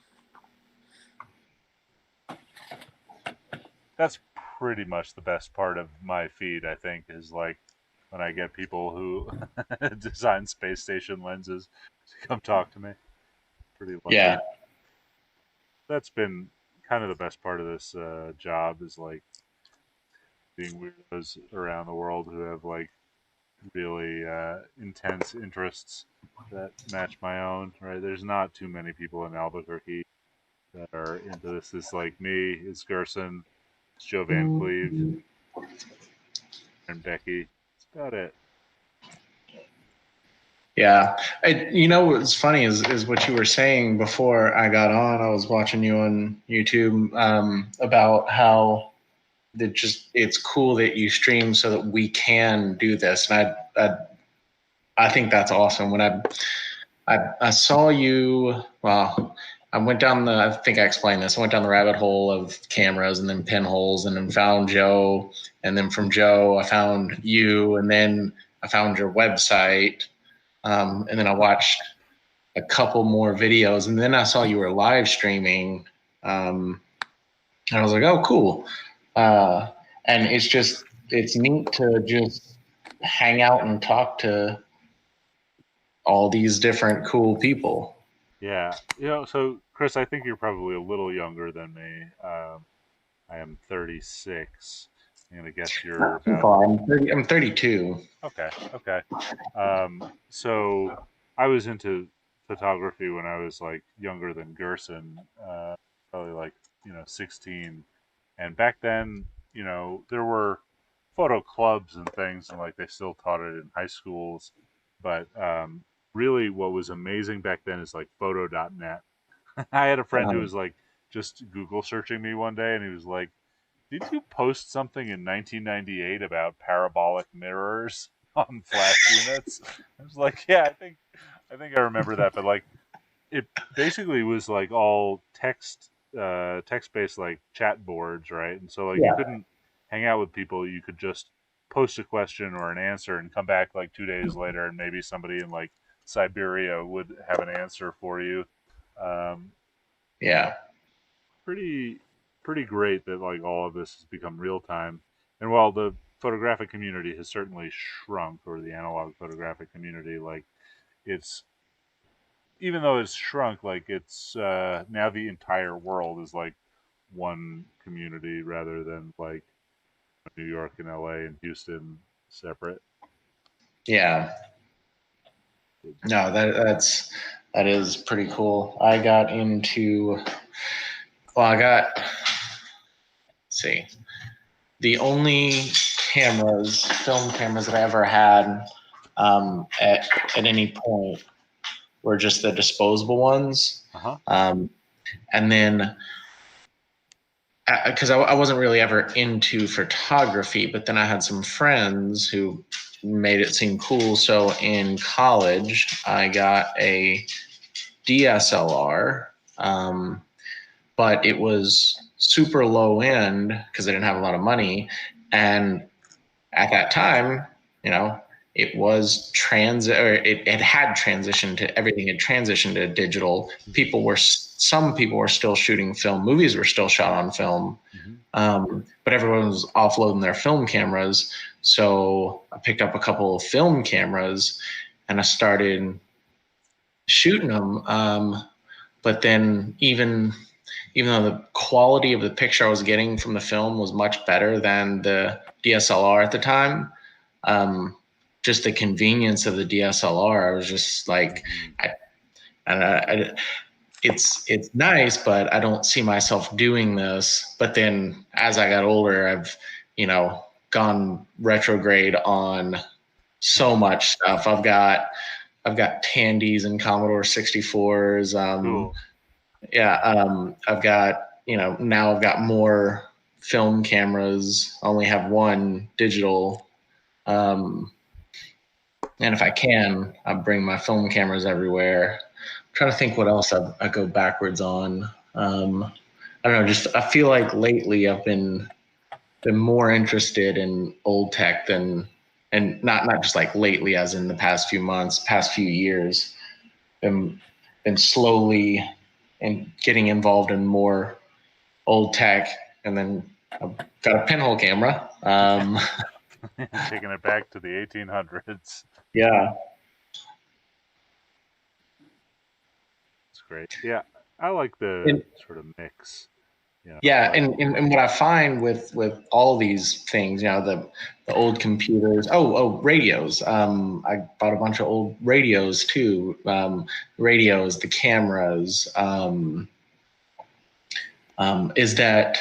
That's pretty much the best part of my feed, I think, is like when I get people who design space station lenses to come talk to me. Pretty lucky. Yeah. That's been kind of the best part of this job, is like being weirdos around the world who have like really intense interests that match my own. Right? There's not too many people in Albuquerque that are into this. It's like me, it's Gerson, it's Joe Van Cleve, and Becky. That's about it. Yeah. What's funny is what you were saying before I got on. I was watching you on YouTube about how it's cool that you stream so that we can do this. And I think that's awesome. When I saw you, well, I think I explained this. I went down the rabbit hole of cameras and then pinholes, and then found Joe. And then from Joe, I found you, and then I found your website. And then I watched a couple more videos, and then I saw you were live streaming. And I was like, oh, cool. And it's neat to just hang out and talk to all these different cool people. Yeah. So Chris, I think you're probably a little younger than me. I am 36. I'm gonna guess you're about. I'm 32. Okay. So I was into photography when I was like younger than Gerson, probably like 16. And back then, there were photo clubs and things, and like they still taught it in high schools. But really, what was amazing back then is like photo.net. I had a friend who was like just Google searching me one day, and he was like, "Did you post something in 1998 about parabolic mirrors on flash units?" I was like, "Yeah, I think I remember that." But like, it basically was like all text based like chat boards, right? And so like you couldn't hang out with people. You could just post a question or an answer and come back like 2 days later, and maybe somebody in like Siberia would have an answer for you. Um, Yeah. pretty great that like all of this has become real time. And while the photographic community has certainly shrunk, or the analog photographic community, like it's, even though it's shrunk, like it's now the entire world is like one community rather than like New York and LA and Houston separate. Yeah. No, that is pretty cool. I got into let's see. The only film cameras that I ever had at any point were just the disposable ones. Uh-huh. And then, because I wasn't really ever into photography, but then I had some friends who made it seem cool. So in college, I got a DSLR, but it was super low end because I didn't have a lot of money. And at that time, it was it had transitioned to everything had transitioned to digital. Some people were still shooting film. Movies were still shot on film. But everyone was offloading their film cameras. So I picked up a couple of film cameras and I started shooting them. But then even though the quality of the picture I was getting from the film was much better than the DSLR at the time, just the convenience of the DSLR, I was just like, it's nice, but I don't see myself doing this. But then as I got older, I've, gone retrograde on so much stuff. I've got Tandys and Commodore 64s. Cool. Yeah. I've got, now I've got more film cameras. I only have one digital. And if I can, I bring my film cameras everywhere. I'm trying to think what else I go backwards on. I don't know. I feel like lately I've been more interested in old tech and not just like lately, as in the past few months, past few years, been slowly and getting involved in more old tech. And then I've got a pinhole camera. Taking it back to the 1800s. Yeah. It's great. Yeah, I like the sort of mix. Yeah, and what I find with all these things, the old computers, radios. I bought a bunch of old radios too. Radios, the cameras. Is that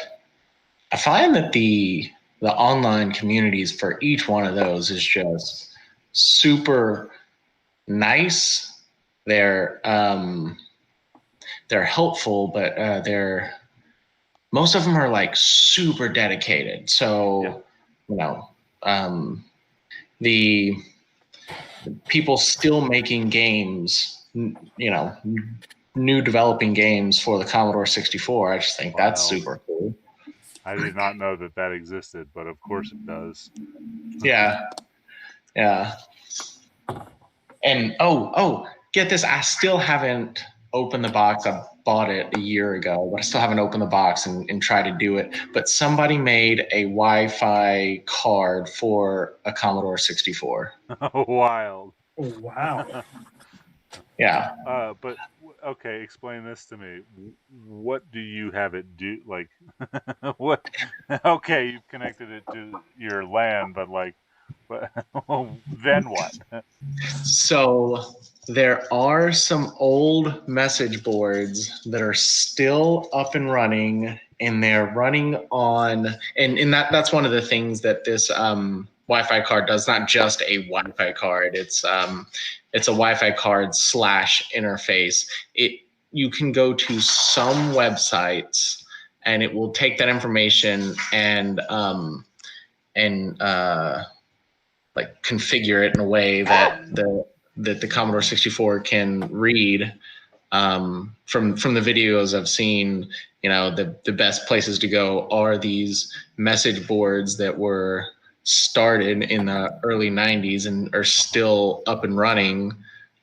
I find that the online communities for each one of those is just super nice. They're helpful, but most of them are like super dedicated. So, the people still making games, new developing games for the Commodore 64. I just think that's super cool. I did not know that existed, but of course it does. Yeah. Yeah. And get this. I still haven't opened the box. I bought it a year ago, but I still haven't opened the box and tried to do it. But somebody made a Wi-Fi card for a Commodore 64. Wild. Oh, wow. Yeah. But okay, explain this to me. What do you have it do? Like, what? Okay, you've connected it to your LAN, but like, then what? So there are some old message boards that are still up and running, and they're running on, and that's one of the things that this Wi-Fi card does. Not just a Wi-Fi card; it's a Wi-Fi card / interface. You can go to some websites, and it will take that information and like configure it in a way that the Commodore 64 can read. From the videos I've seen, the best places to go are these message boards that were started in the early 90s and are still up and running.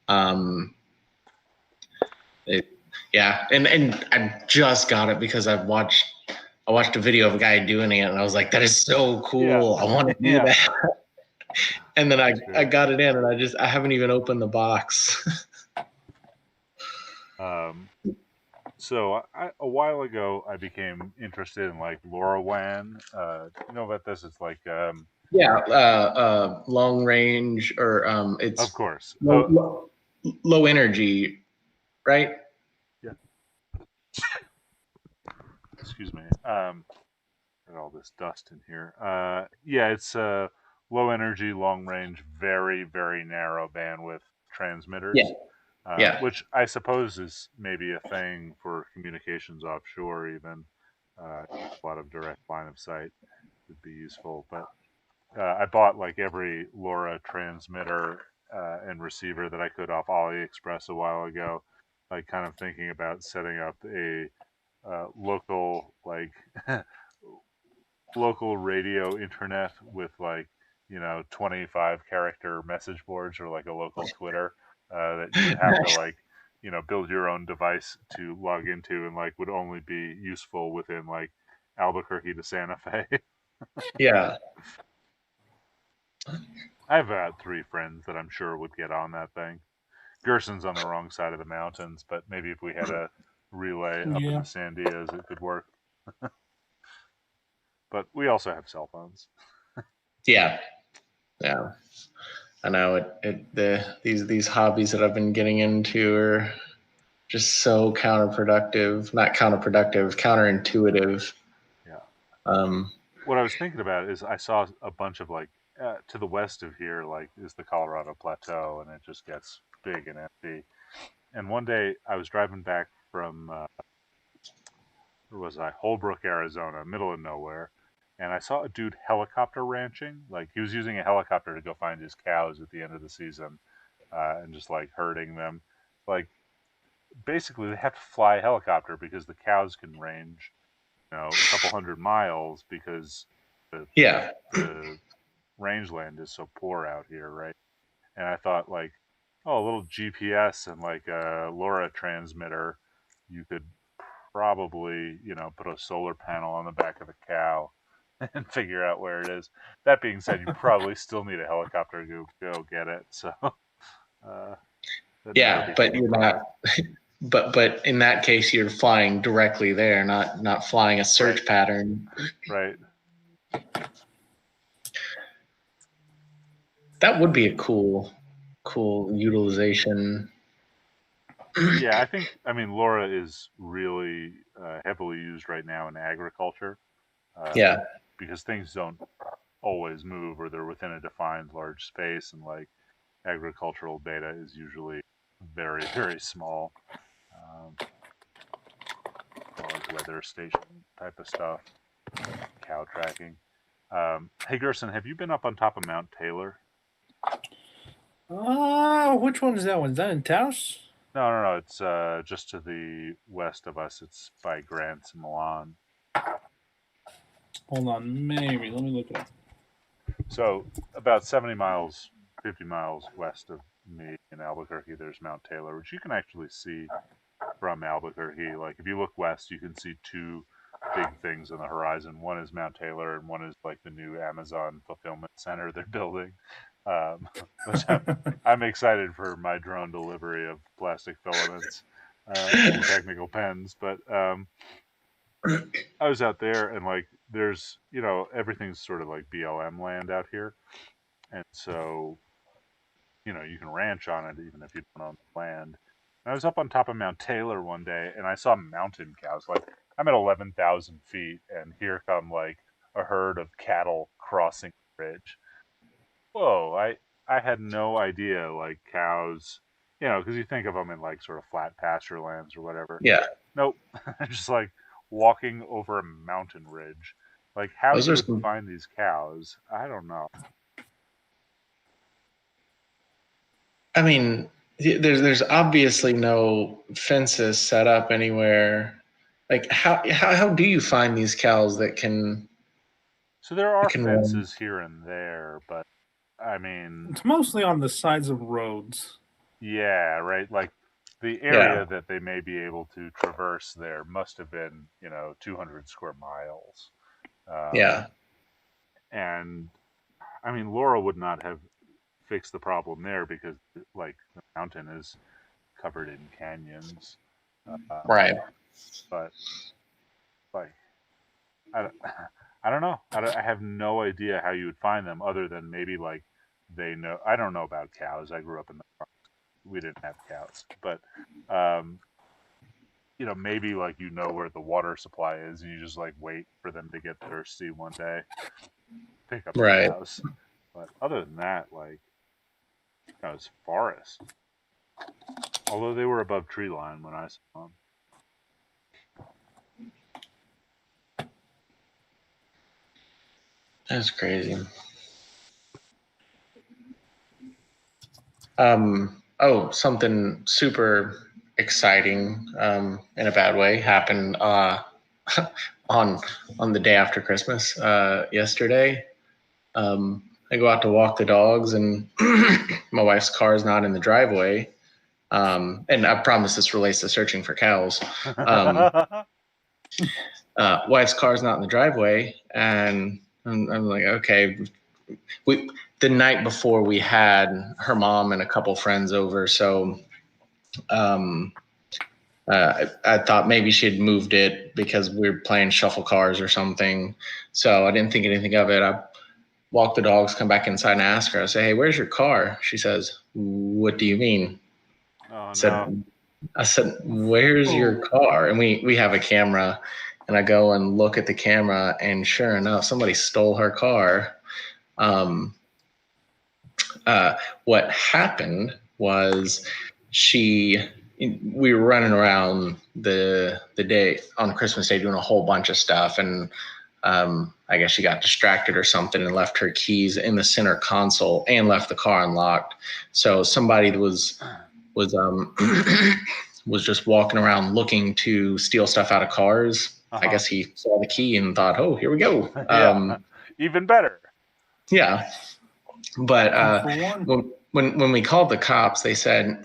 And I just got it because I watched a video of a guy doing it, and I was like, that is so cool. I want to do that. And then I got it in, and I haven't even opened the box. So a while ago, I became interested in like LoRaWAN. You know about this? It's like long range, or it's of course low energy, right? Excuse me. Got all this dust in here. Yeah, it's low energy, long range, very, very narrow bandwidth transmitters. Yeah. Yeah. Which I suppose is maybe a thing for communications offshore, even. A lot of direct line of sight would be useful. But I bought like every LoRa transmitter and receiver that I could off AliExpress a while ago, like kind of thinking about setting up a local like local radio internet with like 25 character message boards or like a local Twitter that you would have to like build your own device to log into and like would only be useful within like Albuquerque to Santa Fe. Yeah. I have about 3 friends that I'm sure would get on that thing. Gerson's on the wrong side of the mountains, but maybe if we had a relay up in Yeah. the Sandias, it could work. But we also have cell phones. Yeah. Yeah. I know these hobbies that I've been getting into are just so counterproductive. Not counterproductive, counterintuitive. Yeah. Um, What I was thinking about is I saw a bunch of like to the west of here, like is the Colorado Plateau, and it just gets big and empty. And one day I was driving back from where was I? Holbrook, Arizona, middle of nowhere, and I saw a dude helicopter ranching. Like he was using a helicopter to go find his cows at the end of the season, and just like herding them. Like basically, they have to fly a helicopter because the cows can range, a couple hundred miles because the yeah. the rangeland is so poor out here, right? And I thought like, oh, a little GPS and like a LoRa transmitter, you could probably, put a solar panel on the back of a cow and figure out where it is. That being said, you probably still need a helicopter to go get it. So that never Yeah, but became a you're problem. not. But in that case, you're flying directly there, not flying a search Right. pattern. Right. That would be a cool utilization. Yeah, I mean, LoRa is really heavily used right now in agriculture Yeah. because things don't always move or they're within a defined large space, and like agricultural data is usually very, very small. Like weather station type of stuff, cow tracking. Hey Gerson, have you been up on top of Mount Taylor? Which one is that one? Is that in Taos? No. It's just to the west of us. It's by Grants and Milan. Hold on, maybe. Let me look it up. So about 70 miles, 50 miles west of me in Albuquerque, there's Mount Taylor, which you can actually see from Albuquerque. Like if you look west, you can see two big things on the horizon. One is Mount Taylor, and one is like the new Amazon fulfillment center they're building. Which I'm excited for my drone delivery of plastic filaments and technical pens. But I was out there, and like there's everything's sort of like BLM land out here, and so you can ranch on it even if you don't own the land. And I was up on top of Mount Taylor one day, and I saw mountain cows. Like I'm at 11,000 feet, and here come like a herd of cattle crossing the ridge. Whoa! I had no idea like cows, because you think of them in like sort of flat pasture lands or whatever. Yeah. Nope, just like walking over a mountain ridge. Like how Those you are would some. find these cows, I don't know. I mean, there's obviously no fences set up anywhere. Like how do you find these cows that can So there are run? fences here and there, but I mean, It's mostly on the sides of roads. yeah, right. Like the Yeah. area that they may be able to traverse there must have been, 200 square miles. Yeah. And I mean, Laura would not have fixed the problem there because, like, the mountain is covered in canyons. Right. But like, I, I don't know. I have no idea how you would find them other than maybe like they know. I don't know about cows. I grew up in the farm. we didn't have cows, but maybe like where the water supply is, and you just like wait for them to get thirsty one day, pick up the Right. cows. But other than that, like it's forest. Although they were above tree line when I saw them. That's crazy. Something super exciting, in a bad way, happened on the day after Christmas, yesterday. I go out to walk the dogs, and my wife's car is not in the driveway. And I promise this relates to searching for cows. Wife's car's not in the driveway, and I'm like, okay. The night before, we had her mom and a couple friends over, so I thought maybe she had moved it because we were playing shuffle cars or something. So I didn't think anything of it. I walk the dogs, come back inside, and ask her. I say, "Hey, where's your car?" She says, "What do you mean?" Oh, no. I said, "Where's your car?" And we have a camera, and I go and look at the camera, and sure enough, somebody stole her car. What happened was we were running around the day on Christmas Day doing a whole bunch of stuff, and I guess she got distracted or something and left her keys in the center console and left the car unlocked. So somebody was was just walking around looking to steal stuff out of cars. I guess he saw the key and thought, "Oh, here we go." Yeah, even better. Yeah, but when we called the cops, they said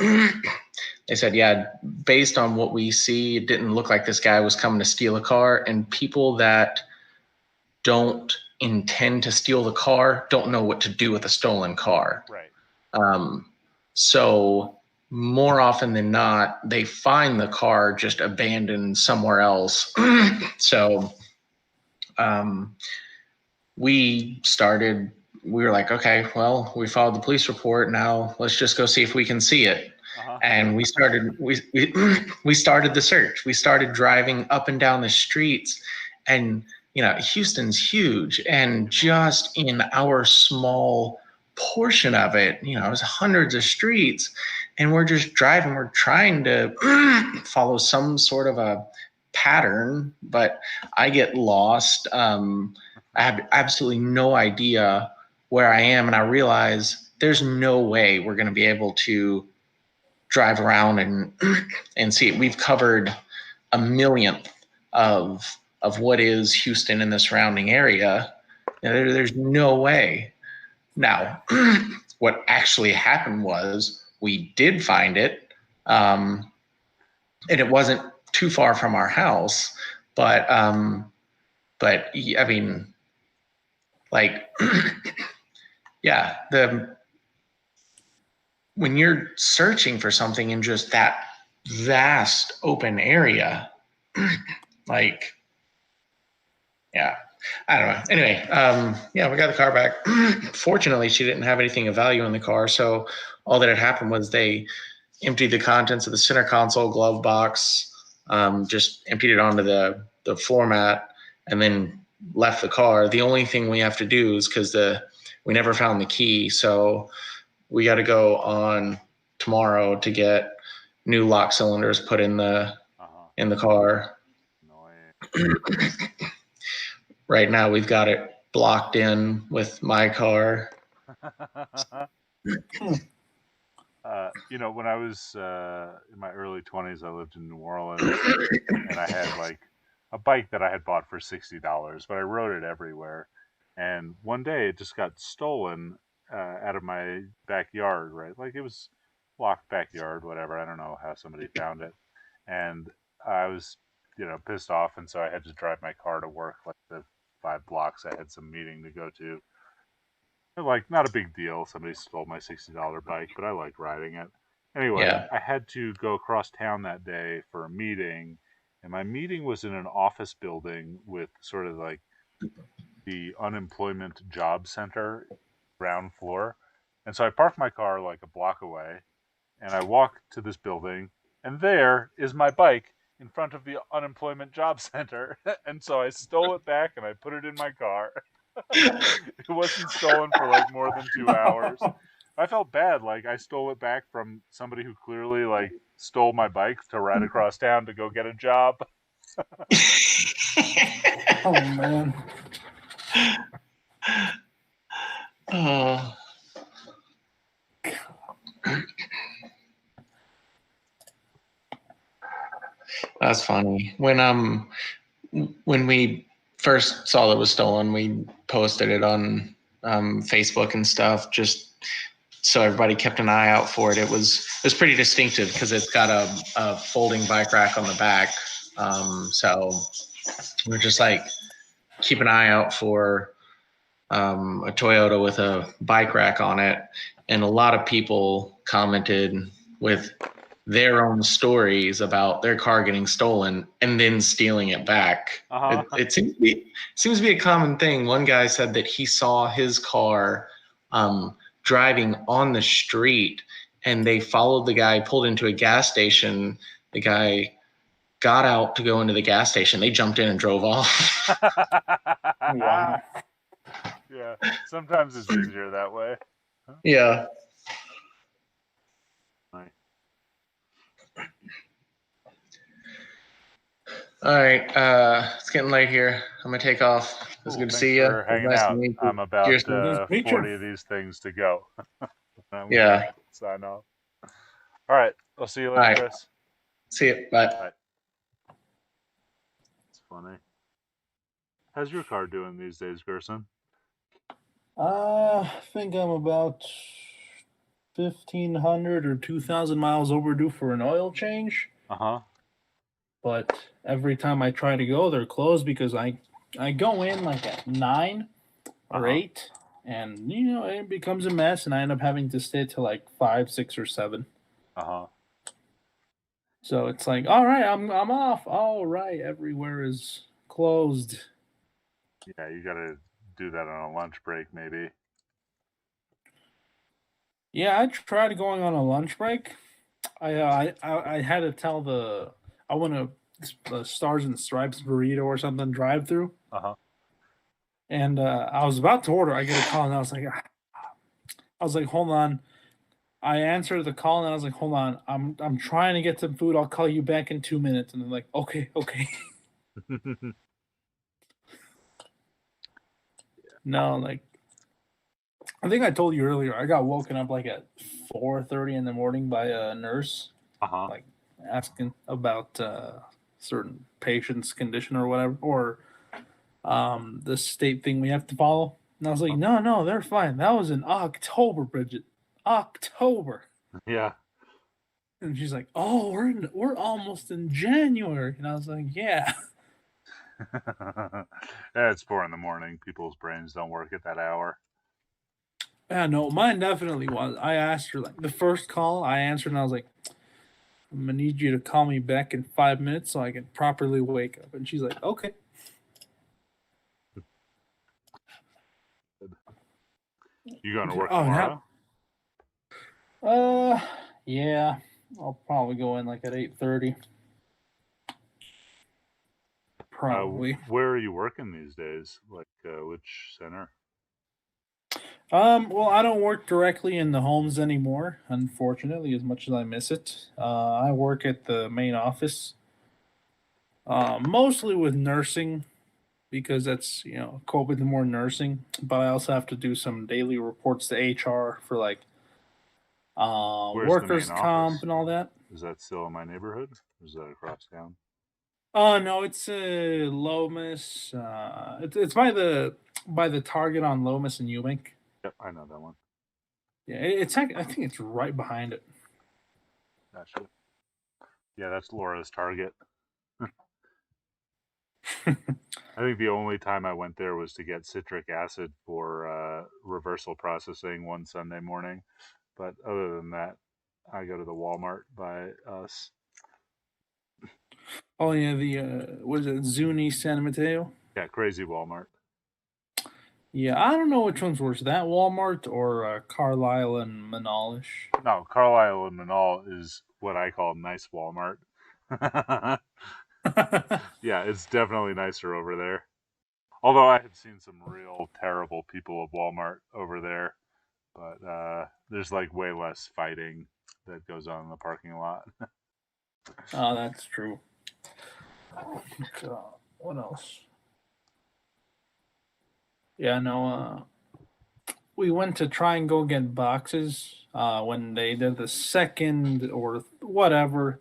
yeah, based on what we see, it didn't look like this guy was coming to steal a car, and people that don't intend to steal the car don't know what to do with a stolen car. Right. So more often than not, they find the car just abandoned somewhere else. So we were like, okay, well, we filed the police report. Now let's just go see if we can see it. And we started the search. We started driving up and down the streets, and Houston's huge, and just in our small portion of it, it was hundreds of streets, and we're just driving. We're trying to follow some sort of a pattern, but I get lost. I have absolutely no idea where I am, and I realize there's no way we're going to be able to drive around and see it. We've covered a millionth of what is Houston and the surrounding area. There's no way. Now, what actually happened was we did find it, and it wasn't too far from our house, but I mean, like, yeah, when you're searching for something in just that vast open area, like, yeah, I don't know. Anyway, yeah, we got the car back. Fortunately, she didn't have anything of value in the car, so all that had happened was they emptied the contents of the center console, glove box, just emptied it onto the floor mat, and then left the car. The only thing we have to do is because we never found the key, so we got to go on tomorrow to get new lock cylinders put in the car. Right now, we've got it blocked in with my car. When I was in my early 20s, I lived in New Orleans, and I had like a bike that I had bought for $60, but I rode it everywhere. And one day it just got stolen out of my backyard, right? Like it was locked backyard, whatever. I don't know how somebody found it. And I was, pissed off. And so I had to drive my car to work like the 5 blocks. I had some meeting to go to. Like, not a big deal. Somebody stole my $60 bike, but I liked riding it. Anyway, Yeah. I had to go across town that day for a meeting. And my meeting was in an office building with sort of like the unemployment job center ground floor. And so I parked my car like a block away, and I walk to this building, and there is my bike in front of the unemployment job center. And so I stole it back and I put it in my car. It wasn't stolen for like more than 2 hours. I felt bad, like I stole it back from somebody who clearly like stole my bike to ride across town to go get a job. Oh man. Oh. That's funny. When we first saw that it was stolen, we posted it on Facebook and stuff, just so everybody kept an eye out for it. It was pretty distinctive because it's got a folding bike rack on the back. So we're just like, keep an eye out for a Toyota with a bike rack on it. And a lot of people commented with their own stories about their car getting stolen and then stealing it back. Uh-huh. It seems to be a common thing. One guy said that he saw his car driving on the street, and they followed the guy, pulled into a gas station. The guy got out to go into the gas station. They jumped in and drove off. Wow. Yeah, sometimes it's easier that way. Yeah. Right. All right. It's getting late here. I'm gonna take off. It was Cool, good to thanks see you. for hanging out. I'm about Cheers. 40 of these things to go. I'm Yeah. gonna sign off. All right. I'll see you later, All right. Chris. See you. Bye. Bye. It's funny. How's your car doing these days, Gerson? I think I'm about 1,500 or 2,000 miles overdue for an oil change. Uh-huh. But every time I try to go, they're closed because I go in like at 9 or 8, and it becomes a mess, and I end up having to stay till like 5, 6, or 7. Uh-huh. So it's like, all right, I'm off. All right, everywhere is closed. Yeah, you gotta do that on a lunch break, maybe. Yeah, I tried going on a lunch break. I had to tell I want a Stars and Stripes burrito or something drive through. Uh-huh. And I was about to order. I get a call, and I was like, hold on. I answered the call, and I was like, hold on. I'm trying to get some food. I'll call you back in 2 minutes. And they're like, okay. No, like, I think I told you earlier, I got woken up like at 4:30 in the morning by a nurse, Uh-huh. like asking about certain patient's condition or whatever, or the state thing we have to follow. And I was like, no, they're fine. That was in October, Bridget. October. Yeah. And she's like, oh, we're almost in January. And I was like, yeah. Yeah, it's 4 a.m. People's brains don't work at that hour. Yeah, no, mine definitely was. I asked her, like, the first call I answered, and I was like, I'm going to need you to call me back in 5 minutes so I can properly wake up. And she's like, okay. You going to work tomorrow? Yeah. I'll probably go in like at 8:30. Probably. Where are you working these days? Like, which center? Well, I don't work directly in the homes anymore, unfortunately, as much as I miss it. I work at the main office, mostly with nursing, because that's, cope with more nursing. But I also have to do some daily reports to HR for like workers' main comp office? and all that. Is that still in my neighborhood? Or is that across town? No, it's Lomas. It's by the Target on Lomas and Eubank. Yep, I know that one. Yeah, I think it's right behind it. Gotcha. Yeah, that's Laura's Target. I think the only time I went there was to get citric acid for reversal processing one Sunday morning. But other than that, I go to the Walmart by us. Oh yeah, the what is it, Zuni San Mateo? Yeah, crazy Walmart. Yeah, I don't know which one's worse, that Walmart or Carlisle and Manalish. No, Carlisle and Manal is what I call nice Walmart. Yeah, it's definitely nicer over there. Although I have seen some real terrible people of Walmart over there, but there's like way less fighting that goes on in the parking lot. Oh, that's true. What else? Yeah, no. We went to try and go get boxes when they did the second or whatever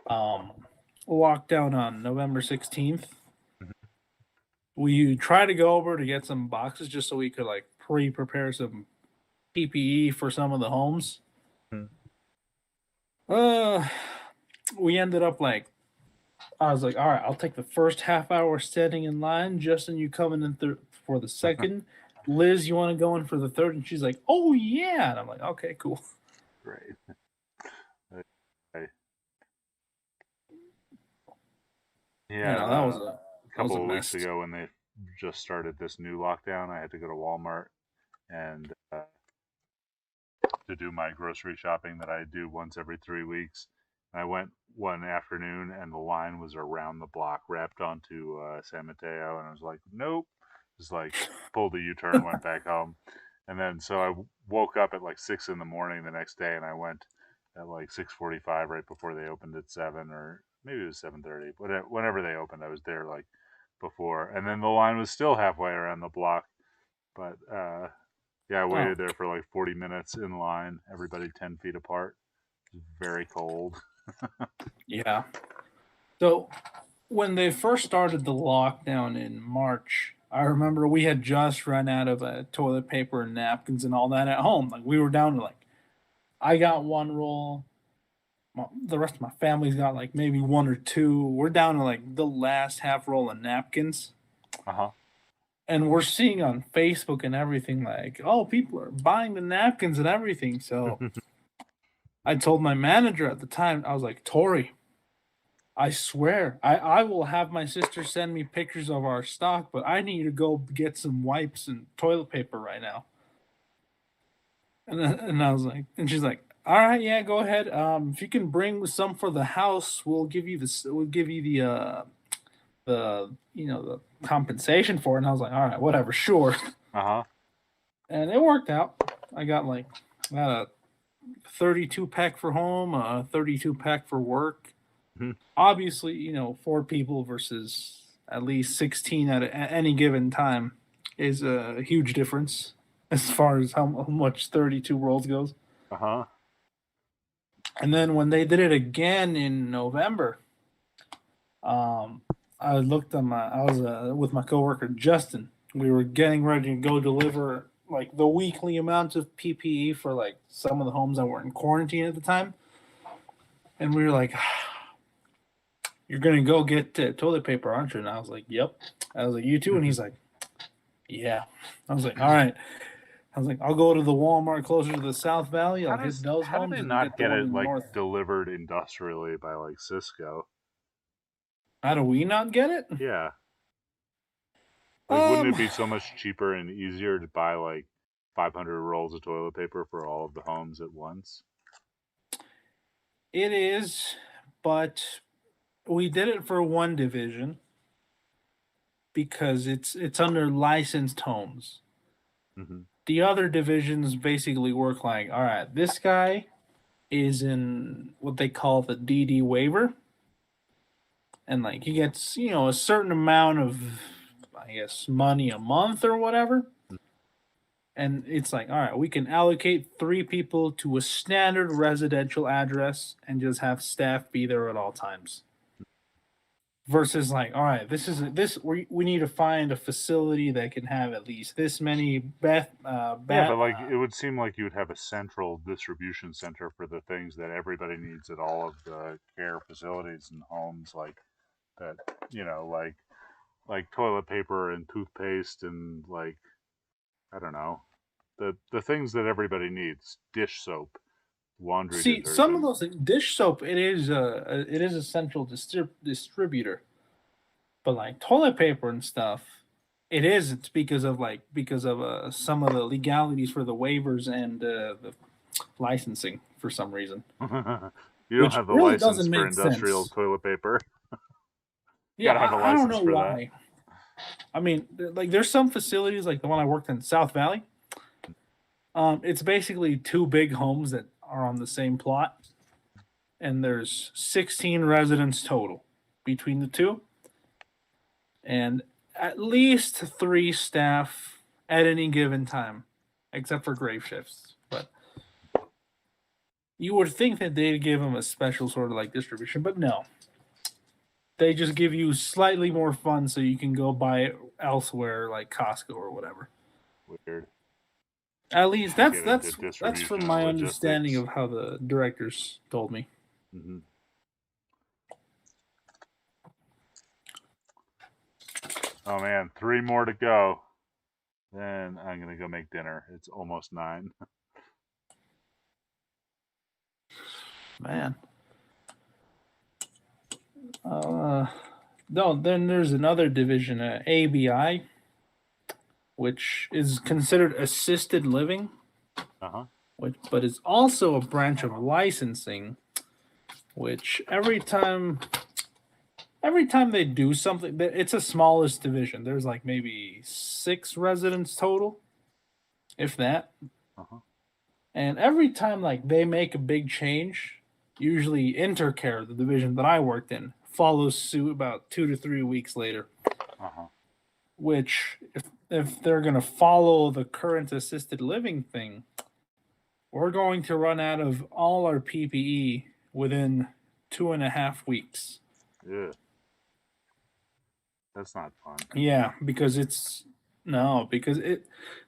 lockdown on November 16th. We tried to go over to get some boxes just so we could like prepare some PPE for some of the homes. We ended up like, I was like, all right, I'll take the first half hour standing in line. Justin, you coming in for the second. Liz, you want to go in for the third? And she's like, oh yeah. And I'm like, okay, cool. Great. Yeah, that was a couple of mess. weeks ago when they just started this new lockdown, I had to go to Walmart and to do my grocery shopping that I do once every 3 weeks. And I went one afternoon and the line was around the block wrapped onto San Mateo, and I was like, nope. Just like pulled a U-turn, went back home. And then so I woke up at like 6 in the morning the next day, and I went at like 6:45 right before they opened at 7, or maybe it was 7:30. Whenever they opened, I was there like before, and then the line was still halfway around the block. But yeah, I waited there for like 40 minutes in line, everybody 10 feet apart. It was very cold. Yeah. So when they first started the lockdown in March, I remember we had just run out of toilet paper and napkins and all that at home. Like we were down to like, I got one roll. The rest of my family's got like maybe one or two. We're down to like the last half roll of napkins. And we're seeing on Facebook and everything like, oh, people are buying the napkins and everything. So I told my manager at the time, I was like, Tori, I swear, I will have my sister send me pictures of our stock, but I need to go get some wipes and toilet paper right now. And I was like, and she's like, all right, yeah, go ahead. If you can bring some for the house, we'll give you this. We'll give you the the compensation for it. And I was like, all right, whatever, sure. And it worked out. I got a 32 pack for home, a 32 pack for work. Obviously, 4 people versus at least 16 at any given time is a huge difference as far as how much 32 rolls goes. And then when they did it again in November, I looked on I was with my coworker Justin. We were getting ready to go deliver like the weekly amount of PPE for like some of the homes that were in quarantine at the time, and we were like, "You're gonna go get toilet paper, aren't you?" And I was like, "Yep." I was like, "You too?" And he's like, "Yeah." I was like, "All right." I was like, "I'll go to the Walmart closer to the South Valley. I'll hit those How homes do they and not get get the one it in the like north." delivered industrially by like Cisco? How do we not get it? Yeah. Like, wouldn't it be so much cheaper and easier to buy like 500 rolls of toilet paper for all of the homes at once? It is, but we did it for one division because it's under licensed homes. The other divisions basically work like, all right, this guy is in what they call the DD waiver, and like he gets a certain amount of, I guess, money a month or whatever. And it's like, all right, we can allocate 3 people to a standard residential address and just have staff be there at all times. Versus like, all right, we need to find a facility that can have at least this many Yeah, but like it would seem like you would have a central distribution center for the things that everybody needs at all of the care facilities and homes, like that, like toilet paper and toothpaste and like, I don't know, the things that everybody needs, dish soap, laundry detergent. Some of those things, dish soap, it is a central distributor, but like toilet paper and stuff, It is. It's because of some of the legalities for the waivers and the licensing for some reason. You don't Which have the really license doesn't for make industrial sense. toilet paper. Yeah, Gotta have a I don't license know for why. I mean, like there's some facilities like the one I worked in South Valley. It's basically two big homes that are on the same plot, and there's 16 residents total between the two, and at least 3 staff at any given time, except for grave shifts. But you would think that they'd give them a special sort of like distribution, but no. They just give you slightly more funds so you can go buy it elsewhere, like Costco or whatever. that. Weird. At least Get into that's distribution from and my understanding logistics. of how the directors told me. Mm-hmm. Oh man, 3 more to go. Then I'm gonna go make dinner. It's almost 9. Man. No, then there's another division, ABI, which is considered assisted living, but is also a branch of licensing, which every time they do something, it's a smallest division. There's like maybe 6 residents total, if that. And every time like they make a big change, usually Intercare, the division that I worked in, follows suit about 2 to 3 weeks later. Which, if they're going to follow the current assisted living thing, we're going to run out of all our PPE within 2.5 weeks. Yeah. That's not fun. Yeah, because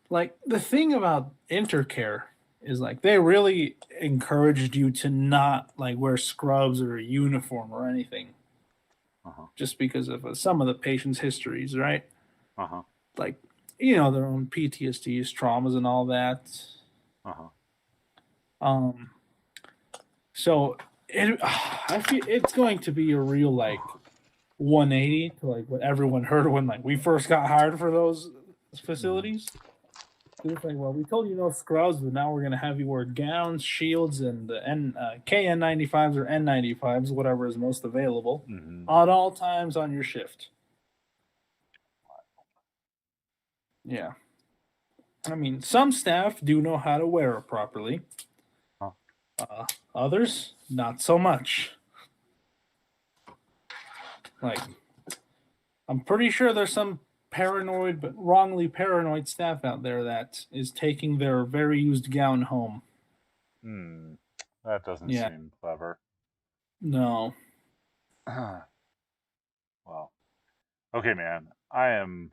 like the thing about Intercare is like they really encouraged you to not like wear scrubs or a uniform or anything, just because of some of the patients' histories, right? Like their own PTSDs, traumas, and all that. So I feel it's going to be a real like 180 to like what everyone heard when like we first got hired for those facilities. It's like, well, we told you no scrubs, but now we're gonna have you wear gowns, shields, and KN95s or N95s, whatever is most available, at all times on your shift. Yeah, I mean, some staff do know how to wear it properly. Others, not so much. Like, I'm pretty sure there's some paranoid, but wrongly paranoid staff out there that is taking their very used gown home. That doesn't seem clever. No. Well, okay, man. I am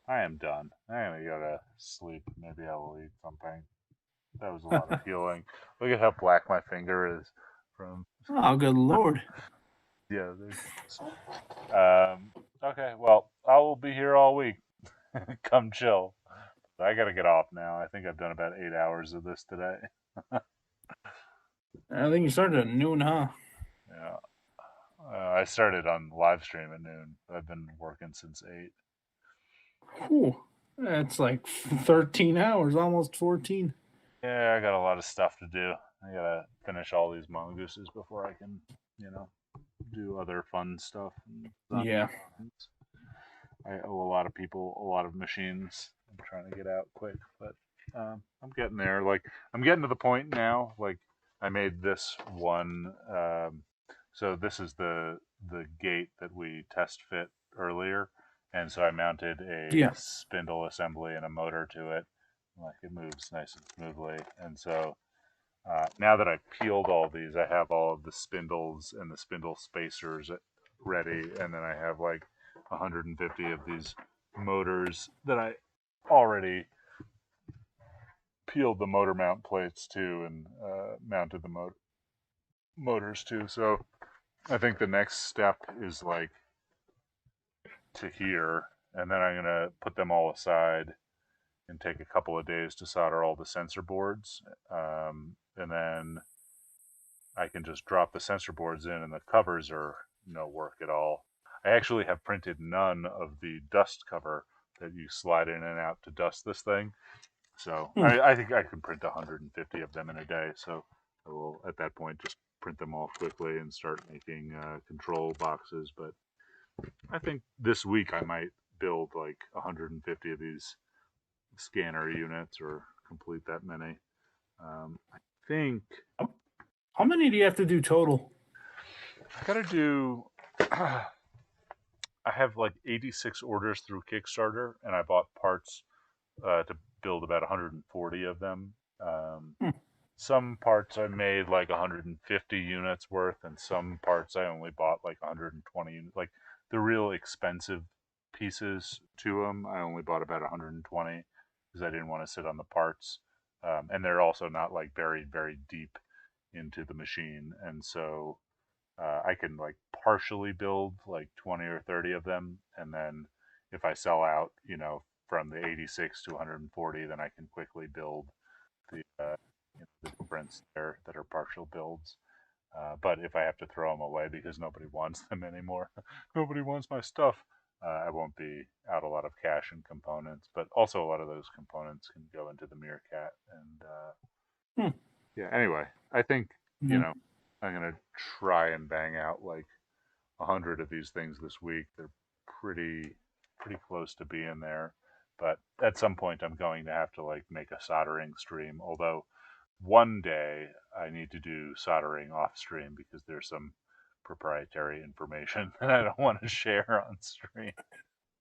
done. I'm gonna go to sleep. Maybe I will eat something. That was a lot of healing. Look at how black my finger is from. Oh, good lord. Yeah. Okay. Well, I will be here all week. Come chill. I gotta get off now. I think I've done about 8 hours of this today. I think you started at noon, huh? Yeah. I started on live stream at noon. I've been working since 8. Whew. That's like 13 hours, almost 14. Yeah, I got a lot of stuff to do. I gotta finish all these mongooses before I can, do other fun stuff. Yeah. I owe a lot of people, a lot of machines. I'm trying to get out quick, but I'm getting there. Like, I'm getting to the point now. Like, I made this one. So this is the gate that we test fit earlier, and so I mounted a spindle assembly and a motor to it. Like, it moves nice and smoothly, and so now that I've peeled all these, I have all of the spindles and the spindle spacers ready, and then I have like 150 of these motors that I already peeled the motor mount plates to and mounted the motors to. So I think the next step is like to here, and then I'm gonna put them all aside and take a couple of days to solder all the sensor boards, and then I can just drop the sensor boards in, and the covers are no work at all. I actually have printed none of the dust cover that you slide in and out to dust this thing. So I think I can print 150 of them in a day. So I will, at that point, just print them all quickly and start making control boxes. But I think this week I might build like 150 of these scanner units or complete that many. I think How many do you have to do total? I gotta do. I have like 86 orders through Kickstarter, and I bought parts to build about 140 of them. Some parts I made like 150 units worth, and some parts I only bought like 120 units. Like the real expensive pieces to them, I only bought about 120 because I didn't want to sit on the parts. And they're also not like buried very deep into the machine, and so I can like partially build like 20 or 30 of them, and then if I sell out, from the 86 to 140, then I can quickly build the the prints there that are partial builds. But if I have to throw them away because nobody wants them anymore, nobody wants my stuff, I won't be out a lot of cash and components. But also, a lot of those components can go into the Meerkat. And yeah, anyway, I think, I'm going to try and bang out like 100 of these things this week. They're pretty close to being there. But at some point, I'm going to have to like make a soldering stream. Although one day I need to do soldering off stream because there's some proprietary information that I don't want to share on stream.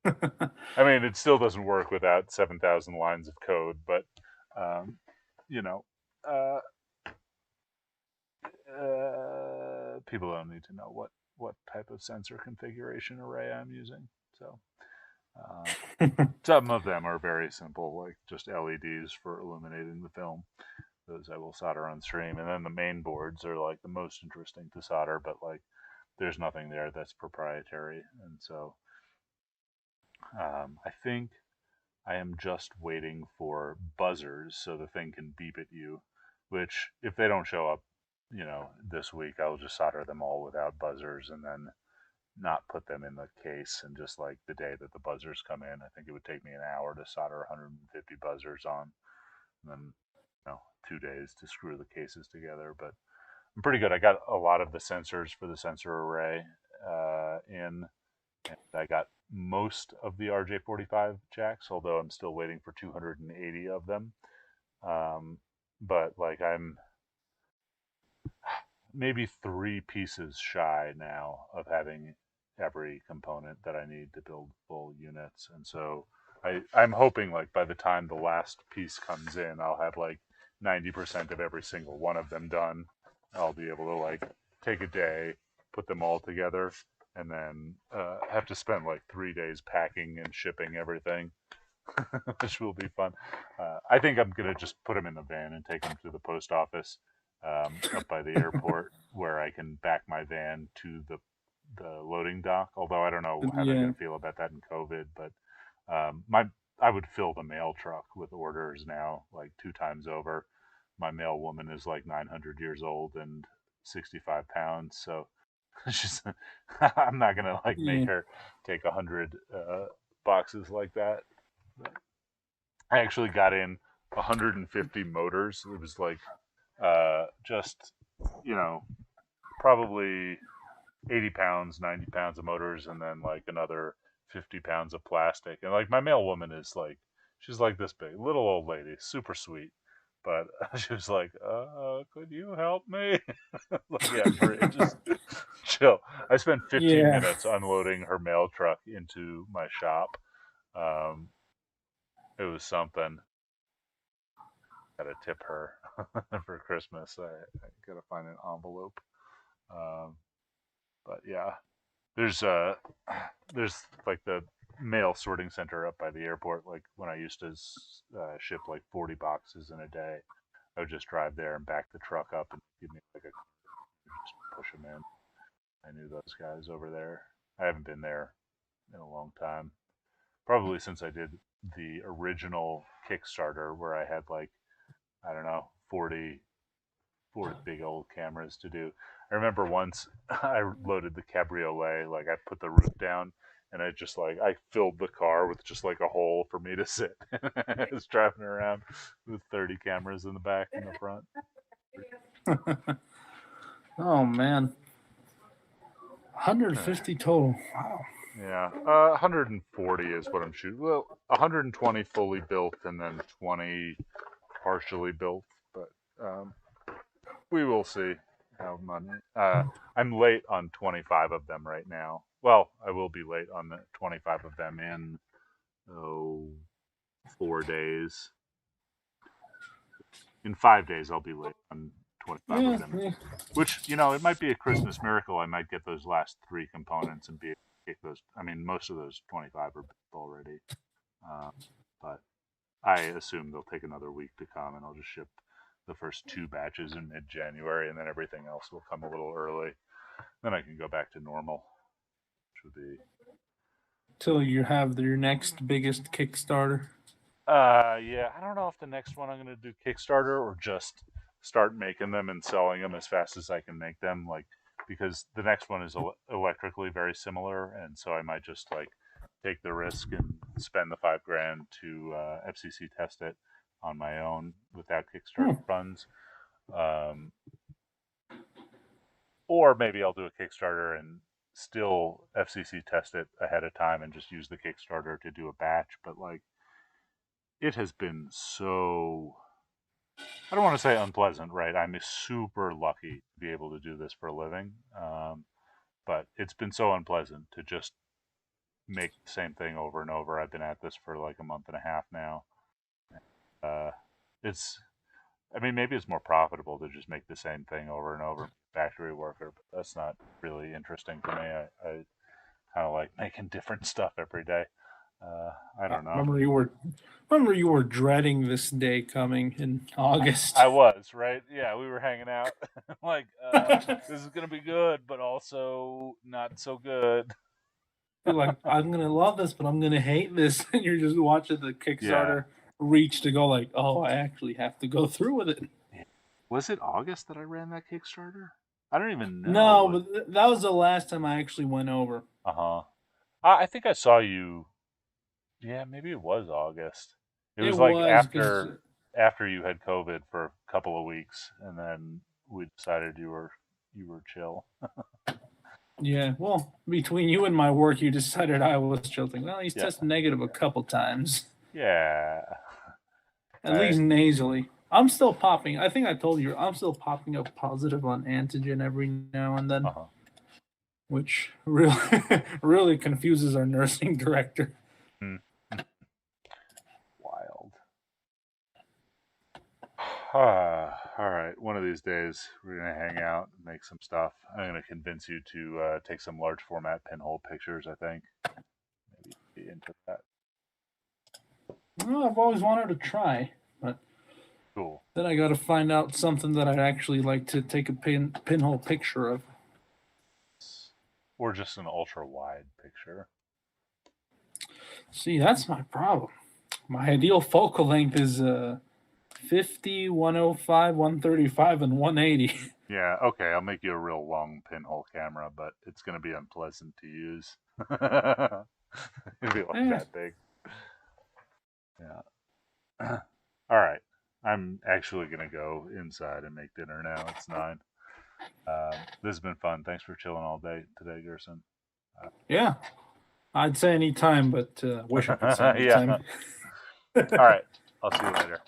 I mean, it still doesn't work without 7,000 lines of code, but you know, uh, people don't need to know what type of sensor configuration array I'm using. So some of them are very simple, like just LEDs for illuminating the film. Those I will solder on stream, and then the main boards are like the most interesting to solder, but like there's nothing there that's proprietary, and so I think I am just waiting for buzzers so the thing can beep at you. Which, if they don't show up, this week, I'll just solder them all without buzzers, and then not put them in the case. And just like the day that the buzzers come in, I think it would take me an hour to solder 150 buzzers on, and then 2 days to screw the cases together. But I'm pretty good. I got a lot of the sensors for the sensor array in, and I got most of the RJ45 jacks, although I'm still waiting for 280 of them. But like I'm maybe 3 pieces shy now of having every component that I need to build full units, and so I'm hoping like by the time the last piece comes in, I'll have like 90% of every single one of them done. I'll be able to like take a day, put them all together, and then have to spend like 3 days packing and shipping everything, which will be fun. I think I'm gonna just put them in the van and take them to the post office up by the airport, where I can back my van to the loading dock. Although I don't know how they're Yeah. gonna feel about that in COVID, but my I would fill the mail truck with orders now like 2 times over. My mail woman is like 900 years old and 65 pounds, so she's I'm not gonna like make Yeah. her take 100 boxes like that. But I actually got in 150 motors. It was like just probably 80 pounds, 90 pounds of motors, and then like another 50 pounds of plastic. And like my mail woman is like, she's like this big, little old lady, super sweet. But she was like, could you help me? Like, yeah, great. Just chill. I spent 15 Yeah. minutes unloading her mail truck into my shop. Um, it was something. Gotta tip her for Christmas. I gotta find an envelope. Um, but yeah, there's there's like the mail sorting center up by the airport. Like when I used to ship like 40 boxes in a day, I would just drive there and back the truck up and give me like a just push them in. I knew those guys over there. I haven't been there in a long time. Probably since I did the original Kickstarter where I had like I don't know 40 for big old cameras to do. I remember once I loaded the cabriolet, like I put the roof down and I just like I filled the car with just like a hole for me to sit. I was driving around with 30 cameras in the back and the front. Oh man, 150 total. Wow. Yeah, 140 is what I'm shooting. Well, 120 fully built and then 20 partially built, but we will see how much. I'm late on 25 of them right now. Well, I will be late on the 25 of them in 4 days. In 5 days, I'll be late on 25 of them. Yeah. Which, it might be a Christmas miracle. I might get those last 3 components and be able to take those. I mean, most of those 25 are built already. But I assume they'll take another week to come, and I'll just ship the first 2 batches in mid-January, and then everything else will come a little early. Then I can go back to normal, which would be. Till you have your next biggest Kickstarter. Yeah, I don't know if the next one I'm going to do Kickstarter or just start making them and selling them as fast as I can make them, like, because the next one is electrically very similar, and so I might just like take the risk and spend the $5,000 to FCC test it on my own without Kickstarter funds. Or maybe I'll do a Kickstarter and still FCC test it ahead of time and just use the Kickstarter to do a batch. But like, it has been so, I don't want to say unpleasant, right? I'm super lucky to be able to do this for a living. But it's been so unpleasant to just make the same thing over and over. I've been at this for like a month and a half now. Maybe it's more profitable to just make the same thing over and over, factory worker, but that's not really interesting to me. I kind of like making different stuff every day. I don't know. Remember you were dreading this day coming in August. I was, right? Yeah, we were hanging out. Like, this is going to be good, but also not so good. You're like, I'm going to love this, but I'm going to hate this. And you're just watching the Kickstarter reach to go like, oh, I actually have to go through with it. Was it August that I ran that Kickstarter? I don't even know. No, but that was the last time I actually went over. Uh-huh. I think I saw you. Yeah, maybe it was August. It was like after you had COVID for a couple of weeks, and then we decided you were chill. Yeah, well, between you and my work, you decided I was chilling. Well, he's tested negative a couple times. Yeah. At least nasally. I'm still popping. I think I told you, I'm still popping up positive on antigen every now and then, which really confuses our nursing director. Wild. All right. One of these days, we're going to hang out and make some stuff. I'm going to convince you to take some large format pinhole pictures, I think. Maybe be into that. Well, I've always wanted to try, but cool. Then I got to find out something that I'd actually like to take a pinhole picture of. Or just an ultra wide picture. See, that's my problem. My ideal focal length is 50, 105, 135, and 180. Yeah, okay, I'll make you a real long pinhole camera, but it's going to be unpleasant to use. It'll be like that big. Yeah. All right. I'm actually going to go inside and make dinner now. It's 9. This has been fun. Thanks for chilling all day today, Gerson. Yeah. I'd say any time, but wish I could say any time. All right. I'll see you later.